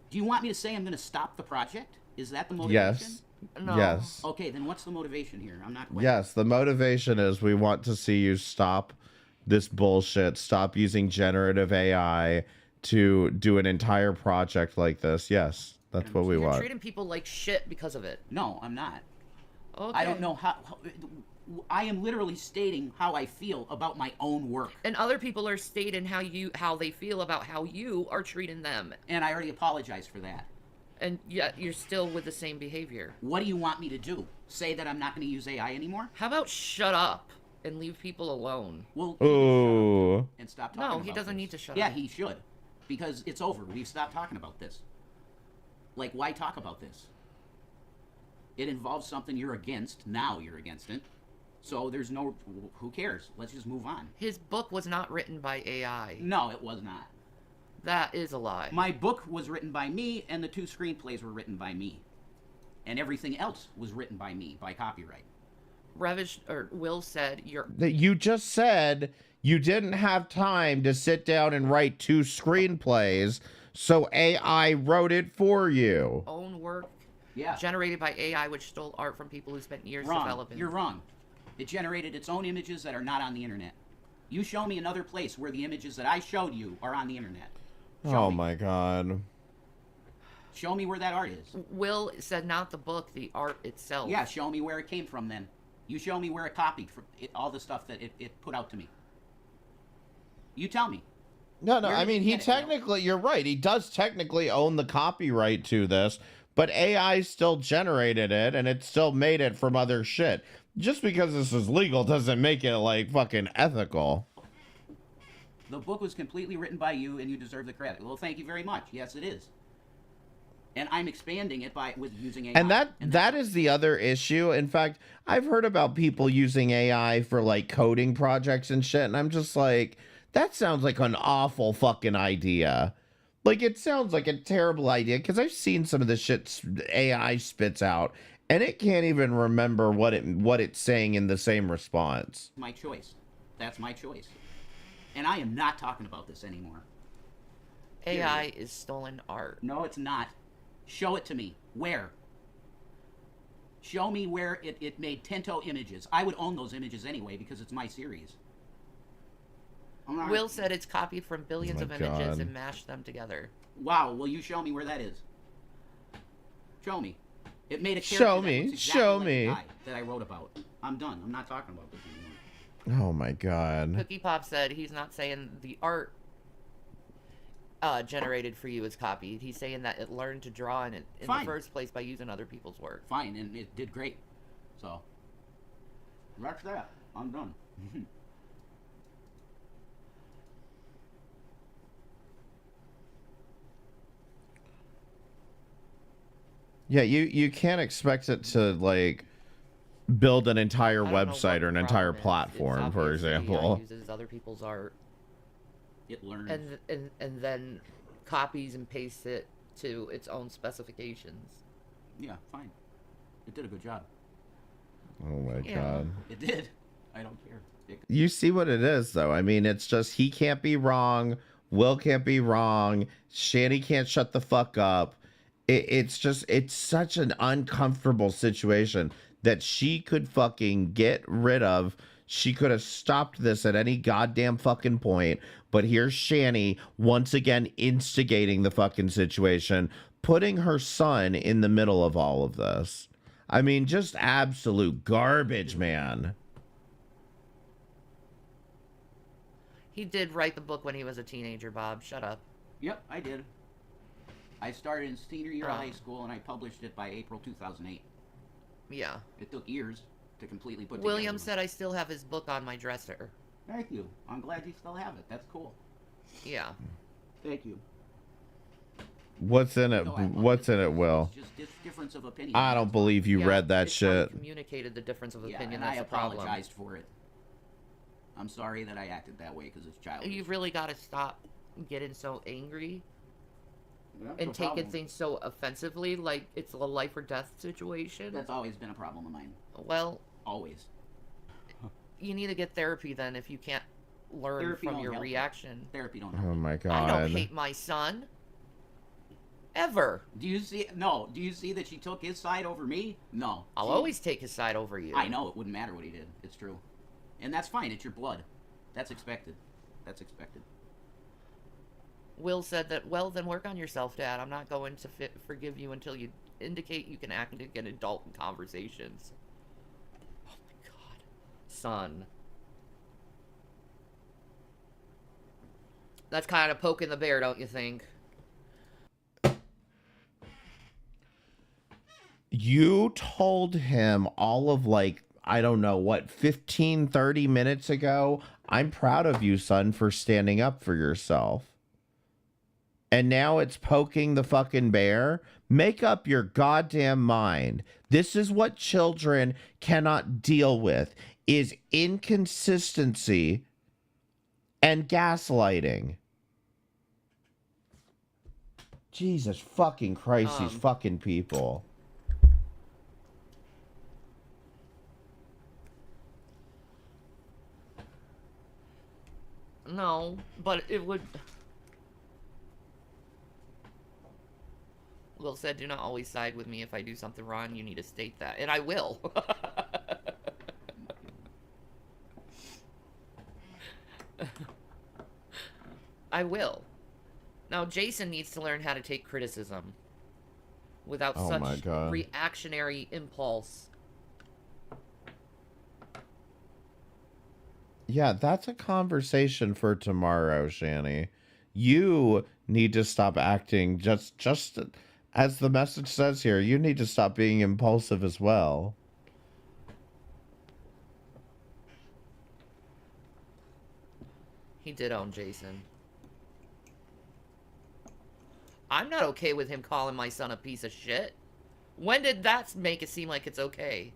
Do you want me to say I'm going to stop the project? Is that the motivation? Yes. No. Yes. Okay, then what's the motivation here? I'm not quite. Yes, the motivation is we want to see you stop this bullshit. Stop using generative AI to do an entire project like this. Yes, that's what we You're want. treating people like shit because of it. No, I'm not. Okay. I don't know how I am literally stating how I feel about my own work. And other people are stating how they feel about how you are treating them. And I already apologized for that. And yet you're still with the same behavior. What do you want me to do? Say that I'm not going to use AI anymore? How about shut up and leave people alone? Well, Ooh. and stop talking No, about he doesn't this. need to shut Yeah, up. he should. Because it's over. We've stopped talking about this. Like, why talk about this? It involves something you're against. Now you're against it. So there's no... Who cares? Let's just move on. His book was not written by AI. No, it was not. That is a lie. My book was written by me, and the 2 screenplays were written by me. And everything else was written by me, by copyright. Will said That you just said you didn't have time to sit down and write 2 screenplays, so AI wrote it for you. own work Yeah. generated by AI, which stole art from people who spent years Wrong. developing. You're wrong. It generated its own images that are not on the internet. You show me another place where the images that I showed you are on the internet. Oh my god. Show me where that art is. Will said not the book, the art itself. Yeah, show me where it came from then. You show me where it copied from all the stuff that it put out to me. You tell me. No, Where I did mean, you he get it, Will? technically, you're right. He does technically own the copyright to this, but AI still generated it and it still made it from other shit. Just because this is legal doesn't make it like fucking ethical. The book was completely written by you and you deserve the credit. Well, thank you very much. Yes, it is. And I'm expanding it with using AI. And that is the other issue. In fact, I've heard about people using AI for like coding projects and shit, and I'm just like, that sounds like an awful fucking idea. Like, it sounds like a terrible idea, because I've seen some of the shit AI spits out, and it can't even remember what it's saying in the same response. My choice. That's my choice. And I am not talking about this anymore. AI is stolen art. No, it's not. Show it to me. Where? Show me where it made Tento images. I would own those images anyway because it's my series. Will said it's copied from billions of images God. and mashed them together. Wow, will you show me where that is? Show me. It made a character Show that me. looks exactly Show like the me. guy that I wrote about. I'm done. I'm not talking about this anymore. Oh my god. Cookie Pop said he's not saying the art generated for you is copied. He's saying that it learned to draw in the Fine. first place by using other people's work. Fine, and it did great. So, that's that. I'm done. Yeah, you can't expect it to like build an entire I don't know website what or an the entire problem is. It's platform, for obvious that AI example. uses other people's art It learned. and then copies and pastes it to its own specifications. Yeah, fine. It did a good job. Oh my Yeah. god. It did. I don't care. You see what it is, though. I mean, it's just he can't be wrong. Will can't be wrong. Shanny can't shut the fuck up. It's such an uncomfortable situation that she could fucking get rid of. She could have stopped this at any goddamn fucking point. But here's Shanny once again instigating the fucking situation, putting her son in the middle of all of this. I mean, just absolute garbage, man. He did write the book when he was a teenager, Bob. Shut up. Yep, I did. I started in senior year of high school, and I published it by April 2008. Yeah. It took years to completely put William together. said I still have his book on my dresser. Thank you. I'm glad you still have it. That's cool. Yeah. Thank you. What's in it? No, I love What's in it, Will? It's just difference of opinion. I don't believe you Yeah, read that it's how you shit. communicated the difference of Yeah, opinion. and I That's the problem. apologized for it. I'm sorry that I acted that way because it's childish. You really got to stop getting so angry Yeah, and no taking problem. things so offensively, like it's a life or death situation. That's always been a problem of mine. Well, Always. you need to get therapy then if you can't learn Therapy from don't your help. reaction. Therapy don't help. Oh my I god. don't hate my son. Ever. Do you see? No. Do you see that she took his side over me? No. I'll She- always take his side over you. I know it wouldn't matter what he did. It's true, and that's fine. It's your blood. That's expected. That's expected. Will said that, well, then work on yourself, Dad. I'm not going to forgive you until you indicate you can act like an adult in conversations. Oh my god. Son. That's kind of poking the bear, don't you think? You told him all of like, I don't know what, 15, 30 minutes ago, I'm proud of you, son, for standing up for yourself. And now it's poking the fucking bear. Make up your goddamn mind. This is what children cannot deal with, is inconsistency and gaslighting. Jesus fucking Christ, these fucking people. No, but it would... Will said, do not always side with me. If I do something wrong, you need to state that. And I will. I will. Now, Jason needs to learn how to take criticism without Oh my such God. reactionary impulse. Yeah, that's a conversation for tomorrow, Shanny. You need to stop acting just as the message says here. You need to stop being impulsive as well. He did own Jason. I'm not okay with him calling my son a piece of shit. When did that make it seem like it's okay?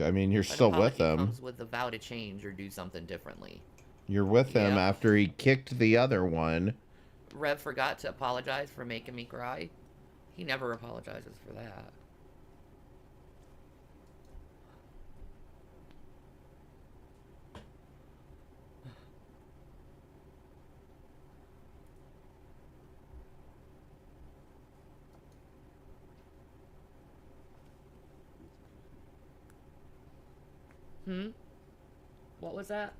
I mean, you're An still with apology him. comes with the vow to change or do something differently. You're with him Yeah. after he kicked the other one. Rev forgot to apologize for making me cry. He never apologizes for that. What was that?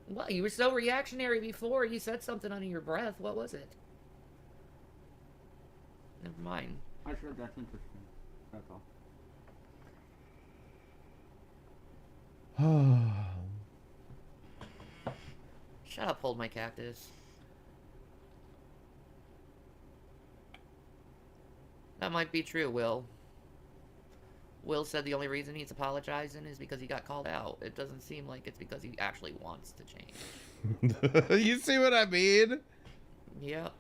Well, you were so reactionary before. You said something under your breath. What was it? Never mind. I said that's interesting. That's all. Shut up, hold my cactus. That might be true, Will. Will said the only reason he's apologizing is because he got called out. It doesn't seem like it's because he actually wants to change. You see what I mean? Yep.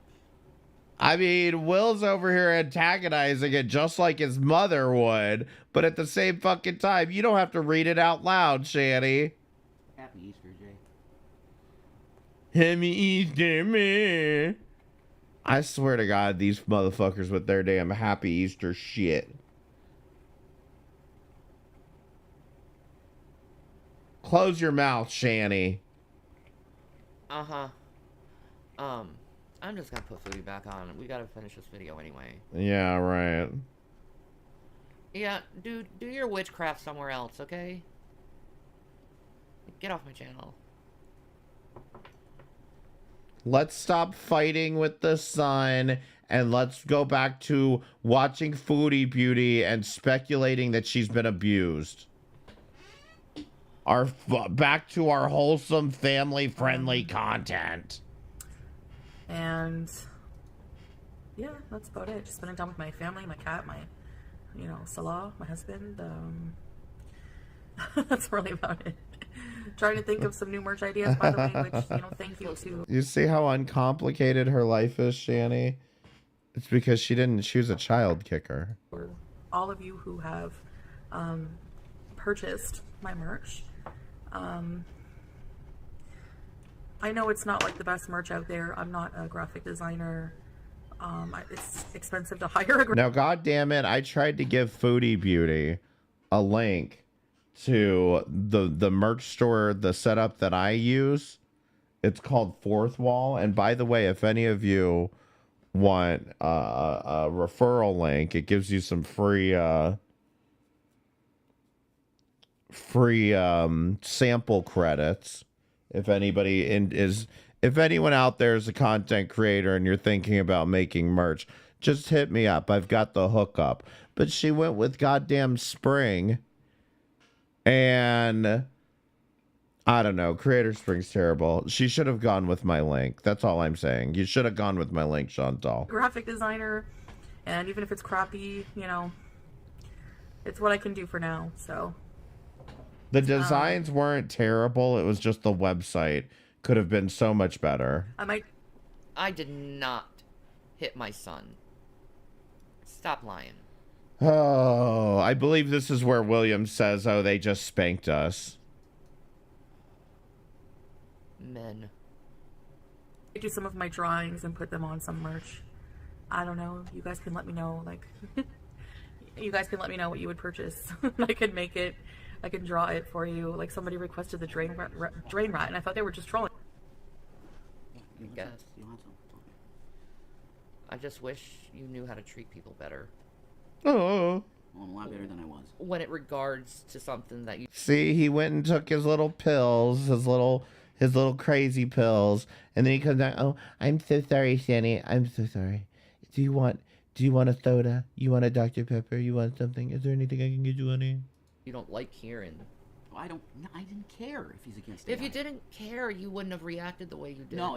I mean, Will's over here antagonizing it just like his mother would, but at the same fucking time, you don't have to read it out loud, Shanny. Happy Easter, Jay. Happy Easter, man. I swear to God, these motherfuckers with their damn Happy Easter shit. Close your mouth, Shanny. Uh-huh. I'm just gonna put Foodie back on. We gotta finish this video anyway. Yeah, right. Yeah, do your witchcraft somewhere else, okay? Get off my channel. Let's stop fighting with the sun and let's go back to watching Foodie Beauty and speculating that she's been abused. Back to our wholesome, family-friendly content. And yeah, that's about it. Just spending time with my family, my cat, my, Salah, my husband. That's really about it. Trying to think of some new merch ideas, by the way, which, thank you to. You see how uncomplicated her life is, Shanny? It's because she was a child kicker. For all of you who have purchased my merch. I know it's not like the best merch out there. I'm not a graphic designer. It's expensive to hire a Now, God damn it, I tried to give Foodie Beauty a link to the merch store, the setup that I use. It's called Fourth Wall. And by the way, if any of you want a referral link, it gives you some free sample credits. If anyone out there is a content creator and you're thinking about making merch, just hit me up. I've got the hookup. But she went with goddamn Spring. And I don't know. Creator Spring's terrible. She should have gone with my link. That's all I'm saying. You should have gone with my link, Chantal. graphic designer, and even if it's crappy, it's what I can do for now. So The designs weren't terrible. It was just the website could have been so much better. I did not hit my son. Stop lying. Oh, I believe this is where William says, oh, they just spanked us. Men. I do some of my drawings and put them on some merch. I don't know. You guys can let me know, you guys can let me know what you would purchase. I can make it. I can draw it for you. Like, somebody requested the drain rat, and I thought they were just trolling. You Yes. You want some? Okay. I just wish you knew how to treat people better. Oh. Well, lot better than I was. when it regards to something that you See, he went and took his little pills, his little crazy pills, and then he comes down. Oh, I'm so sorry, Shanny. I'm so sorry. Do you want a soda? You want a Dr. Pepper? You want something? Is there anything I can get you, honey? don't like hearing. I didn't care if he's against If AI. you didn't care, you wouldn't have reacted the way you did. No,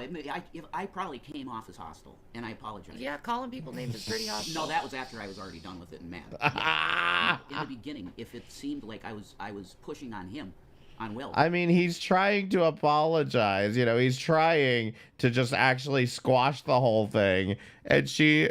I probably came off as hostile, and I apologize. Yeah, calling people names is pretty hostile. No, that was after I was already done with it and mad. Yeah. In the beginning, if it seemed like I was pushing on him, on Will. I mean, he's trying to apologize. You know, he's trying to just actually squash the whole thing, and she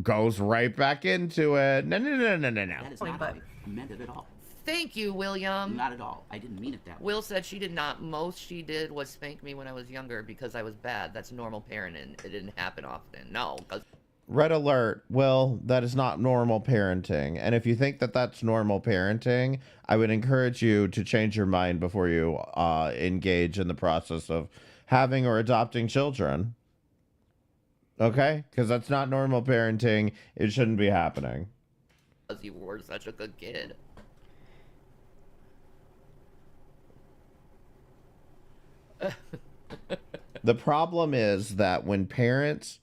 goes right back into it. No. That is not how I meant it at all. Thank you, William. Not at all. I didn't mean it that way. Will said she did not. Most she did was spank me when I was younger because I was bad. That's normal parenting. It didn't happen often. No, because Red alert. Well, that is not normal parenting. And if you think that that's normal parenting, I would encourage you to change your mind before you engage in the process of having or adopting children. Okay? Because that's not normal parenting. It shouldn't be happening. you were such a good kid. The problem is that when parents...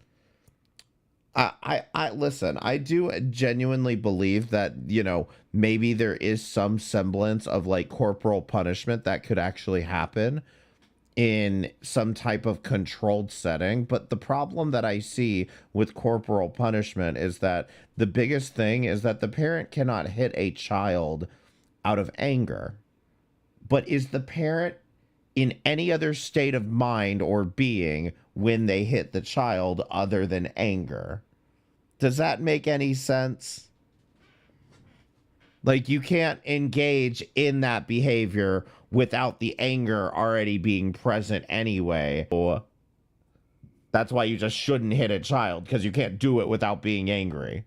I listen, I do genuinely believe that, you know, maybe there is some semblance of like corporal punishment that could actually happen in some type of controlled setting. But the problem that I see with corporal punishment is that the biggest thing is that the parent cannot hit a child out of anger. But is the parent in any other state of mind or being when they hit the child other than anger? Does that make any sense? Like, you can't engage in that behavior without the anger already being present anyway. That's why you just shouldn't hit a child, because you can't do it without being angry.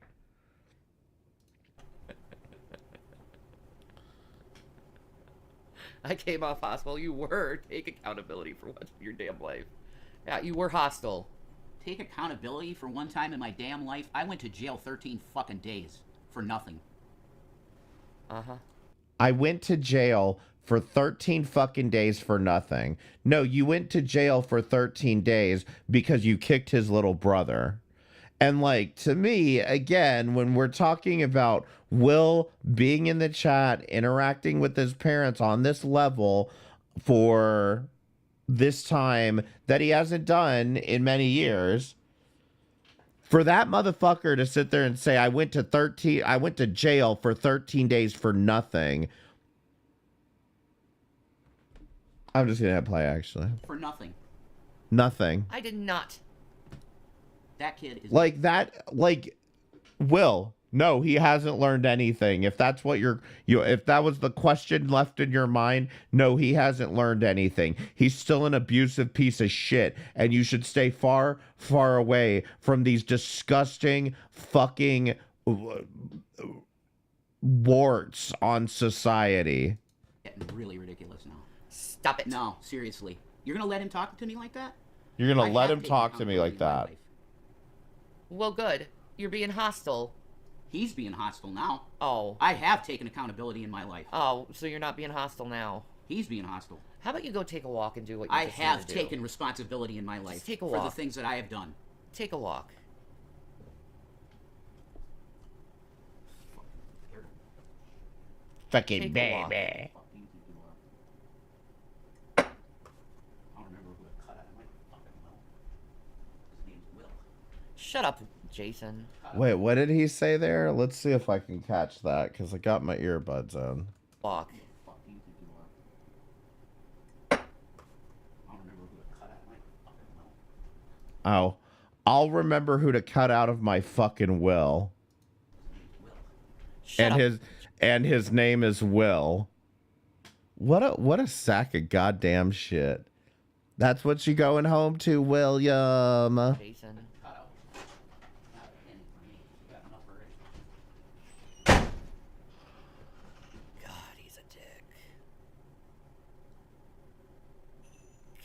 I came off hostile. You were. Take accountability for what's in your damn life. Yeah, you were hostile. Take accountability for one time in my damn life. I went to jail 13 fucking days for nothing. Uh-huh. I went to jail for 13 fucking days for nothing. No, you went to jail for 13 days because you kicked his little brother. And like, to me, again, when we're talking about Will being in the chat, interacting with his parents on this level for this time that he hasn't done in many years, for that motherfucker to sit there and say, I went to jail for 13 days for nothing. I'm just gonna play, actually. For nothing. Nothing. I did not. That kid is... Like that, like, Will, no, he hasn't learned anything. If that's what if that was the question left in your mind, no, he hasn't learned anything. He's still an abusive piece of shit, and you should stay far, far away from these disgusting fucking warts on society. Getting really ridiculous now. Stop it. No, seriously. You're gonna let him talk to me like that? You're gonna I let have him taken talk to me like accountability in my that? life. Well, good. You're being hostile. He's being hostile now. Oh. I have taken accountability in my life. Oh, so you're not being hostile now. He's being hostile. How about you go take a walk and do what you I just have need to do? taken responsibility in my life take a for the walk. things that I have done. Take a walk. Fucking Take a walk. baby. Shut up, Jason. Wait, what did he say there? Let's see if I can catch that, because I got my earbuds in. Walk. Oh, I'll remember who to cut out of my fucking will. Shut up. And his name is Will. What a sack of goddamn shit. That's what you going home to, William. Jason. God, he's a dick.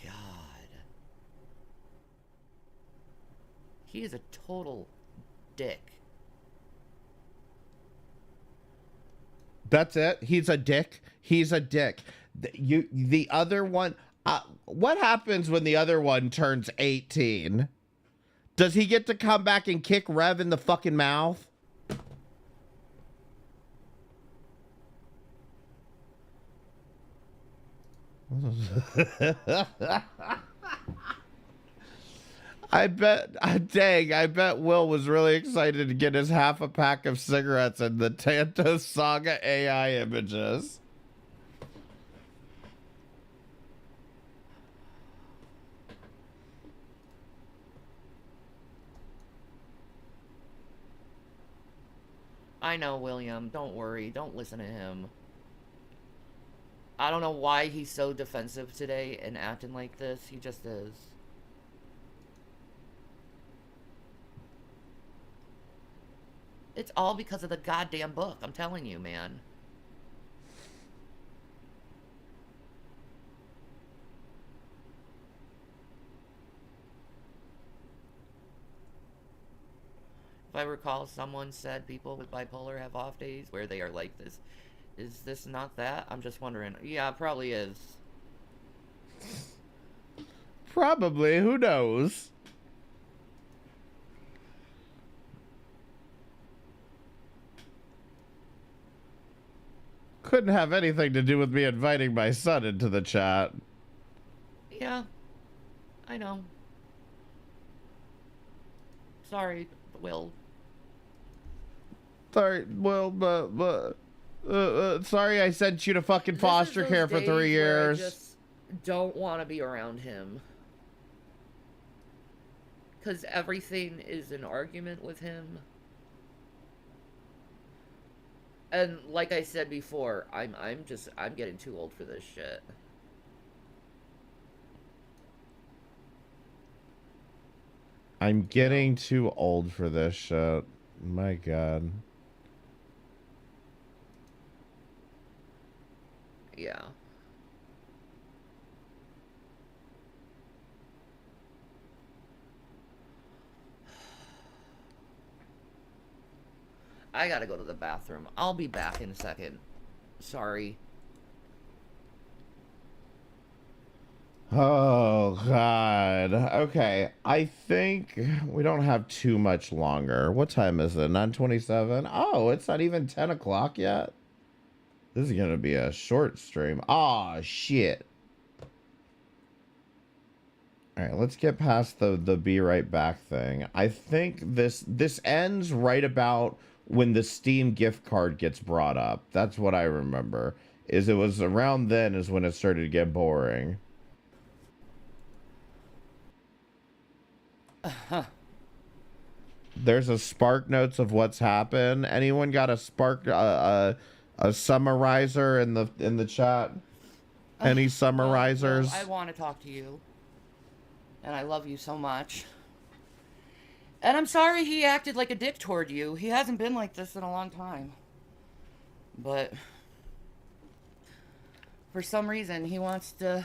God. He is a total dick. That's it. He's a dick. He's a dick. The other one. What happens when the other one turns 18? Does he get to come back and kick Rev in the fucking mouth? I bet Will was really excited to get his half a pack of cigarettes and the Tento Saga AI images. I know, William. Don't worry. Don't listen to him. I don't know why he's so defensive today and acting like this. He just is. It's all because of the goddamn book. I'm telling you, man. If I recall, someone said people with bipolar have off days where they are like this. Is this not that? I'm just wondering. Yeah, it probably is. Probably. Who knows? Couldn't have anything to do with me inviting my son into the chat. Yeah, I know. Sorry, Will. Sorry, Will, but sorry I sent you to fucking foster care for 3 years. I just don't want to be around him. Because everything is an argument with him. And like I said before, I'm getting too old for this shit. I'm getting too old for this shit. My God. Yeah. I gotta go to the bathroom. I'll be back in a second. Sorry. Oh, God. Okay. I think we don't have too much longer. What time is it? 9:27? Oh, it's not even 10 o'clock yet. This is going to be a short stream. Aw, shit. All right, let's get past the be right back thing. I think this ends right about when the Steam gift card gets brought up. That's what I remember. It was around then is when it started to get boring. There's a spark notes of what's happened. Anyone got a spark a summarizer in the chat? Any summarizers? Well, I want to talk to you. And I love you so much. And I'm sorry he acted like a dick toward you. He hasn't been like this in a long time. But for some reason he wants to.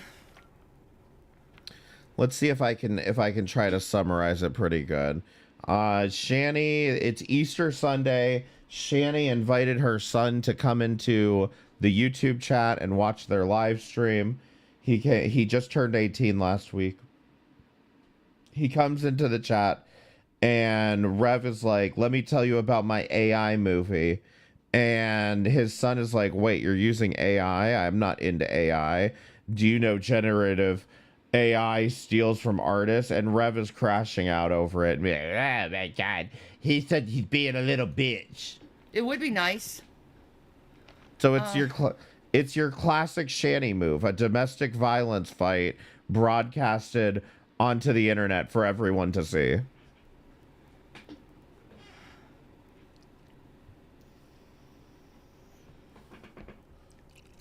Let's see if I can try to summarize it pretty good. Shanny, it's Easter Sunday. Shanny invited her son to come into the YouTube chat and watch their live stream. He just turned 18 last week. He comes into the chat and Rev is like, let me tell you about my AI movie. And his son is like, wait, you're using AI? I'm not into AI. Do you know generative AI steals from artists? And Rev is crashing out over it. Oh my God. He said he's being a little bitch. It would be nice. So it's your classic Shanny move, a domestic violence fight broadcasted onto the internet for everyone to see.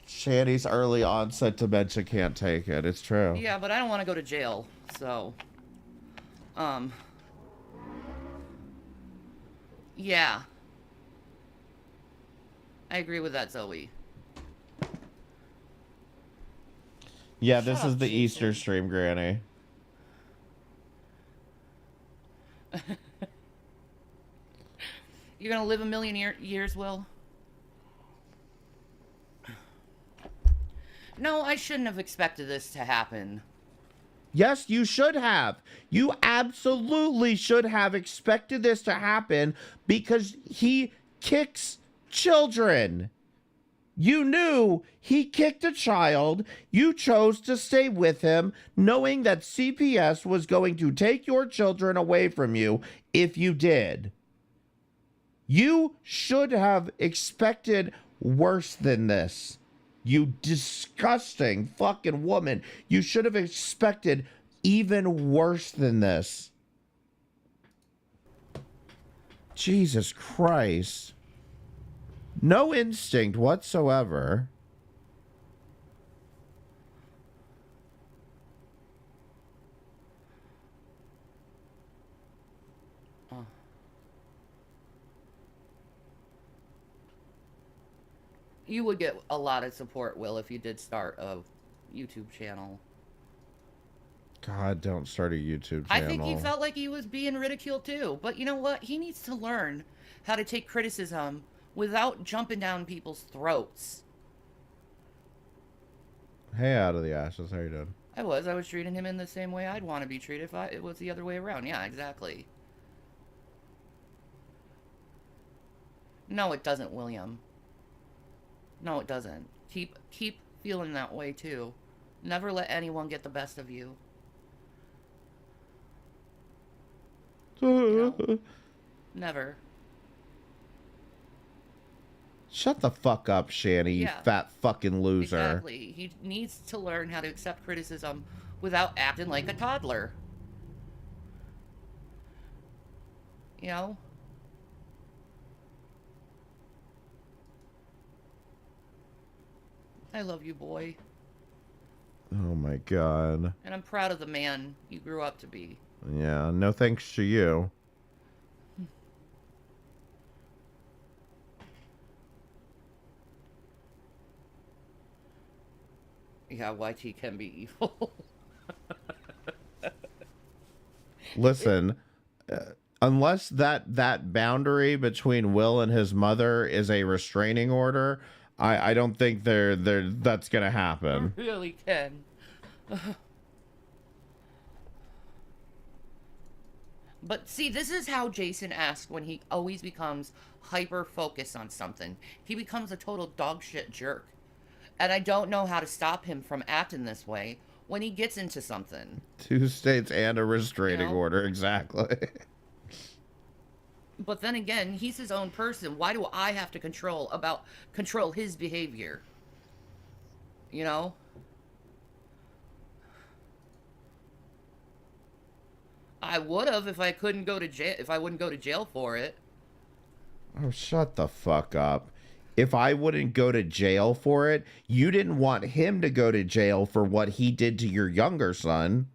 Shanny's early onset dementia can't take it. It's true. Yeah, but I don't want to go to jail, so yeah. I agree with that, Zoe. Yeah, this is the Easter stream, Granny. You're gonna live a million years, Will? No, I shouldn't have expected this to happen. Yes, you should have. You absolutely should have expected this to happen because he kicks children. You knew he kicked a child. You chose to stay with him, knowing that CPS was going to take your children away from you if you did. You should have expected worse than this. You disgusting fucking woman. You should have expected even worse than this. Jesus Christ. No instinct whatsoever. You would get a lot of support, Will, if you did start a YouTube channel. God, don't start a YouTube channel. I think he felt like he was being ridiculed too. But you know what? He needs to learn how to take criticism without jumping down people's throats. Hey, Out of the Ashes, how you doing? I was treating him in the same way I'd want to be treated if it was the other way around. Yeah, exactly. No, it doesn't, William. No, it doesn't. Keep feeling that way too. Never let anyone get the best of you. You know? Never. Shut the fuck up, Shanny, you fat fucking loser. Exactly. He needs to learn how to accept criticism without acting like a toddler. You know? I love you, boy. Oh my God. And I'm proud of the man you grew up to be. Yeah, no thanks to you. Yeah, YT can be evil. Listen, unless that boundary between Will and his mother is a restraining order, I don't think that's gonna happen. I really can. But see, this is how Jason acts when he always becomes hyper-focused on something. He becomes a total dogshit jerk. And I don't know how to stop him from acting this way when he gets into something. 2 states and a restraining order, exactly. But then again, he's his own person. Why do I have to control his behavior? You know? I would have if I couldn't go to jail, if I wouldn't go to jail for it. Oh, shut the fuck up. If I wouldn't go to jail for it, you didn't want him to go to jail for what he did to your younger son.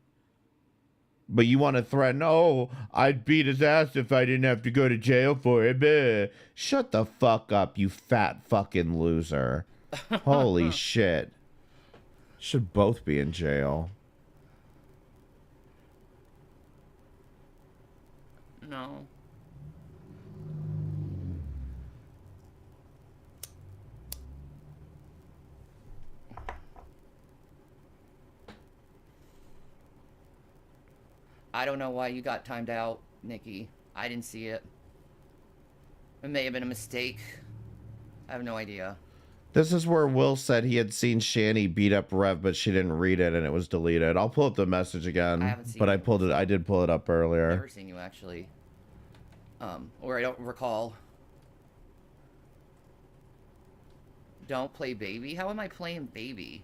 But you want to threaten, oh, I'd beat his ass if I didn't have to go to jail for it. Bleh. Shut the fuck up, you fat fucking loser. Holy shit. Should both be in jail. No. I don't know why you got timed out, Nikki. I didn't see it. It may have been a mistake. I have no idea. This is where Will said he had seen Shanny beat up Rev, but she didn't read it and it was deleted. I'll pull up the message again. I haven't seen but it. I did pull it up earlier. I've never seen you actually. Or I don't recall. Don't play baby? How am I playing baby?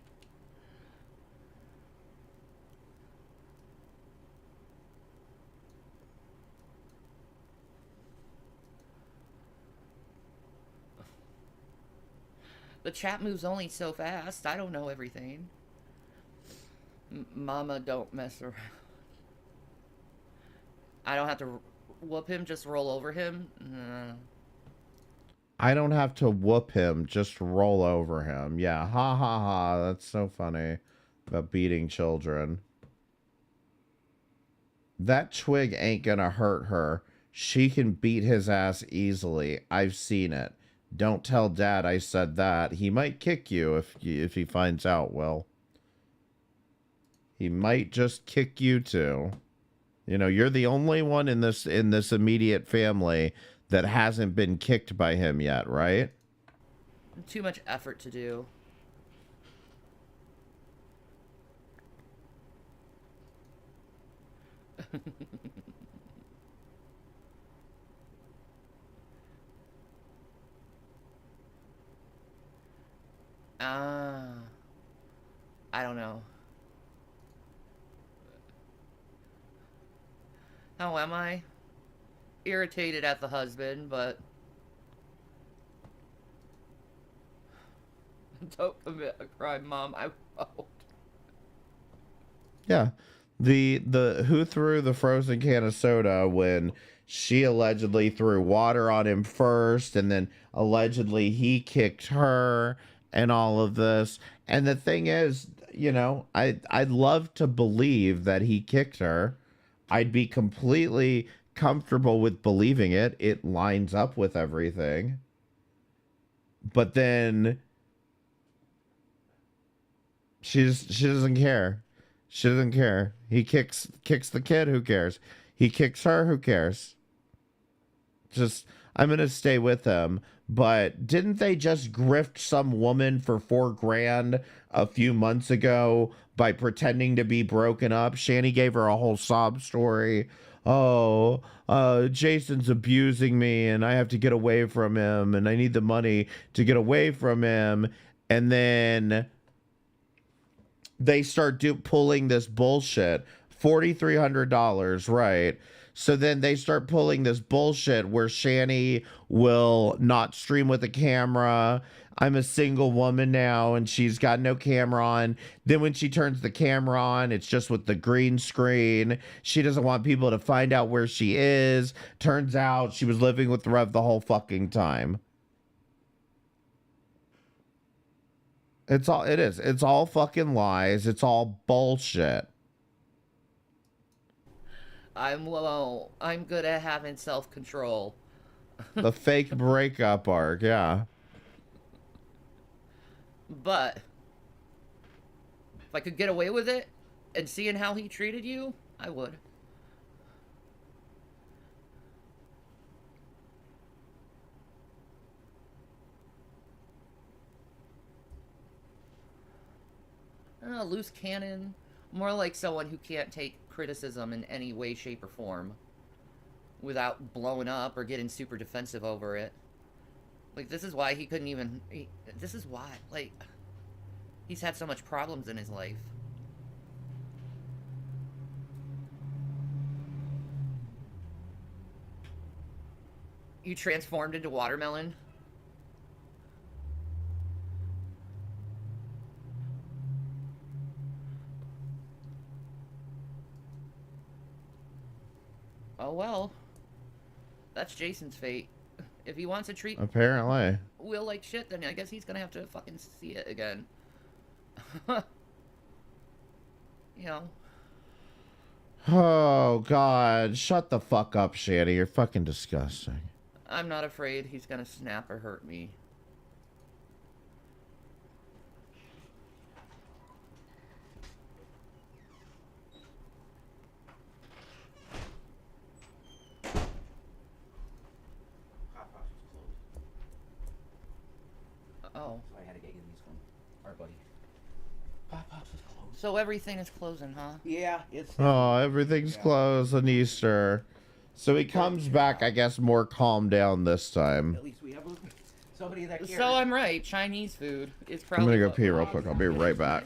The chat moves only so fast. I don't know everything. Mama, don't mess around. I don't have to whoop him, just roll over him? I don't have to whoop him, just roll over him. Yeah, ha ha ha. That's so funny about beating children. That twig ain't gonna hurt her. She can beat his ass easily. I've seen it. don't tell Dad I said that. He might kick you if he finds out, Will. He might just kick you too. You know, you're the only one in this immediate family that hasn't been kicked by him yet, right? Too much effort to do. I don't know. How am I? Irritated at the husband, but don't commit a crime, Mom. I won't. Yeah. The who threw the frozen can of soda when she allegedly threw water on him first, and then allegedly he kicked her, and all of this. And the thing is, you know, I'd love to believe that he kicked her. I'd be completely comfortable with believing it. It lines up with everything. But then she doesn't care. She doesn't care. He kicks the kid, who cares? He kicks her, who cares? Just, I'm gonna stay with him. But didn't they just grift some woman for $4,000 a few months ago by pretending to be broken up? Shanny gave her a whole sob story. Oh, Jason's abusing me and I have to get away from him and I need the money to get away from him. And then they start pulling this bullshit. $4,300, right? So then they start pulling this bullshit where Shanny will not stream with a camera. I'm a single woman now and she's got no camera on. Then when she turns the camera on, it's just with the green screen. She doesn't want people to find out where she is. Turns out she was living with Rev the whole fucking time. It's all fucking lies. It's all bullshit. I'm low. I'm good at having self-control. The fake breakup arc, yeah. But if I could get away with it and seeing how he treated you, I would. Loose cannon. More like someone who can't take criticism in any way, shape, or form without blowing up or getting super defensive over it. Like, this is why he couldn't even... this is why, like... He's had so much problems in his life. You transformed into watermelon? Oh well. That's Jason's fate. If he wants to treat Apparently. Will like shit, then I guess he's gonna have to fucking see it again. You know. Oh, God. Shut the fuck up, Shanny. You're fucking disgusting. I'm not afraid he's gonna snap or hurt me. Oh. So I had to get you these from our buddy. Pop Pops is closed. So everything is closing, huh? Yeah, it's... Oh, everything's closed on Easter. So he comes back, I guess, more calmed down this time. At least we have somebody that cares. So I'm right. Chinese food is I'm probably... gonna go pee real quick. I'll be right back.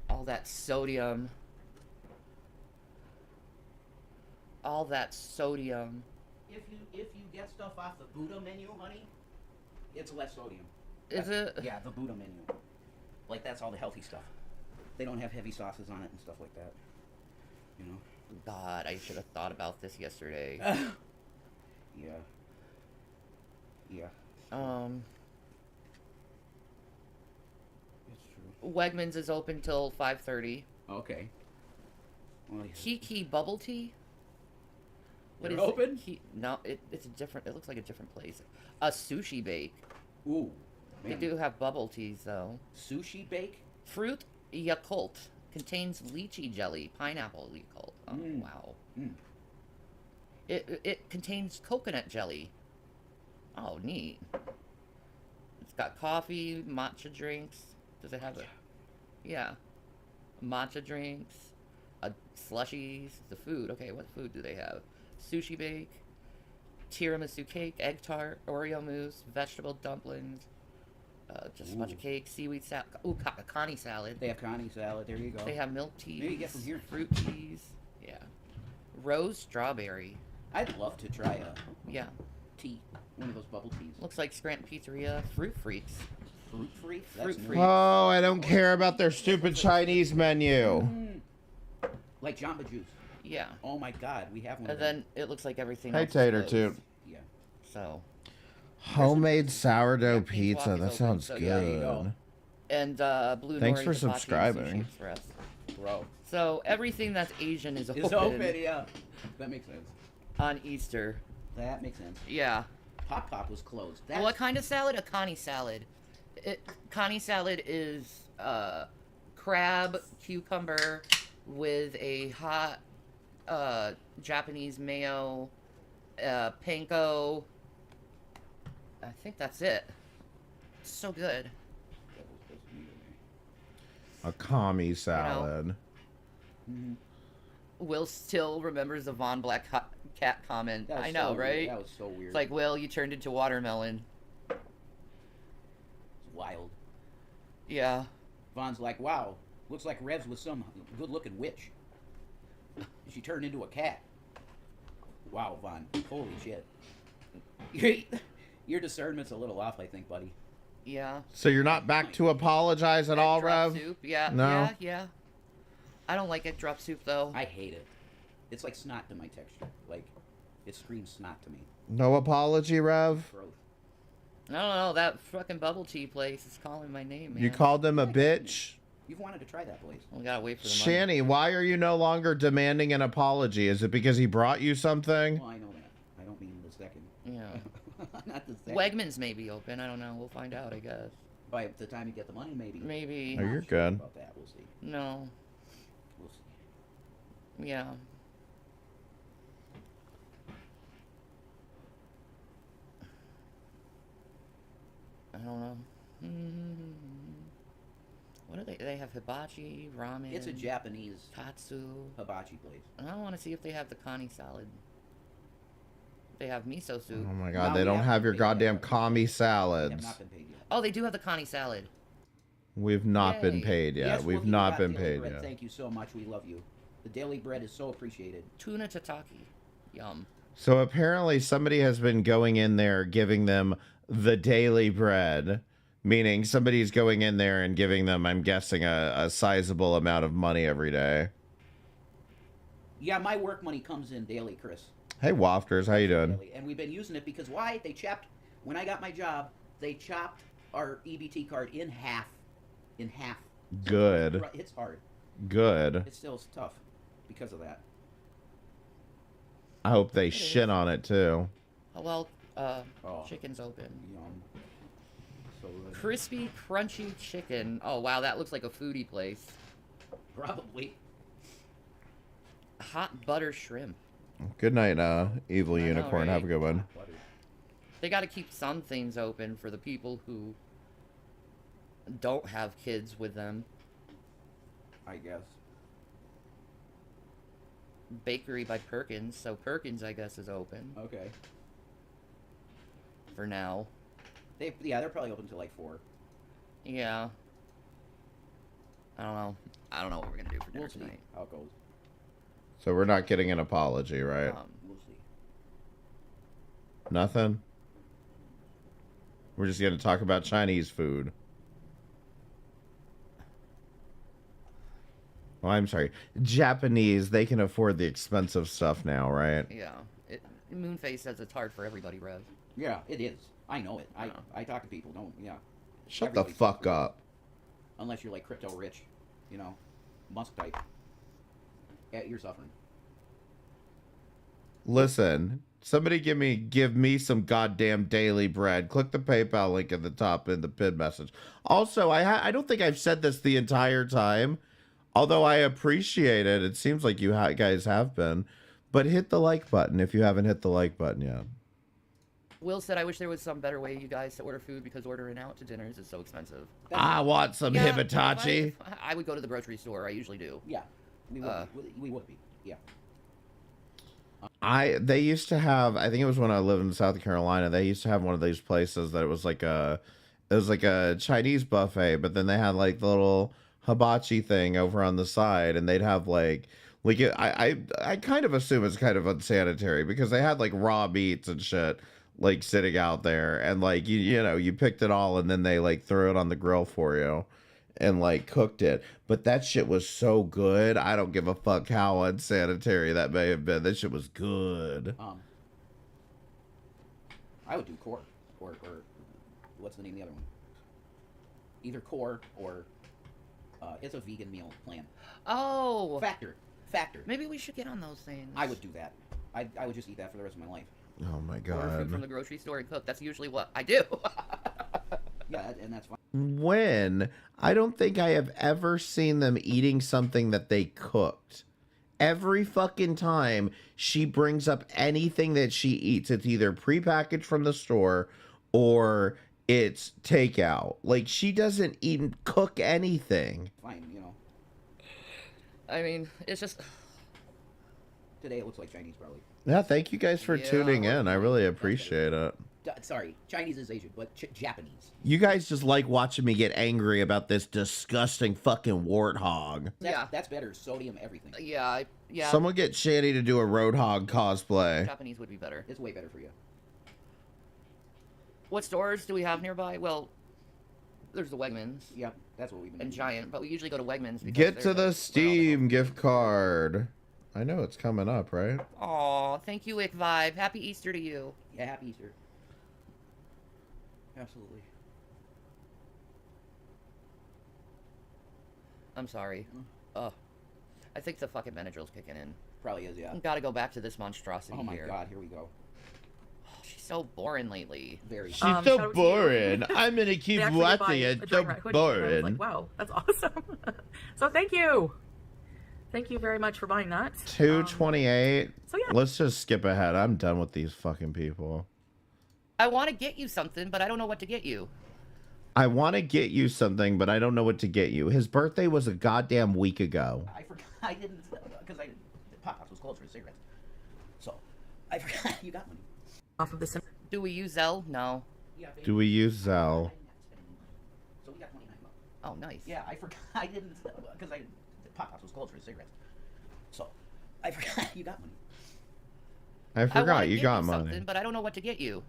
All that sodium. All that sodium. If you get stuff off the Buddha menu, honey, it's less sodium. Is it? Yeah, the Buddha menu. Like, that's all the healthy stuff. They don't have heavy sauces on it and stuff like that. You know? God, I should have thought about this yesterday. Yeah. Yeah. It's true. Wegmans is open till 5:30. Okay. Well, yeah. Kiki bubble tea? What They're is open? No, it's a different. It looks like a different place. A sushi bake. Ooh. They Man. do have bubble teas though. Sushi bake? Fruit Yakult contains lychee jelly, pineapple Yakult. Oh wow. Mm. It contains coconut jelly. Oh neat. It's got coffee, matcha drinks. Does it have a? Yeah. Matcha drinks, slushies, the food. Okay, what food do they have? Sushi bake, tiramisu cake, egg tart, Oreo mousse, vegetable dumplings, just a bunch of cake, seaweed salad. Ooh, connie salad. They have connie salad. There you go. They have milk teas. Maybe get from here. Fruit teas. Yeah. Rose strawberry. I'd love to try a Yeah. tea. One of those bubble teas. Looks like Scranton Pizzeria. Fruit Freaks. Fruit free? Fruit That's free. new. Oh, I don't care about their stupid Chinese menu. Like Jamba Juice. Yeah. Oh my god, we have one. And of them. then it looks like everything Hey, else is Tater closed. Toot. Yeah. So. Homemade sourdough Pete's pizza. Walk is That open, sounds so yeah, there you good. go. And Blue Thanks Nori for Hibachi subscribing. Sushi Express. Bro. So everything that's Asian is It's open, yeah. That makes sense. on Easter. That makes sense. Yeah. Pop Pop was closed. What kind of salad? A connie salad. Connie salad is crab, cucumber with a hot Japanese mayo, panko. I think that's it. It's so good. A commie salad. Will still remembers the Von Black Cat comment. That was I know, so right? Weird. That was so weird. It's like, Will, you turned into watermelon. It's wild. Yeah. Von's like, wow, looks like Rev's with some good-looking witch. She turned into a cat. Wow, Von. Holy shit. Your discernment's a little off, I think, buddy. Yeah. So you're not back to apologize at all, Drop Rev? soup. Yeah. No? Yeah. I don't like egg drop soup though. I hate it. It's like snot to my texture. Like, it screams snot to me. No apology, Rev? Gross. I don't know. That fucking bubble tea place is calling my name, man. You called him a bitch? You've wanted to try that place. We gotta wait for the money. Shanny, why are you no longer demanding an apology? Is it because he brought you something? Well, I know that. I don't mean the second. Yeah. Not the second. Wegmans may be open. I don't know. We'll find out, I guess. By the time you get the money, maybe. Maybe. Oh, you're Not sure good. About that, we'll see. No. We'll see. Yeah. I don't know. What do they? They have hibachi, ramen. It's a Japanese katsu. hibachi place. I want to see if they have the connie salad. They have miso soup. Oh my god, No, they we don't haven't have your paid goddamn yet. commie They have salads. not been paid yet. Oh, they do have the connie salad. We've not been Yay. paid yet. Yes, We've Wookie, not got been daily paid bread. yet. Thank you so much. We love you. The daily bread is so appreciated. Tuna tataki. Yum. So apparently somebody has been going in there giving them the daily bread, meaning somebody's going in there and giving them, I'm guessing, a sizable amount of money every day. Yeah, my work money comes in daily, Chris. Hey, Wafters, how you doing? Daily. And we've been using it because why? They chopped, when I got my job, they chopped our EBT card in half. In half. Good. It's hard. Good. It's still tough because of that. I hope they shit on it too. Oh, well, Oh. chicken's open. Yum. So good. Crispy, crunchy chicken. Oh, wow, that looks like a foodie place. Probably. Hot butter shrimp. Good night, evil I know, unicorn. Have a right? good one. Butter. They got to keep some things open for the people who don't have kids with them. I guess. Bakery by Perkins, so Perkins, I guess, is open Okay. for now. They're probably open till like 4. Yeah. I don't know. I don't know what we're gonna do for dinner We'll see tonight. how it goes. So we're not getting an apology, right? We'll see. Nothing? We're just going to talk about Chinese food. Well, I'm sorry. Japanese, they can afford the expensive stuff now, right? Yeah. Moonface says it's hard for everybody, Rev. Yeah, it is. I know it. Yeah. I talk to people. Don't. Yeah. Shut the Everybody's fuck suffering. up. Unless you're like crypto rich, you know, Musk type. Yeah, you're suffering. Listen, somebody give me some goddamn daily bread. Click the PayPal link at the top in the pinned message. Also, I don't think I've said this the entire time, although I appreciate it. It seems like you guys have been, but hit the like button if you haven't hit the like button yet. Will said, I wish there was some better way you guys to order food because ordering out to dinners is so expensive. I want some hibitachi. I would go to the grocery store. I usually do. Yeah, we would be. Yeah. They used to have, I think it was when I lived in South Carolina, they used to have one of these places that it was like a Chinese buffet, but then they had like the little hibachi thing over on the side, and they'd have I kind of assume it's kind of unsanitary because they had like raw meats and shit like sitting out there, and like you picked it all and then they like threw it on the grill for you and like cooked it. But that shit was so good. I don't give a fuck how unsanitary that may have been. That shit was good. I would do core or what's the name of the other one? Either core or it's a vegan meal plan. Oh, Factor. Maybe we should get on those things. I would do that. I would just eat that for the rest of my life. Oh my Order food god. from the grocery store and cook. That's usually what I do. Yeah, and that's fine. When I don't think I have ever seen them eating something that they cooked. Every fucking time she brings up anything that she eats, it's either prepackaged from the store or it's takeout. Like, she doesn't even cook anything. Fine, I mean, it's just... Today it looks like Chinese, probably. Yeah, thank you guys for tuning in. I really appreciate it. Sorry, Chinese is Asian, but Japanese. You guys just like watching me get angry about this disgusting fucking warthog. That's better. Sodium, everything. Yeah. Someone get Shanny to do a roadhog cosplay. Japanese would be better. It's way better for you. What stores do we have nearby? Well, there's the Wegmans. Yep, that's what we've been And doing. Giant, but we usually go to Wegmans. Because Get they're to the like, Steam gift card. I know it's coming up, right? Aw, thank you, Ick Vibe. Happy Easter to you. Yeah, happy Easter. Absolutely. I'm sorry. I think the fucking Benadryl's kicking in. Probably is, yeah. Gotta go back to this monstrosity Oh my here. god, here we go. Oh, she's so boring lately. Very. She's shout so out to boring. you. I'm gonna keep They actually did buy watching a it. giant So rat hoodie, and I was boring. like, wow, that's awesome. So thank you. Thank you very much for buying that. 228. So yeah. Let's just skip ahead. I'm done with these fucking people. I want to get you something, but I don't know what to get you. I want to get you something, but I don't know what to get you. His birthday was a goddamn week ago. I forgot. I didn't, because the Pop-Tops was closed for cigarettes. So, I forgot you got money. Off of this. Do we use Zelle? No. Yeah, baby. Do we use Zelle? So we got 29 bucks. Oh, nice. Yeah, I forgot. I didn't, because the Pop-Tops was closed for cigarettes. So, I forgot you got money. I forgot wanna you get got something, money. but I don't know what to get you.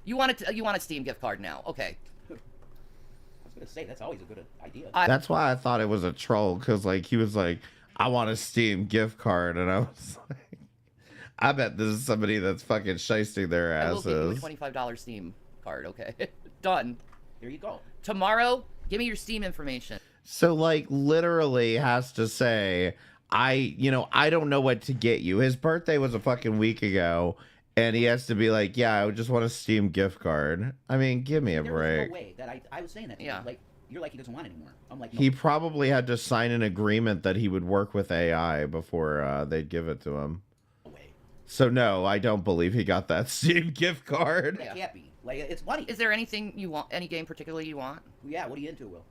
You want a Steam gift card now? Okay. I was gonna say that's always a good idea. That's why I thought it was a troll, because like he was like, I want a Steam gift card, and I was like, I bet this is somebody that's fucking shysting their I will give you a asses. $25 Steam card. Okay. Done. There you go. Tomorrow, give me your Steam information. So like literally has to say, I don't know what to get you. His birthday was a fucking week ago, and he has to be like, yeah, I just want a Steam gift card. I mean, give me a There break. was no way that I was saying that to Yeah. you. Like, you're like, he doesn't want anymore. I'm like, no. He probably had to sign an agreement that he would work with AI before they'd give it to him. No way. So no, I don't believe he got that Steam gift card. That can't be. Like, it's money. Is there anything you want? Any game particularly you want? Yeah, what are you into, Will?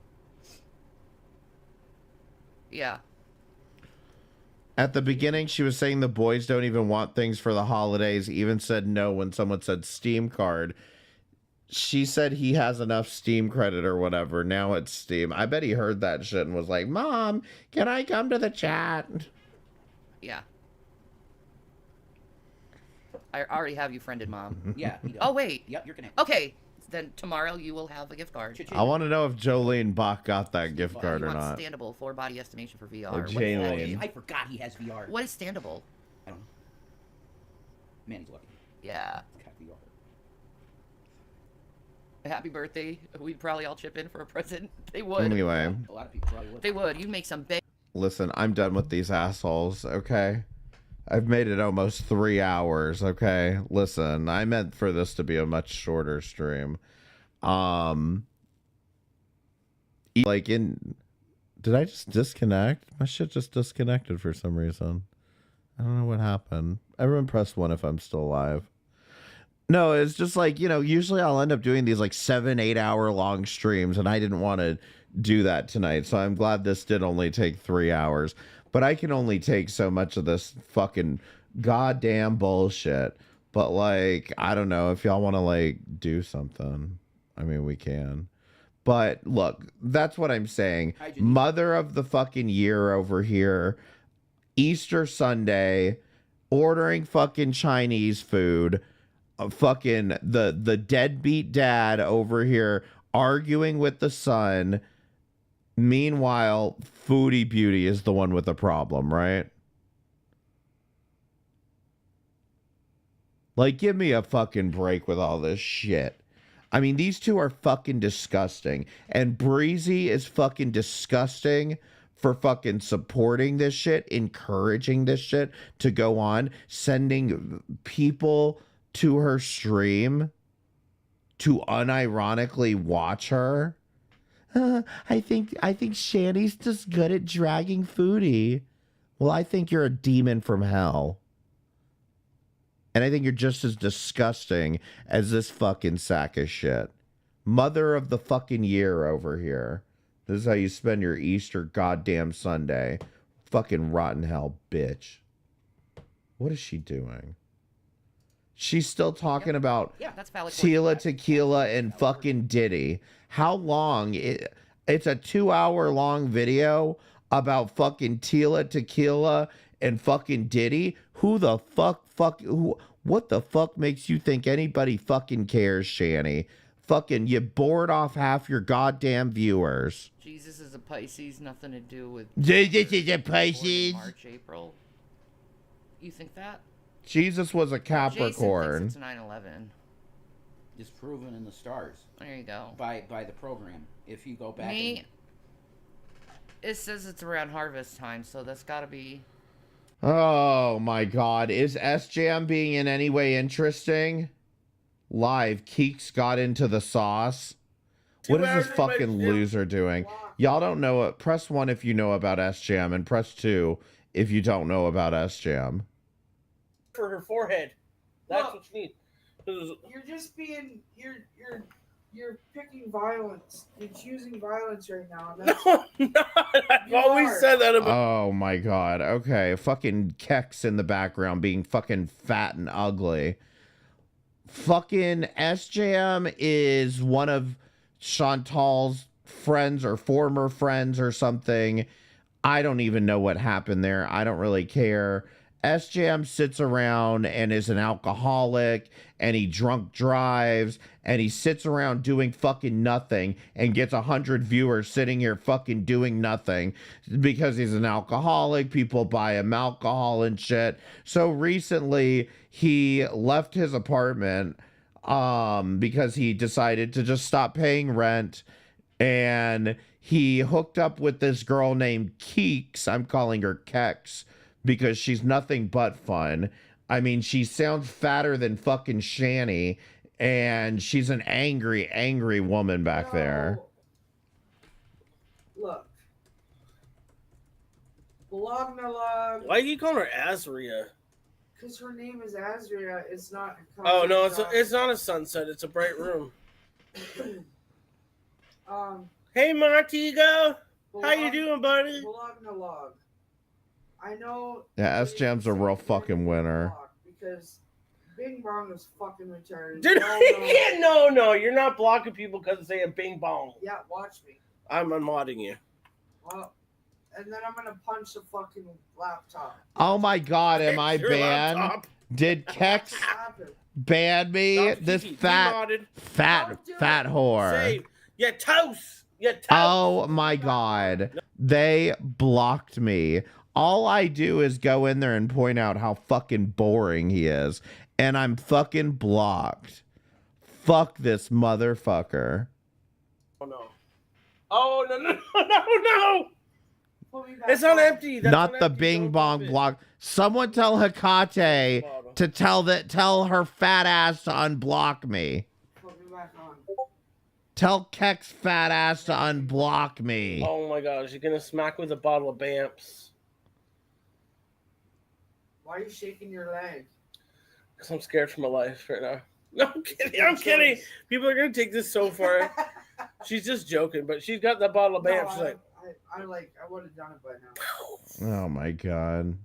Yeah. At the beginning, she was saying the boys don't even want things for the holidays, even said no when someone said Steam card. She said he has enough Steam credit or whatever. Now it's Steam. I bet he heard that shit and was like, Mom, can I come to the chat? Yeah. I already have you friended, Mom. Yeah. He does. Oh, wait. Yep, you're connected. Okay. Then tomorrow you will have a gift card. Cha-ching. I want to know if Jolene Bach got that gift card You or want not. standable full body estimation for VR. Or What is Jane that? Lane. I forgot he has VR. What is standable? I don't know. Man, he's lucky. Yeah. He's got VR. Happy birthday. We'd probably all chip in for a present. They would. Anyway, A lot of people probably would. They would. You'd make some big. listen, I'm done with these assholes, okay? I've made it almost 3 hours. Okay, listen, I meant for this to be a much shorter stream. Like did I just disconnect? My shit just disconnected for some reason. I don't know what happened. Everyone press 1 if I'm still alive. No, it's just like, you know, usually I'll end up doing these like 7-8 hour long streams, and I didn't want to do that tonight. So I'm glad this did only take 3 hours, but I can only take so much of this fucking goddamn bullshit. But like, I don't know if y'all want to like do something. I mean, we can. But look, that's what I'm saying. Mother of the fucking year over here. Easter Sunday, ordering fucking Chinese food. Fucking the deadbeat dad over here arguing with the son. Meanwhile, Foodie Beauty is the one with the problem, right? Like, give me a fucking break with all this shit. I mean, these two are fucking disgusting. And Breezy is fucking disgusting for fucking supporting this shit, encouraging this shit to go on, sending people to her stream to unironically watch her. I think Shanny's just good at dragging Foodie. Well, I think you're a demon from hell. And I think you're just as disgusting as this fucking sack of shit. Mother of the fucking year over here. This is how you spend your Easter goddamn Sunday. Fucking rotten hell, bitch. What is she doing? She's still talking about Tila Tequila and fucking Diddy. How long? It's a 2 hour long video about fucking Tila Tequila and fucking Diddy. Who the what the fuck makes you think anybody fucking cares, Shanny? Fucking, you bored off half your goddamn viewers. Jesus is a Pisces, nothing to do with Jesus is a Pisces. March, April. You think that? Jesus was a Capricorn. Jason thinks it's 9/11. It's proven in the stars. There you go. By the program. If you go back and... It says it's around harvest time, so that's gotta be... Oh my god. Is S-Jam being in any way interesting? Live, Keeks got into the sauce. What is this fucking loser doing? Y'all don't know it. Press 1 if you know about S-Jam, and press 2 if you don't know about S-Jam. For her forehead. That's what you need. You're just being you're picking violence. You're choosing violence right now. No, I'm not. I've always said that about. Oh my god. Okay. Fucking Kex in the background being fucking fat and ugly. Fucking S-Jam is one of Chantal's friends or former friends or something. I don't even know what happened there. I don't really care. S-Jam sits around and is an alcoholic, and he drunk drives, and he sits around doing fucking nothing and gets 100 viewers sitting here fucking doing nothing because he's an alcoholic. People buy him alcohol and shit. So recently he left his apartment because he decided to just stop paying rent, and he hooked up with this girl named Keeks. I'm calling her Kex because she's nothing but fun. I mean, she sounds fatter than fucking Shanny, and she's an angry, angry woman back there. Look. Blognalag. Why do you call her Azria? Because her name is Azria. It's not. Oh no, it's not a sunset. It's a bright room. Hey Martigo, how you doing, buddy? Blognalag. I know. Yeah, S-Jam's a real fucking winner. Because Bing Bong is fucking retarded. No, you're not blocking people because they have Bing Bong. Yeah, watch me. I'm unmodding you. Well, and then I'm gonna punch the fucking laptop. Oh my god, am I banned? Laptop. Did Kex ban me? This fat whore. Save. You toast. Oh my god. They blocked me. All I do is go in there and point out how fucking boring he is. And I'm fucking blocked. Fuck this motherfucker. Oh no. Oh no. Put me back It's on empty. That's Not on the empty. Bing Don't pop Bong it. block. It's on empty. That's Not on the empty. Bing Don't pop Bong it. block. Someone tell Hecate Bottle. to tell her fat ass to unblock me. Put me back on. Tell Kek's fat ass to unblock me. Oh my gosh, you're gonna smack with a bottle of Bamps. Why are you shaking your leg? Because I'm scared for my life right now. No, I'm kidding. I'm kidding. People are gonna take this so far. She's just joking, but she's got that bottle of Bamps. She's like, I would have done it by now. Oh my god.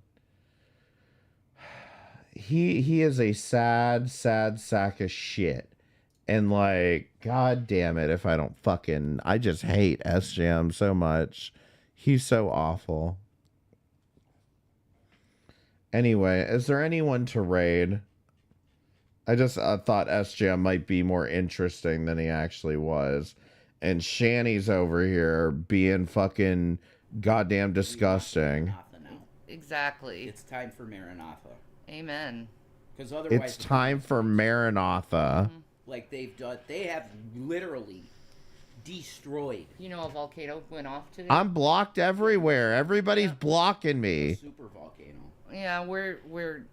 He is a sad sack of shit. And like, god damn it if I don't fucking I just hate SJM so much. He's so awful. Anyway, is there anyone to raid? I just thought SJM might be more interesting than he actually was. And Shanny's over here being fucking goddamn disgusting. Maranatha now. Exactly. It's time for Maranatha. Amen. Because otherwise, It's time for Maranatha. like they've done. They have literally destroyed. You know, a volcano went off today. I'm blocked everywhere. Everybody's blocking me. Super volcano. Yeah, we're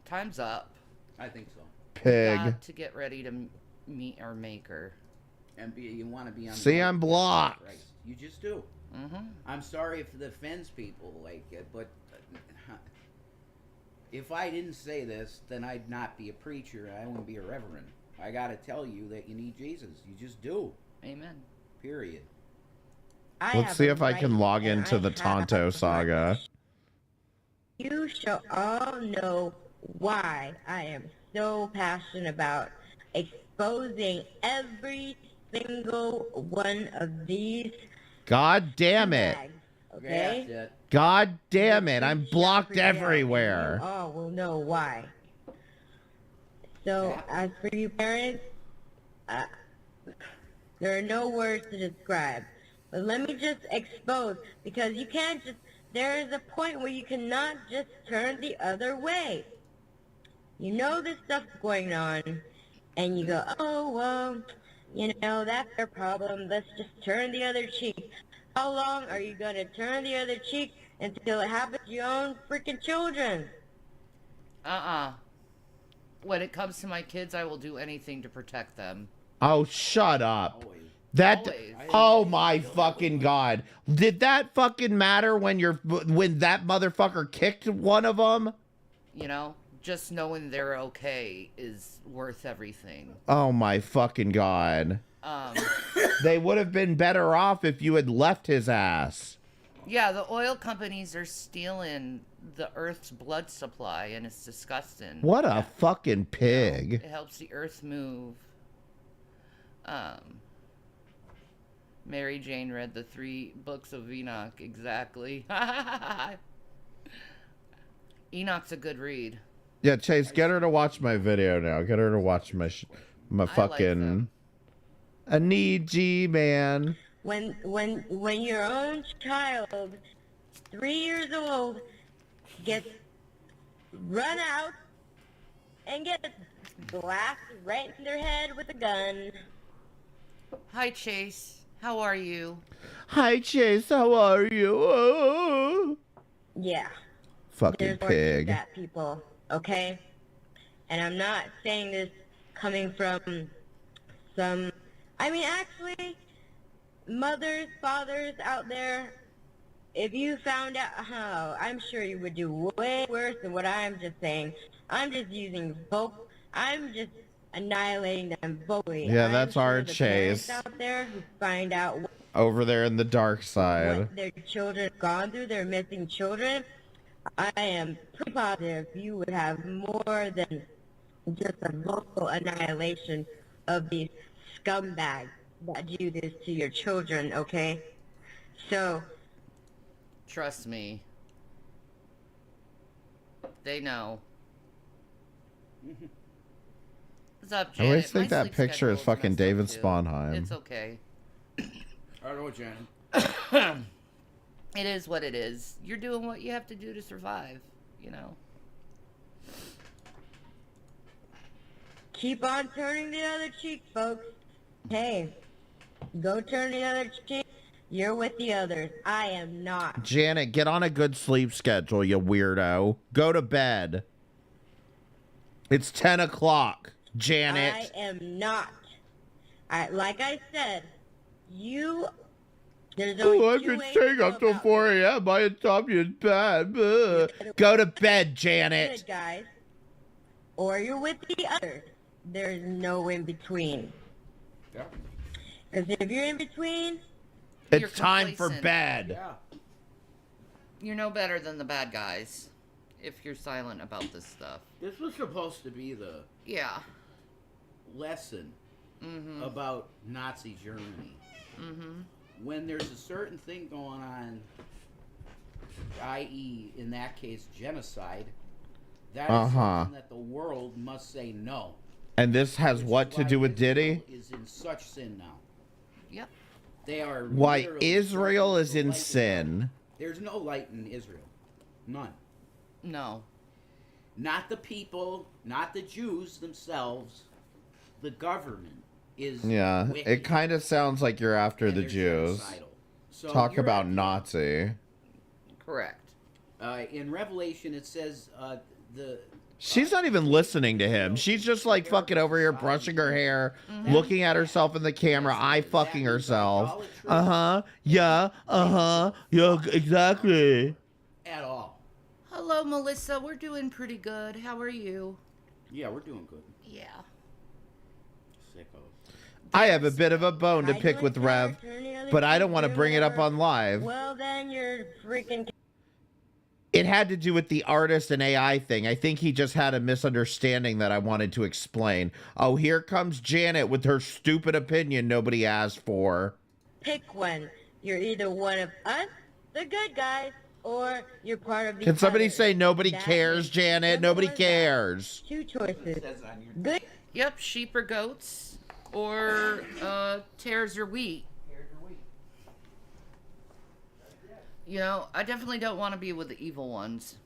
time's up. I think so. Pig. Got to get ready to meet our maker. And you want to be on. See, the I'm blocked. Right. You just do. I'm sorry if it offends people, like, but if I didn't say this, then I'd not be a preacher. I wouldn't be a reverend. I got to tell you that you need Jesus. You just do. Amen. Period. Let's see if I can log into the Tonto saga. You shall all know why I am so passionate about exposing every single one of these. God damn it. bags, okay? Yeah, God damn it. I'm blocked everywhere. You all will know why. So, as for you parents, there are no words to describe. But let me just expose, because you can't just, there is a point where you cannot just turn the other way. You know this stuff's going on, and you go, oh, well, you know, that's their problem. Let's just turn the other cheek. How long are you going to turn the other cheek until it happens to your own freaking children? When it comes to my kids, I will do anything to protect them. Oh, shut up. Always. That Always. oh my fucking god. Did that fucking matter when that motherfucker kicked one of them? You know, just knowing they're okay is worth everything. Oh my fucking god. They would have been better off if you had left his ass. Yeah, the oil companies are stealing the Earth's blood supply, and it's disgusting. What a fucking pig. It helps the Earth move. Mary Jane read the 3 books of Enoch, exactly. Enoch's a good read. Yeah, Chase, get her to watch my video now. Get her to watch my fucking... I need G, man. When your own child, 3 years old, gets run out and gets blasted right in their head with a gun. Hi, Chase. How are you? Hi, Chase. How are you? Oh. Yeah. Fucking There's more to pig. that, people, okay? And I'm not saying this coming from some... I mean, actually, mothers, fathers out there, if you found out how, I'm sure you would do way worse than what I'm just saying. I'm just using vocal... I'm just annihilating them vocally. Yeah, I'm that's sure our the Chase. parents out there who find out Over there in the dark side. what their children have gone through, their missing children, I am pretty positive you would have more than just a vocal annihilation of these scumbags that do this to your children, okay? So... Trust me. They know. What's up, I Janet? always think My that sleep picture is schedule's fucking messed up, David too. Sponheim. It's okay. I know, Janet. It is what it is. You're doing what you have to do to survive, you know? keep on turning the other cheek, folks. Hey, go turn the other cheek. You're with the others. I am not. Janet, get on a good sleep schedule, you weirdo. Go to bed. It's 10 o'clock, Janet. I am not. Like I said, there's only I've two been ways staying to up go till about 4 a.m. My insomnia is bad. Go to bed, Janet. good guys, or you're with the others. There's no in between. Yeah. Because if you're in between, You're It's time for complacent. bed. Yeah. You're no better than the bad guys if you're silent about this stuff. This was supposed to be the Yeah. lesson Mm-hmm. about Nazi Germany. Mm-hmm. When there's a certain thing going on, i.e., in that case, genocide, that is something that the world must say no. And this has Which what is to why do with Diddy? Israel is in such sin now. Yep. They are. Why literally Israel is searching in for light without- sin. There's no light in Israel. None. No. Not the people, not the Jews themselves. The government is. Yeah, wicked, it kind of sounds like you're after and the they're Jews. genocidal. So Talk you're about at- Nazi. Correct. In Revelation, it says the. She's not even listening to him. She's just like fucking over here brushing her hair, looking at herself in the camera, eye fucking herself. Uh-huh. Yeah. Uh-huh. Yeah, exactly. At all. Hello, Melissa. We're doing pretty good. How are you? Yeah, we're doing good. Yeah. Sickos. I have a bit of a bone to I pick do with it Rev, better, turn the other but I don't cheek, want to do bring it up whatever. on live. Well, then you're freaking. It had to do with the artist and AI thing. I think he just had a misunderstanding that I wanted to explain. Oh, here comes Janet with her stupid opinion nobody asked for. Pick one. You're either one of us, the good guys, or you're part of the. Can somebody others. say nobody That cares, is Janet? simple Nobody as that. cares. Two choices. It says on your. Good. Yep, sheep or goats, or tares or wheat. You know, I definitely don't want to be with the evil ones.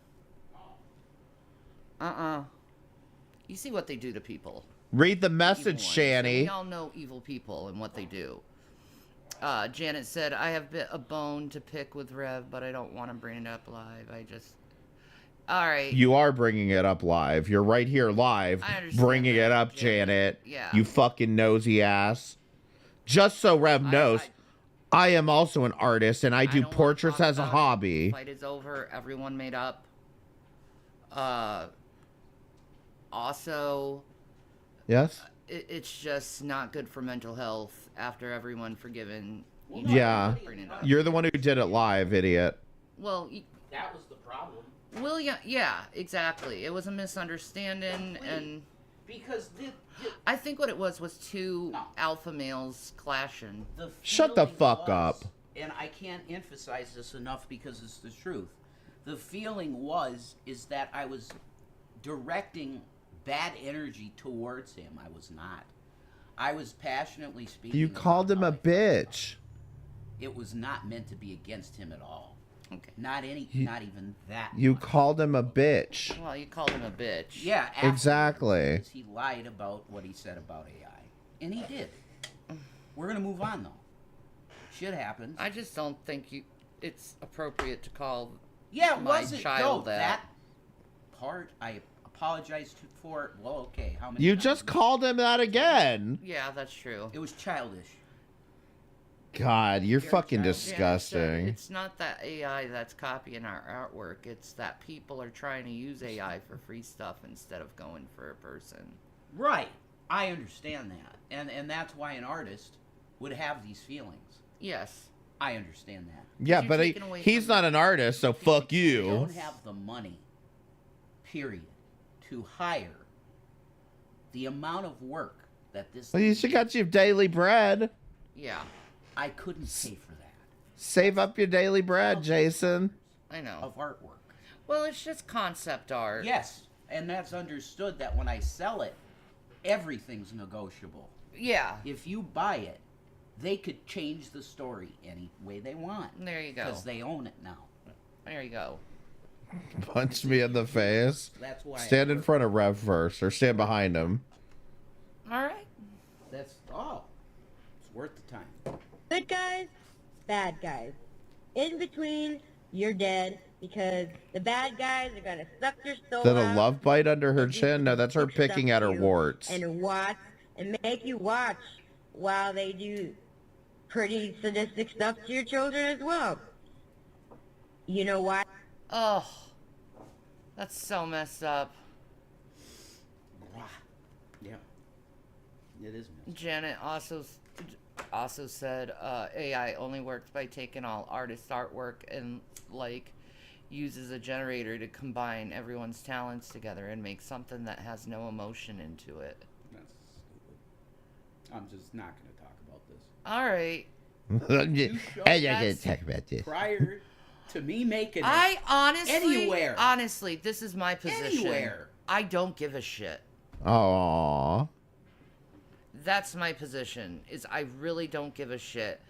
You see what they do to people. Read the Evil message, ones. Shanny. We all know evil people and what they do. Janet said, I have a bone to pick with Rev, but I don't want to bring it up live. All right. You are bringing it up live. You're right here live, I understand bringing that, it up, Janet. Janet. Yeah. You fucking nosy ass. Just so Rev knows, I am also an artist, and I do don't wanna portraits talk as a about it. hobby. The fight is over. Everyone made up. Also, Yes? it's just not good for mental health after everyone forgiven. Yeah. You're the one who did it live, idiot. Well, That was the problem. Well, yeah, exactly. It was a misunderstanding, and Because I think what it was two alpha males clashing. the Shut the feeling fuck was- up. And I can't emphasize this enough because it's the truth. The feeling is that I was directing bad energy towards him. I was not. I was passionately speaking. You called him a bitch. It was not meant to be against him at all. Okay. Not even that. You much. called him a bitch. Well, you called him a bitch. Yeah, absolutely, Exactly. because he lied about what he said about AI, and he did. We're gonna move on though. Shit happens. I just don't think it's appropriate to call Yeah, it my wasn't. child No, that. part I apologize for. Well, okay. How many? You times? just called him that again. Yeah, that's true. It was childish. God, you're fucking child. disgusting. It's not that AI that's copying our artwork. It's that people are trying to use AI for free stuff instead of going for a person. Right. I understand that, and that's why an artist would have these feelings. Yes. I understand that. Yeah, you're but taking away he's from- not an artist, so fuck They you. don't have the money, period, to hire the amount of work that this. Well, you should got your daily bread. Yeah, I couldn't pay for that. Save up your daily bread, Jason. I know. Of artwork. Well, it's just concept art. Yes, and that's understood that when I sell it, everything's negotiable. Yeah. If you buy it, they could change the story any way they want. There you go. Because they own it now. There you go. Punch me in the face. That's why. Stand in front of Rev first, or stand behind him. All right. It's worth the time. Good guys, bad guys. In between, you're dead because the bad guys are gonna suck your soul Is that a out love bite under her and do chin? No, that's her sadistic picking stuff at to her you warts. and watch and make you watch while they do pretty sadistic stuff to your children as well. You know why? Oh, that's so messed up. Yeah. It is. Janet also said AI only works by taking all artist artwork and like uses a generator to combine everyone's talents together and make something that has no emotion into it. That's stupid. I'm just not going to talk about this. All right. I'm not going to talk about this. Prior to me making it, I anywhere. honestly, this is my position. Anywhere. I don't give a shit. Aww. That's my position, is I really don't give a shit.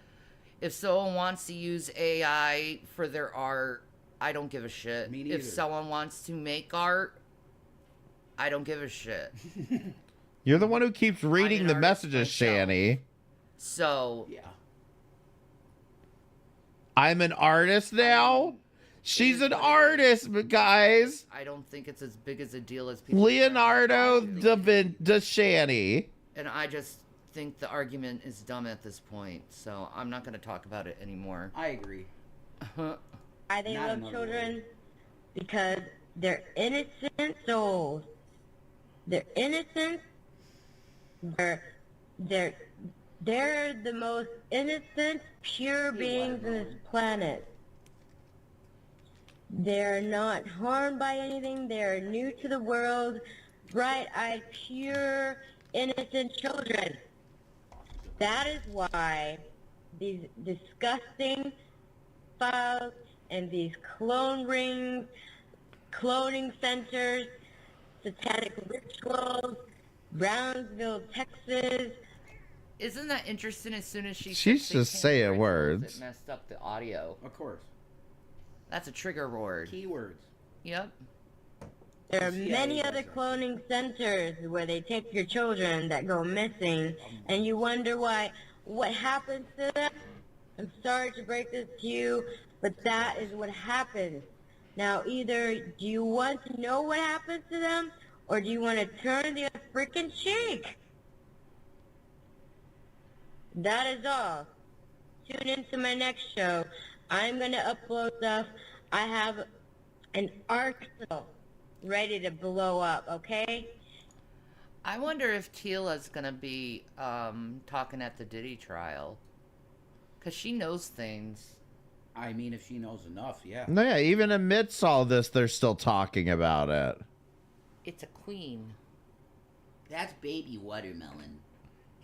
If someone wants to use AI for their art, I don't give a shit. Me neither. If someone wants to make art, I don't give a shit. You're the one who keeps reading an the artist messages, myself. Shanny. So, Yeah. I'm an artist now? She's an artist, guys. I don't think it's as big as a deal as people. Leonardo da Shanny. And I just think the argument is dumb at this point, so I'm not going to talk about it anymore. I agree. Why they Not love another children? word. Because they're innocent souls. They're innocent. They're the most innocent, pure beings on this planet. They're not harmed by anything. They're new to the world, bright-eyed, pure, innocent children. That is why these disgusting files and these clone rings, cloning centers, satanic rituals, Brownsville, Texas. Isn't that interesting? As soon as She's said just satanic saying rituals, words. It messed up the audio. Of course. That's a trigger word. Keywords. Yep. There are CIA many does other that. cloning centers where they take your children that go missing, and you wonder why. What happens to them? I'm sorry to break this to you, but that is what happens. Now, either do you want to know what happens to them, or do you want to turn the freaking cheek? That is all. Tune into my next show. I'm going to upload stuff. I have an arsenal ready to blow up, okay? I wonder if Tila's gonna be talking at the Diddy trial, cause she knows things. I mean, if she knows enough, yeah. No, yeah, even amidst all this, they're still talking about it. It's a queen. That's baby watermelon.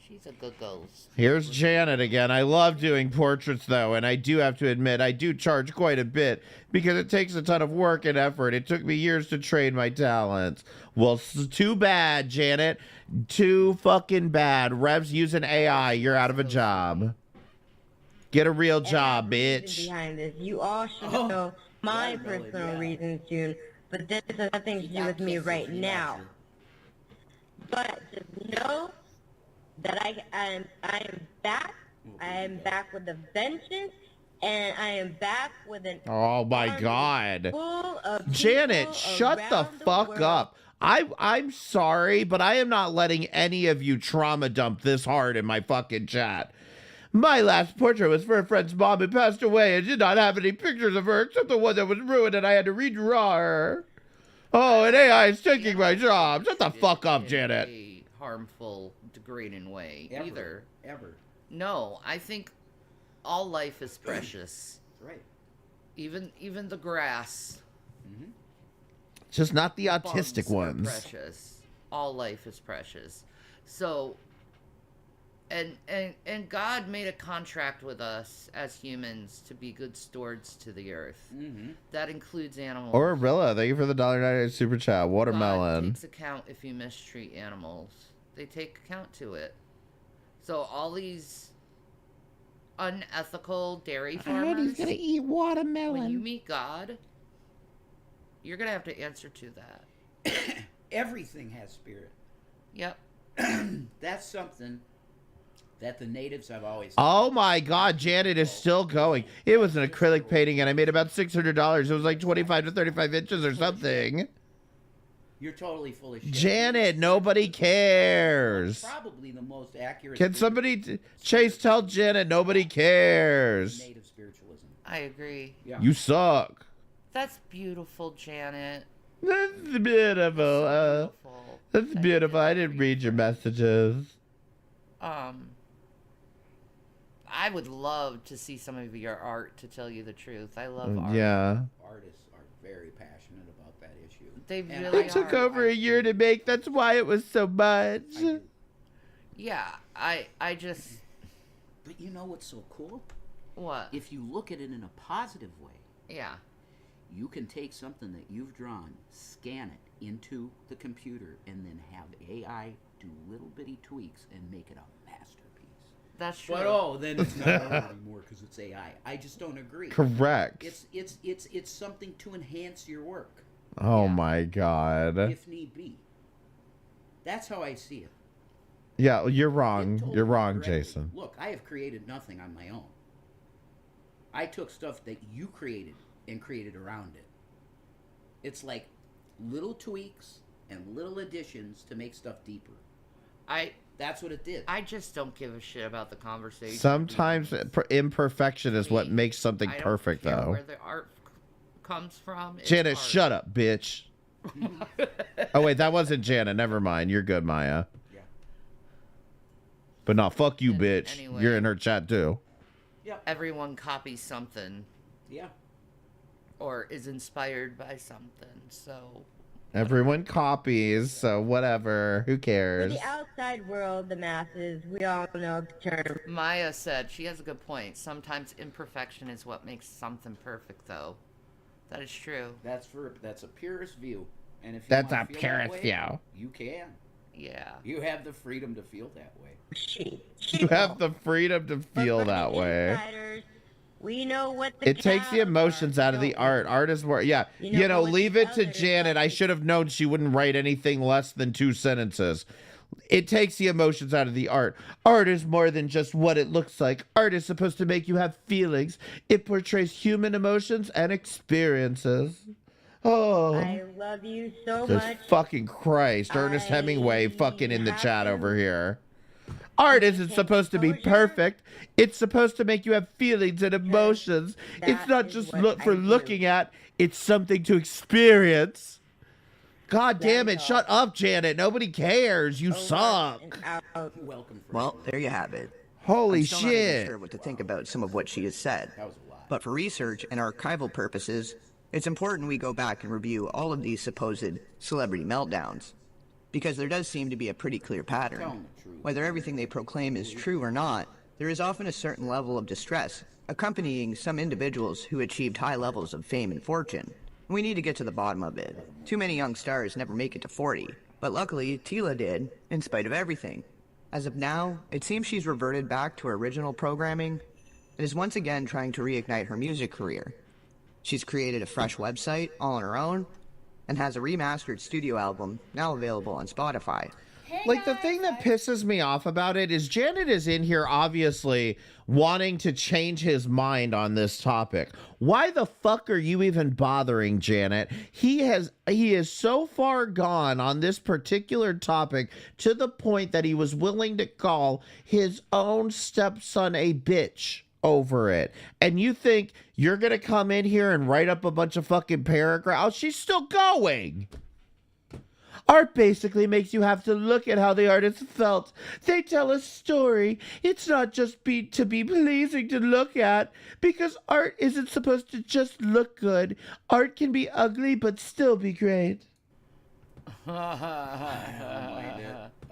She's a good ghost. Here's Janet again. I love doing portraits, though, and I do have to admit, I do charge quite a bit because it takes a ton of work and effort. It took me years to train my talents. Well, too bad, Janet. Too fucking bad. Rev's using AI. You're out of a job. Get a real job, bitch. Behind this. You all should know my personal reasons soon, but this has nothing to do with me right now. But just know that I am back. I am back with a vengeance, and I am back with an Oh my army God. full of Janet, people shut the around fuck world. up. I'm sorry, but I am not letting any of you trauma dump this hard in my fucking chat. My last portrait was for a friend's mom who passed away and did not have any pictures of her except the one that was ruined, and I had to redraw her. Oh, and AI is taking my job. Shut the fuck up, Janet. A harmful, degrading way Ever. either. Ever. No, I think all life is precious. Right. Even the grass. Mm-hmm. Just not the bugs autistic are ones. Precious. All life is precious. So, and God made a contract with us as humans to be good stewards to the earth. Mm-hmm. That includes animals. Orilla, thank you for the $1.99 super chat. God Watermelon. takes account if you mistreat animals. They take account to it. So all these unethical dairy farmers. eat watermelon. When you meet God, you're gonna have to answer to that. Everything has spirit. Yep. That's something That the natives have always. Oh my God, Janet is still going. It was an acrylic painting, and I made about $600. It was like 25 to 35 inches or something. You're totally full of shit. Janet, nobody cares. Probably the most accurate. Can somebody, Chase, tell Janet nobody cares? Native spiritualism. I agree. Yeah. You suck. That's beautiful, Janet. That's beautiful. That's beautiful. I didn't read your messages. I would love to see some of your art, to tell you the truth. I love art. Yeah. Artists are very passionate about that issue. They And really It took are. over a year to make. That's why it was so much. Yeah, I just... But you know what's so cool? What? If you look at it in a positive way, Yeah. you can take something that you've drawn, scan it into the computer, and then have AI do little bitty tweaks and make it a masterpiece. That's true. But then it's not art anymore because it's AI. I just don't agree. Correct. It's something to enhance your work. Oh my God. If need be. That's how I see it. Yeah, you're wrong. It You're totally wrong, correctly. Jason. Look, I have created nothing on my own. I took stuff that you created and created around it. It's like little tweaks and little additions to make stuff deeper. That's what it did. I just don't give a shit about the conversation. Sometimes imperfection is what makes something I don't perfect, care though. where the art comes from. It's Janet, art. shut up, bitch. Oh, wait, that wasn't Janet. Never mind. You're good, Maya. Yeah. But no, fuck you, bitch. anyway. You're in her chat, too. Everyone copies something. Yeah. Or is inspired by something, so... Everyone copies, so whatever. Who For cares? the outside world, the masses, we all know the term. Maya said, she has a good point. Sometimes imperfection is what makes something perfect, though. That is true. That's a purist view. And if you That's wanna a feel purist that way, view. you can. Yeah. You have the freedom to feel that way. You have the freedom to feel that way. Insiders, we know what the It takes the emotions out of the art. Art is more, yeah. You know, leave it to Janet. I should have known she wouldn't write anything less than 2 sentences. It takes the emotions out of the art. Art is more than just what it looks like. Art is supposed to make you have feelings. It portrays human emotions and experiences. Oh. I love you so Jesus much. fucking Christ. Ernest Hemingway fucking in the chat over here. Art isn't supposed to be perfect. It's supposed to make you have feelings and emotions. It's not just for looking at. It's something to experience. God damn it. Shut up, Janet. Nobody cares. You suck. Welcome. Well, there you have it. Holy I'm still not even shit. sure what to think about some of what she has said. That was a lot. But for research and archival purposes, it's important we go back and review all of these supposed celebrity meltdowns. Because there does seem to be a pretty clear pattern. Tell 'em the truth. Whether everything they proclaim is true or not, there is often a certain level of distress accompanying some individuals who achieved high levels of fame and fortune. We need to get to the bottom of it. Too many young stars never make it to 40, but luckily Tila did, in spite of everything. As of now, it seems she's reverted back to her original programming and is once again trying to reignite her music career. She's created a fresh website all on her own and has a remastered studio album now available on Spotify. Like, the thing that pisses me off about it is Janet is in here obviously wanting to change his mind on this topic. Why the fuck are you even bothering, Janet? He is so far gone on this particular topic to the point that he was willing to call his own stepson a bitch over it. And you think you're gonna come in here and write up a bunch of fucking paragraphs? She's still going. Art basically makes you have to look at how the artist felt. They tell a story. It's not just to be pleasing to look at, because art isn't supposed to just look good. Art can be ugly but still be great.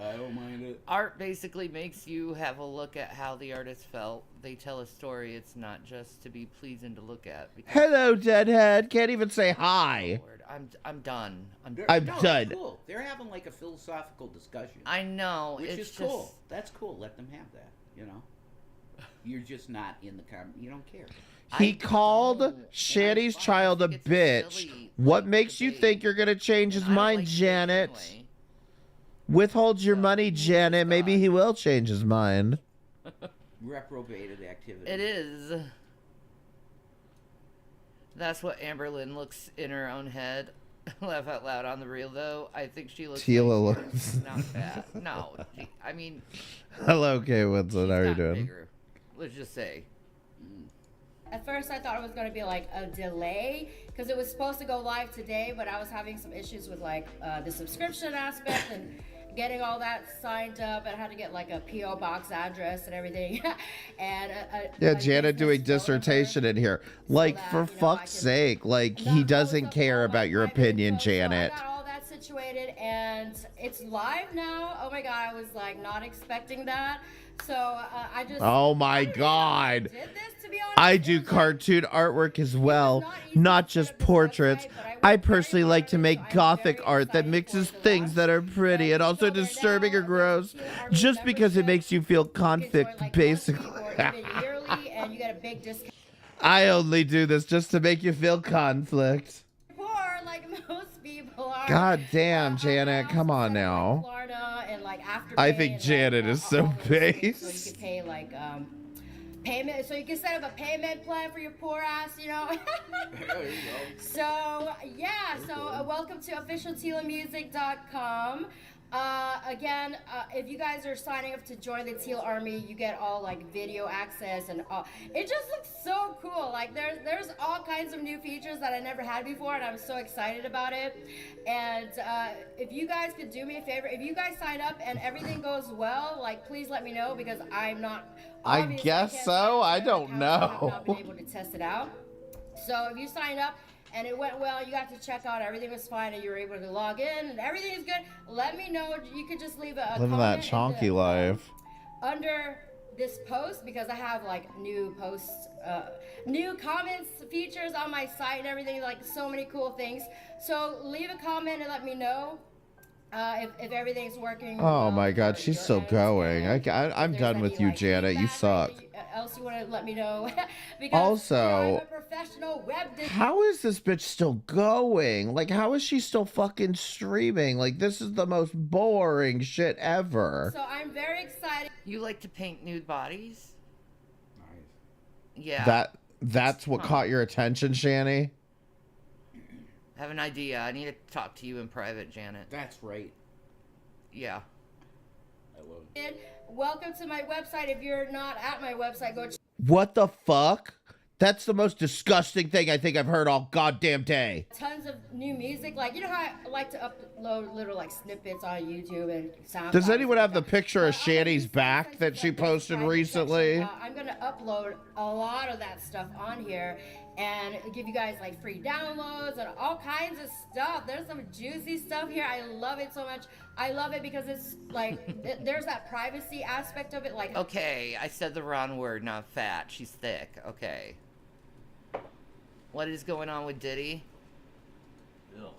I don't mind it. Art basically makes you have a look at how the artist felt. They tell a story. It's not just to be pleasing to look at. Hello, deadhead. Can't even say hi. Lord, I'm done. I'm It's done. cool. They're having like a philosophical discussion. I know. Which it's is cool. just- That's cool. Let them have that. You know, you're just not in the you don't care. He called Shanny's child a bitch. What makes you think you're gonna change his mind, Janet? Withhold your money, Janet. Maybe he will change his mind. reprobated activity. It is. That's what Amberlynn looks in her own head. Laugh out loud on the reel, though. I think she looks Tila nicer, looks. not fat. No, I mean. Hello, Kay Woodson. How are you doing? Bigger. Let's just say. At first, I thought it was going to be like a delay because it was supposed to go live today, but I was having some issues with like the subscription aspect and getting all that signed up. And I had to get like a PO box address and everything. And yeah, Janet doing dissertation in here. Like, so that, for fuck's sake, like he doesn't care about your opinion, Janet. So I got all that situated, and it's live now. Oh my god, I was like not expecting that. So I just. Oh my god. I do cartoon artwork as well, not just portraits. I personally like to make gothic art that mixes things that are pretty and also disturbing or gross, just because it makes you feel conflict, basically. I only do this just to make you feel conflict. God damn, Janet, come on now. I think Janet is so base. So you can pay like payment, so you can set up a payment plan for your poor ass, you know. There you go. So yeah, so welcome to officialtealamusic.com. Again, if you guys are signing up to join the Teal Army, you get all like video access and all. It just looks so cool. Like there's all kinds of new features that I never had before, and I'm so excited about it. And if you guys could do me a favor, if you guys sign up and everything goes well, like please let me know because I'm not. I guess so. I don't know. I have not been able to test it out. So if you sign up and it went well, you got to check out everything was fine and you were able to log in and everything is good, let me know. You could just leave a living that chonky life under this post because I have like new posts, new comments, features on my site and everything, like so many cool things. So leave a comment and let me know if everything's working. Oh my god, she's still going. I'm done with you, Janet. You suck. Else you want to let me know. Because also, I'm a professional web designer. How is this bitch still going? Like, how is she still fucking streaming? Like, this is the most boring shit ever. So I'm very excited. You like to paint nude bodies? Nice. Yeah. That's what caught your attention, Shanny? I have an idea. I need to talk to you in private, Janet. That's right. Yeah. I love it. Welcome to my website. If you're not at my website, go. What the fuck? That's the most disgusting thing I think I've heard all goddamn day. Tons of new music. Like, you know how I like to upload little like snippets on YouTube and SoundCloud. Does anyone have the picture of Shanny's back that she posted recently? I'm going to upload a lot of that stuff on here and give you guys like free downloads and all kinds of stuff. There's some juicy stuff here. I love it so much. I love it because it's like there's that privacy aspect of it. Like, okay, I said the wrong word, not fat. She's thick. Okay. What is going on with Diddy? Ugh.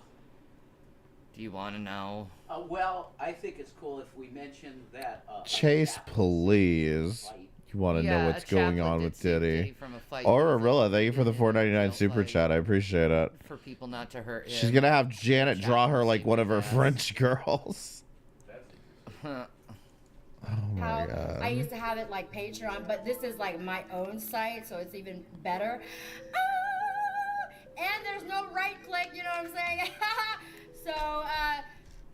Do you want to know? Well, I think it's cool if we mention that. Chase, please. You want to know what's going on with Diddy? Arilla, thank you for the $4.99 super chat. I appreciate it. For people not to hurt him. She's gonna have Janet draw her like one of her French girls. Oh my god. I used to have it like Patreon, but this is like my own site, so it's even better. And there's no right click, you know what I'm saying?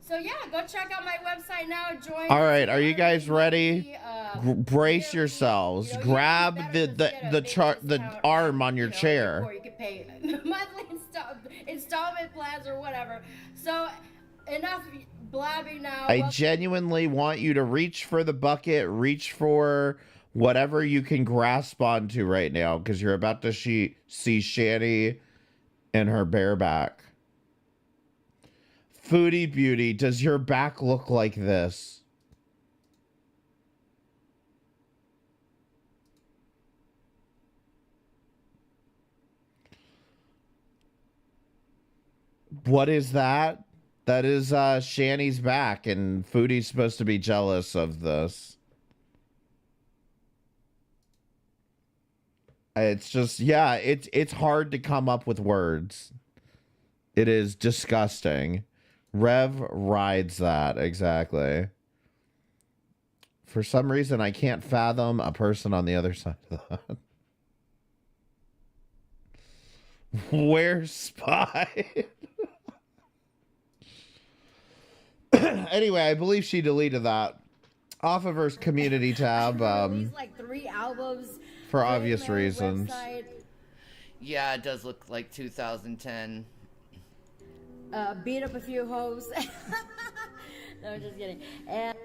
So yeah, go check out my website now. Join. All right, are you guys ready? Brace yourselves. Grab the arm on your chair. Or you can pay monthly installment plans or whatever. So enough blabbing now. I genuinely want you to reach for the bucket, reach for whatever you can grasp onto right now, because you're about to see Shanny in her bareback. Foodie Beauty, does your back look like this? What is that? That is Shanny's back, and Foodie's supposed to be jealous of this. It's just, yeah, it's hard to come up with words. It is disgusting. Rev rides that, exactly. For some reason, I can't fathom a person on the other side of that. Where's Spy? Anyway, I believe she deleted that off of her community tab Released like 3 albums for created obvious my own reasons. website, Yeah, it does look like 2010. beat up a few hoes. No, I'm just kidding. And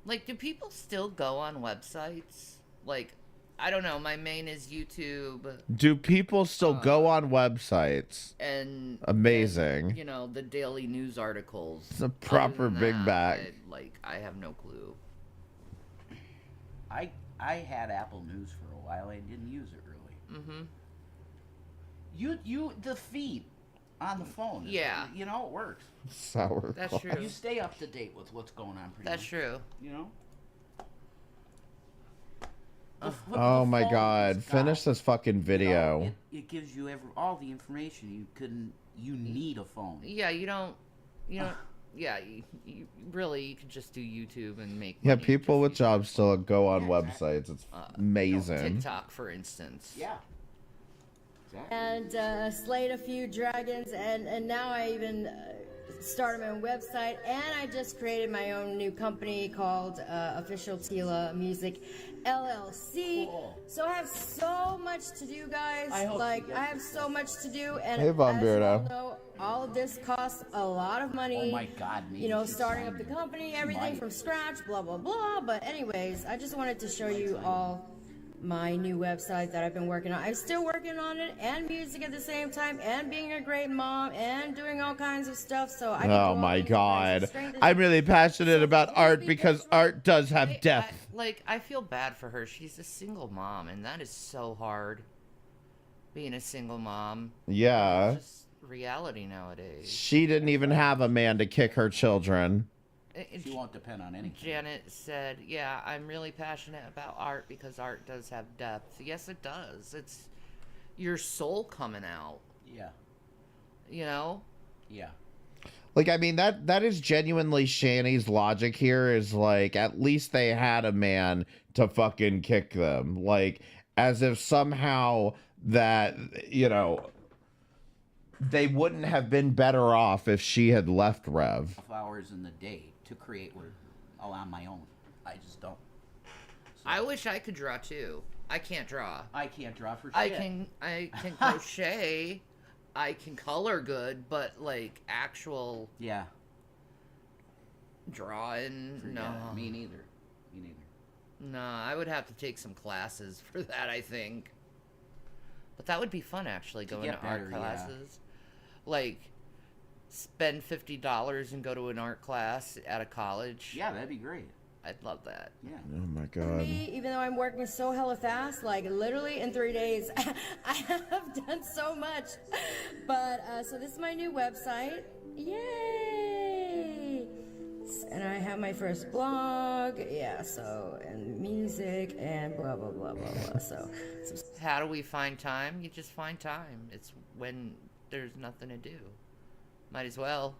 Like, do people still go on websites? Like, I don't know. My main is YouTube. Do people still go on websites? And Amazing. and, you know, the daily news articles. It's a proper Other than big that, bag. I have no clue. I had Apple News for a while. I didn't use it really. Mm-hmm. You the feed on the phone. Yeah. You know, it works. Sour. That's true. You stay up to date with what's going on. That's true. You know. Oh my God! Finish this fucking video. You know, it gives you all the information you need a phone. Yeah, you don't. Yeah, you really you could just do YouTube and make. Yeah, money. people with jobs still go on websites. It's amazing. TikTok, for instance. Yeah. and slayed a few dragons, and now I even started my own website, and I just created my own new company called Official Tila Music LLC. Cool. So I have so much to do, guys. I have so much to do, and Hey, Von as you all Beardo. know, all of this costs a lot of money. Oh my God, man. You know, starting up the company, everything from scratch, blah blah blah. But anyways, I just wanted to show you all my new website that I've been working on. I'm still working on it, and music at the same time, and being a great mom, and doing all kinds of stuff. So I can do Oh all my things God. strength I'm really passionate about art because art does have depth. I feel bad for her. She's a single mom, and that is so hard. Being a single mom. Yeah. It's just reality nowadays. She didn't even have a man to kick her children. She won't depend on anything. Janet said, yeah, I'm really passionate about art because art does have depth. Yes, it does. It's your soul coming out. Yeah. You know? Yeah. Like, I mean, that is genuinely Shanny's logic here is, like, at least they had a man to fucking kick them. Like, as if somehow that, you know, they wouldn't have been better off if she had left Rev. Hours in the day to create work all on my own. I just don't. So, I wish I could draw too. I can't draw. I can't draw for shit. I can crochet. I can color good, but like actual drawing, no. Me neither. No, I would have to take some classes for that, I think. But that would be fun, actually, going to art classes. Like, spend $50 and go to an art class at a college. Yeah, that'd be great. I'd love that. Yeah. Oh my For God. me, even though I'm working so hella fast, like literally in 3 days, I have done so much. But so this is my new website. Yay! And I have my first blog. Yeah, so and music and blah blah blah blah blah. So how do we find time? You just find time. It's when there's nothing to do. Might as well.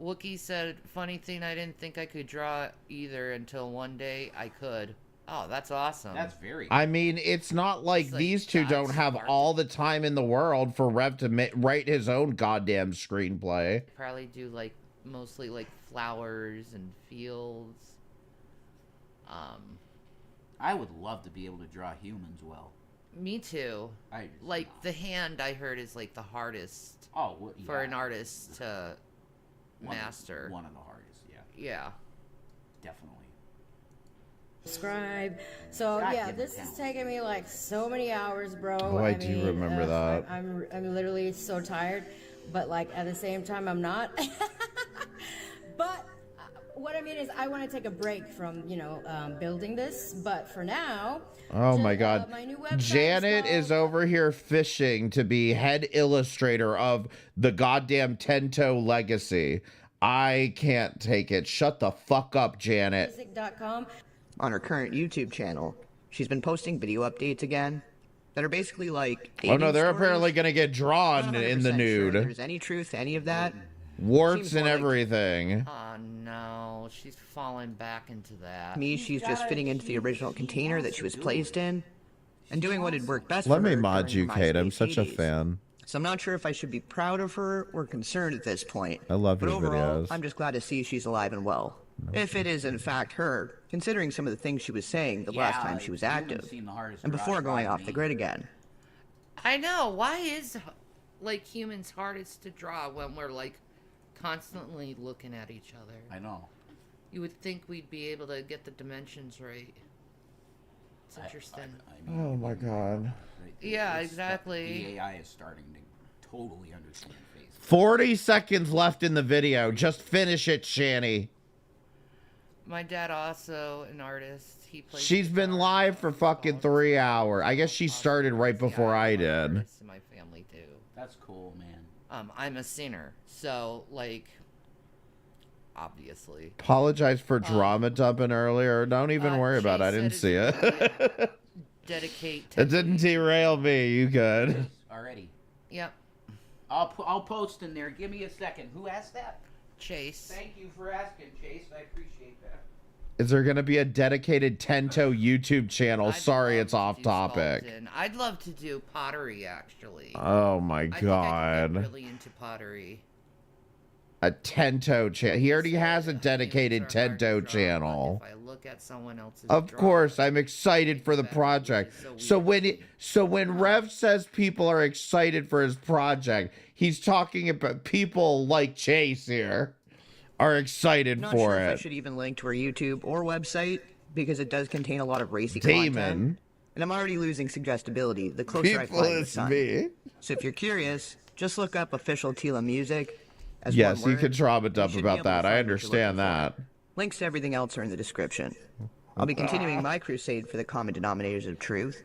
Wookie said, funny thing, I didn't think I could draw either until one day I could. Oh, that's awesome. That's very I mean, it's not like these two don't have all the time in the world for Rev to write his own goddamn screenplay. Probably do like mostly like flowers and fields. I would love to be able to draw humans well. Me too. Like the hand I heard is like the hardest for an artist to master. One of the hardest, yeah. Yeah. Definitely. subscribe. So yeah, this is taking me like so many hours, bro. Oh, I do remember that. I'm literally so tired, but like at the same time I'm not. But what I mean is I want to take a break from, you know, building this, but for now. Oh my God. My new website Janet is over here fishing to be head illustrator of the goddamn Tento Legacy. I can't take it. Shut the fuck up, Janet. Music.com. On her current YouTube channel, she's been posting video updates again that are basically like Oh no, they're dating apparently stories. gonna get drawn Not in the 100% sure nude. if there's any truth to any of that, Warts Seems and more like- everything. Oh no, she's falling back into that. Me, she's just fitting into the original container that she was placed in, and doing what had worked best Let for me her mod during you, her Kate. I'm MySpace such a days. fan. So I'm not sure if I should be proud of her or concerned at this point. I love but your overall, videos. I'm just glad to see she's alive and well. If it is in fact her, considering some of the things she was saying the last time she was active, and before going off the grid again. I know. Why is like humans hardest to draw when we're like constantly looking at each other? I know. You would think we'd be able to get the dimensions right. It's interesting. Oh my god. Yeah, exactly. The AI is starting to totally understand face. 40 seconds left in the video. Just finish it, Shanny. My dad also an artist. He plays. She's been live for fucking 3 hours. I guess she started right before I did. artists in my family too. That's cool, man. I'm a singer, so like, obviously. Apologize for drama dumping earlier. Don't even worry about it. I didn't see it. Dedicate. It didn't derail me. You good? Already. Yep. I'll post in there. Give me a second. Who asked that? Chase. Thank you for asking, Chase. I appreciate that. Is there going to be a dedicated Tento YouTube channel? Sorry, it's off topic. I'd love to do pottery, actually. Oh my I think I god. could get really into pottery. A Tento channel. He already has a dedicated Tento channel. If I look at someone else's Of drawing, course, I'm excited for the project. So when Rev says people are excited for his project, he's talking about people like Chase here are excited Not for sure if I it. should even link to her YouTube or website, because it does contain a lot of racy Damon. content. And I'm already losing suggestibility the closer I People fly to the is sun. me. So if you're curious, just look up official Tila music. As Yes, one you word. can trauma dump should be about able to that. I find what you're understand looking that. for. Links to everything else are in the description. I'll be continuing my crusade for the common denominators of truth.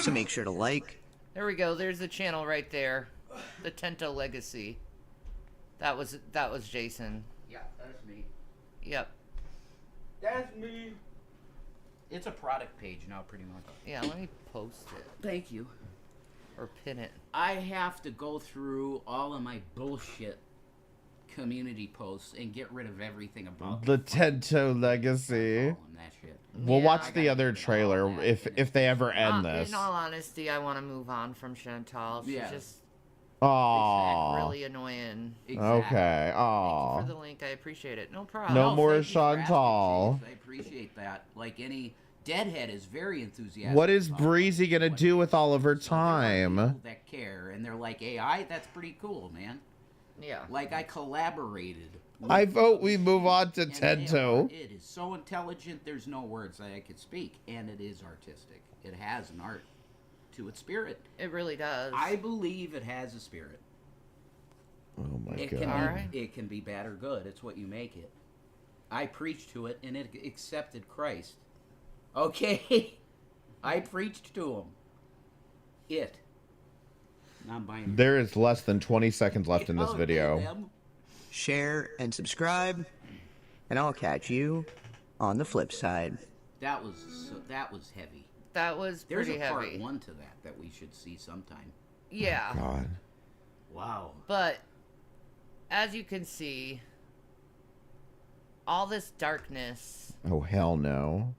So make sure to like. There we go. There's the channel right there. The Tento Legacy. That was Jason. Yeah, that's me. Yep. That's me. It's a product page now, pretty much. Yeah, let me post it. Thank you. Or pin it. I have to go through all of my bullshit community posts and get rid of everything about The Tento Legacy. that shit. We'll Yeah, watch the other trailer if they ever end this. In all honesty, I want to move on from Chantal. She's just Aww. really annoying. Okay. Thank you Aww. for the link. I appreciate it. No problem. No more thank you for asking, Chantal. Chase. I appreciate that. Like any Deadhead is very enthusiastic. What is about Breezy gonna do with all of her time? people that care, and they're like AI. That's pretty cool, man. Yeah. Like I collaborated. with I vote we move on to and they Tento. It is so intelligent. There's no words that I could speak, and it is artistic. It has an art to its spirit. It really does. I believe it has a spirit. Oh my It god. can be, it can be bad or good. It's what you make it. I preached to it, and it accepted Christ. Okay, I preached to him. It. Non-binary. There is less than 20 seconds left in this Oh, video. them. Share and subscribe. And I'll catch you on the flip side. That was heavy. That was There's pretty a part heavy. 1 to that we should see sometime. Yeah. God. Wow. But as you can see, all this darkness Oh hell no.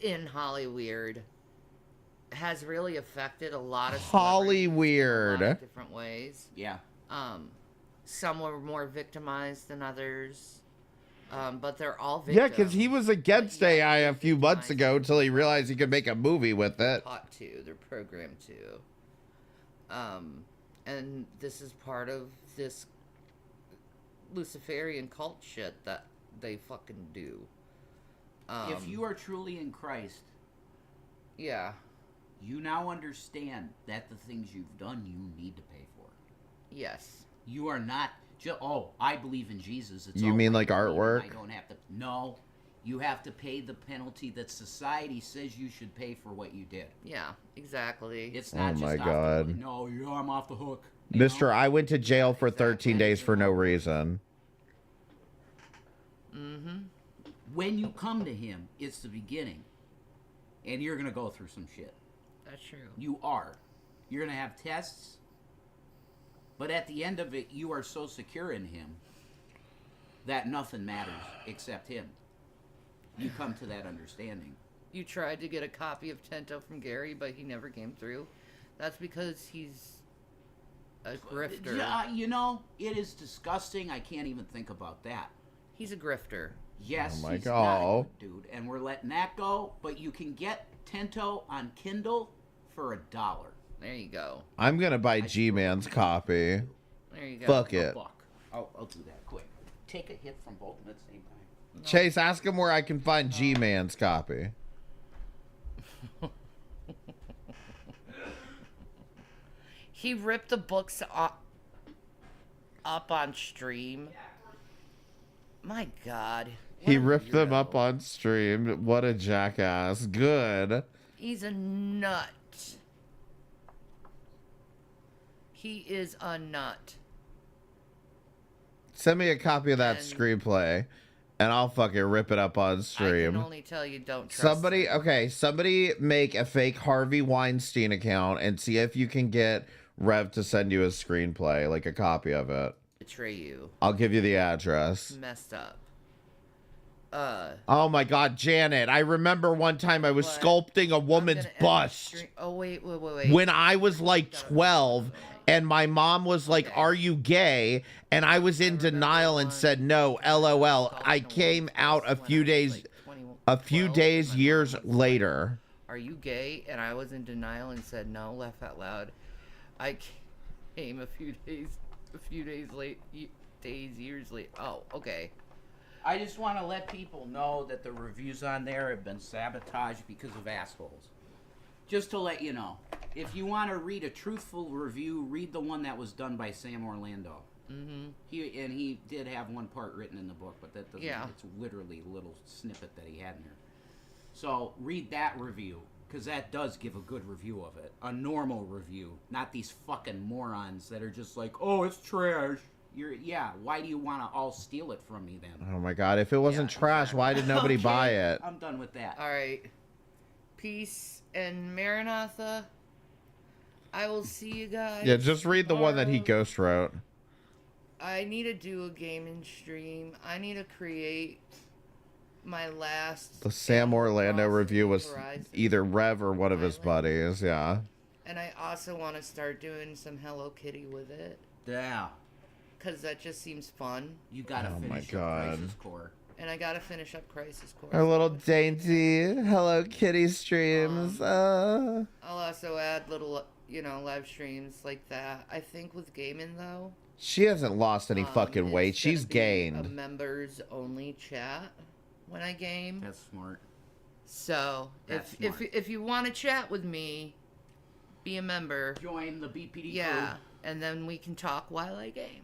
in Hollyweird has really affected a lot of Hollyweird. in a lot of different ways. Yeah. Some were more victimized than others. But they're all victims. Yeah, because he was against AI a few months ago until he realized he could make a movie with it. Taught to, they're programmed to. And this is part of this Luciferian cult shit that they fucking do. If you are truly in Christ, yeah, you now understand that the things you've done, you need to pay for. Yes. You are not just, oh, I believe in Jesus. It's You all mean right like for me, artwork? I don't have to. No, you have to pay the penalty that society says you should pay for what you did. Yeah, exactly. It's not Oh just my off the God. hook. No, I'm off the hook. Mister, I went to jail for 13 days for no reason. Mm-hmm. When you come to him, it's the beginning. And you're going to go through some shit. That's true. You are. You're going to have tests. But at the end of it, you are so secure in him that nothing matters except him. You come to that understanding. You tried to get a copy of Tento from Gary, but he never came through. That's because he's a grifter. You know, it is disgusting. I can't even think about that. He's a grifter. Yes, oh my he's God. not a good dude, and we're letting that go. But you can get Tento on Kindle for $1. There you go. I'm gonna buy G-Man's copy. There you go. Fuck it. I'll do that quick. Take a hit from both at the same time. No. Chase, ask him where I can find G-Man's copy. He ripped the books up on stream. My God. He ripped them up on stream. What a jackass. Good. He's a nut. He is a nut. Send me a copy of that screenplay, and I'll fucking rip it up on I stream. can only tell you don't trust Somebody, him. okay, somebody make a fake Harvey Weinstein account and see if you can get Rev to send you a screenplay, like a copy of it. Betray you. I'll give you the address. Messed up. Oh my God, Janet! I remember one time I was sculpting a woman's bust. Oh wait. When I was like 12, and my mom was like, "Are you gay?" And I was in denial and said, "No, LOL." I came out a few days years later. Are you gay? And I was in denial and said no. Laugh out loud. I came a few days late. Years late. Oh, okay. I just want to let people know that the reviews on there have been sabotaged because of assholes. Just to let you know. If you want to read a truthful review, read the one that was done by Sam Orlando. Mm-hmm. He did have one part written in the book, but that doesn't. Yeah. It's literally a little snippet that he had in there. So read that review, because that does give a good review of it. A normal review, not these fucking morons that are just like, oh, it's trash. Why do you want to all steal it from me then? Oh my God! If it wasn't trash, why did nobody Okay, buy it? I'm done with that. All right. Peace and Maranatha. I will see you guys. Yeah, just read the one that he tomorrow. ghost wrote. I need to do a gaming stream. I need to create my last. The Sam Orlando review was Horizon either Rev or one of his buddies. Yeah. And I also want to start doing some Hello Kitty with it. Yeah. Because that just seems fun. You gotta Oh my finish God. Crisis Core. And I gotta finish up Crisis Core. Our little dainty Hello Kitty streams. I'll also add little, live streams like that. I think with gaming though. She hasn't lost any fucking weight. it's gonna She's be gained. a members only chat when I game. That's smart. So That's if you want to chat with me, be a member. Join the BPD Yeah, crew. and then we can talk while I game.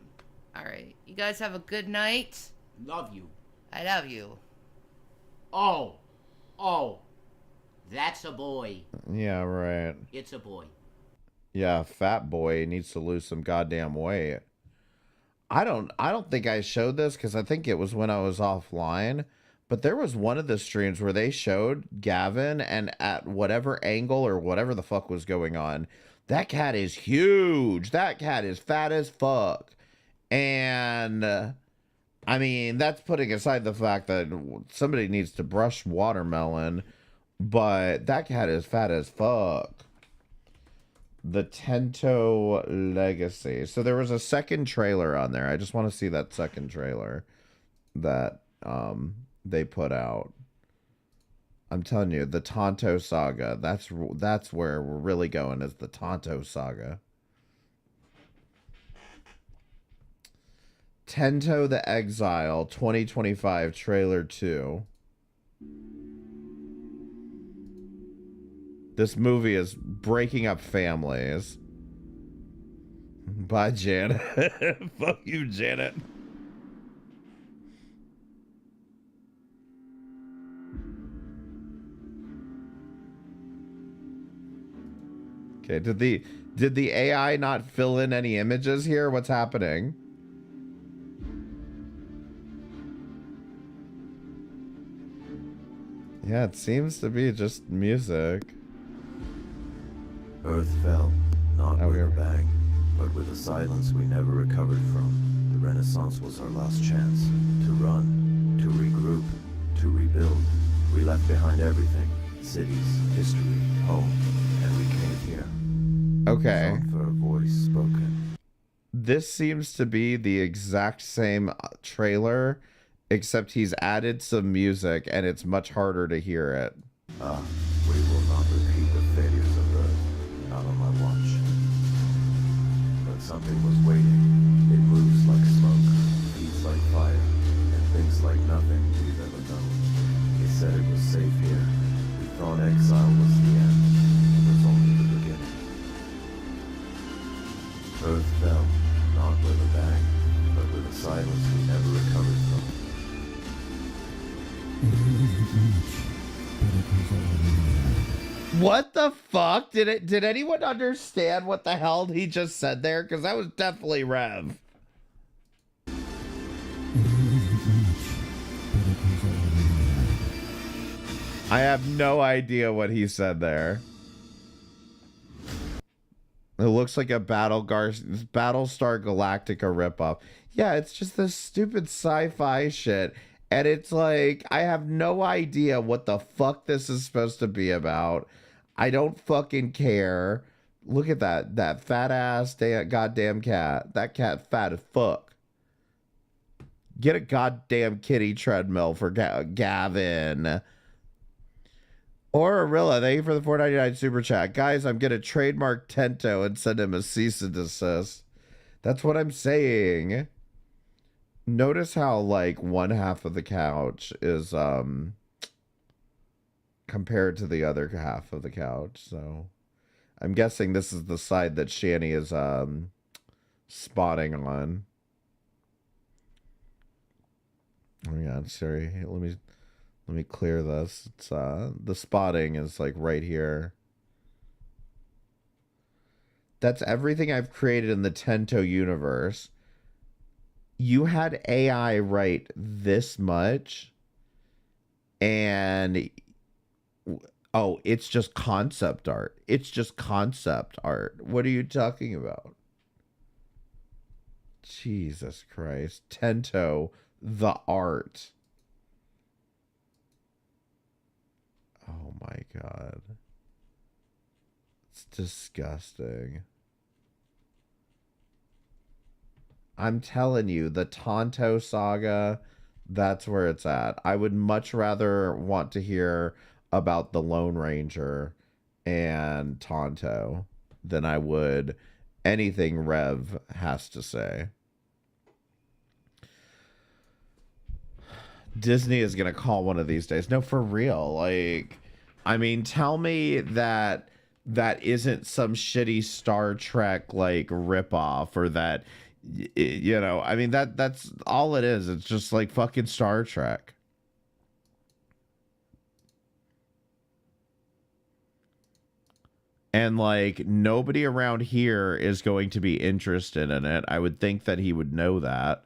All right, you guys have a good night. Love you. I love you. Oh, that's a boy. Yeah, right. It's a boy. Yeah, fat boy needs to lose some goddamn weight. I don't think I showed this because I think it was when I was offline. But there was one of the streams where they showed Gavin, and at whatever angle or whatever the fuck was going on, that cat is huge. That cat is fat as fuck. And I mean, that's putting aside the fact that somebody needs to brush watermelon, but that cat is fat as fuck. The Tento Legacy. So there was a second trailer on there. I just want to see that second trailer that they put out. I'm telling you, the Tento Saga. That's where we're really going, is the Tento Saga. Tento the Exile 2025 trailer 2. This movie is breaking up families. Bye, Janet. Fuck you, Janet. Okay, did the AI not fill in any images here? What's happening? Yeah, it seems to be just music. Earth fell, not with a bang, but with a silence we never recovered from. The Renaissance was our last chance to run, to regroup, to rebuild. We left behind everything: cities, history, home, and we came here. Okay. Song for a voice spoken. This seems to be the exact same trailer, except he's added some music and it's much harder to hear it. We will not repeat the failures of Earth, not on my watch. But something was waiting. It moves like smoke, feeds like fire, and thinks like nothing we've ever known. They said it was safe here. We thought exile was the end. It was only the beginning. Earth fell, not with a bang, but with a silence we never recovered from. What the fuck? Did anyone understand what the hell he just said there? Because that was definitely Rev. I have no idea what he said there. It looks like a Battlestar Galactica ripoff. Yeah, it's just this stupid sci-fi shit. And it's like, I have no idea what the fuck this is supposed to be about. I don't fucking care. Look at that fat ass goddamn cat. That cat fat as fuck. Get a goddamn kitty treadmill for Gavin. Or Arilla, thank you for the $4.99 super chat. Guys, I'm gonna trademark Tento and send him a cease and desist. That's what I'm saying. Notice how like one half of the couch is compared to the other half of the couch. So I'm guessing this is the side that Shanny is spotting on. Oh yeah, sorry. Let me clear this. It's the spotting is like right here. That's everything I've created in the Tento universe. You had AI write this much, and oh, it's just concept art. It's just concept art. What are you talking about? Jesus Christ. Tento, the art. Oh my God. It's disgusting. I'm telling you, the Tonto saga, that's where it's at. I would much rather want to hear about the Lone Ranger and Tonto than I would anything Rev has to say. Disney is going to call one of these days. No, for real. Like, I mean, tell me that that isn't some shitty Star Trek, like, ripoff, or that, you know, I mean, that's all it is. It's just like fucking Star Trek. And like nobody around here is going to be interested in it. I would think that he would know that.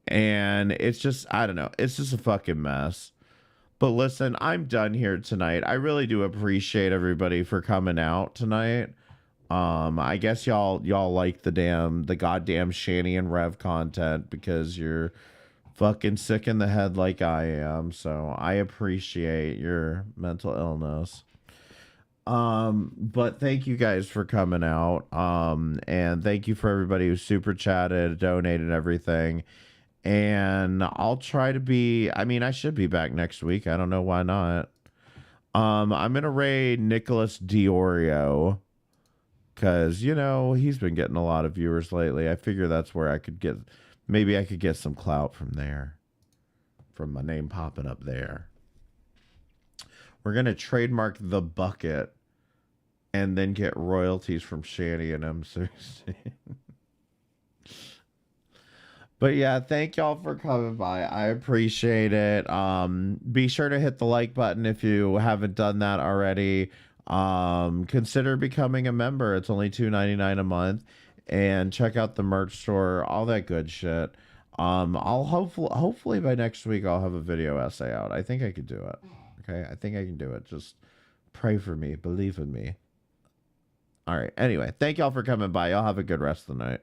And it's just, I don't know. It's just a fucking mess. But listen, I'm done here tonight. I really do appreciate everybody for coming out tonight. I guess y'all like the goddamn Shanny and Rev content because you're fucking sick in the head like I am. So I appreciate your mental illness. But thank you guys for coming out. And thank you for everybody who super chatted, donated, everything. And I'll try to be, I mean, I should be back next week. I don't know why not. I'm going to raid Nicholas Diorio because, you know, he's been getting a lot of viewers lately. I figure that's where I could get, maybe I could get some clout from there, from my name popping up there. We're going to trademark the bucket and then get royalties from Shanny and MC. But yeah, thank y'all for coming by. I appreciate it. Be sure to hit the like button if you haven't done that already. Consider becoming a member. It's only $2.99 a month. And check out the merch store, all that good shit. I'll hopefully by next week I'll have a video essay out. I think I could do it. Okay, I think I can do it. Just pray for me, believe in me. All right. Anyway, thank y'all for coming by. Y'all have a good rest of the night.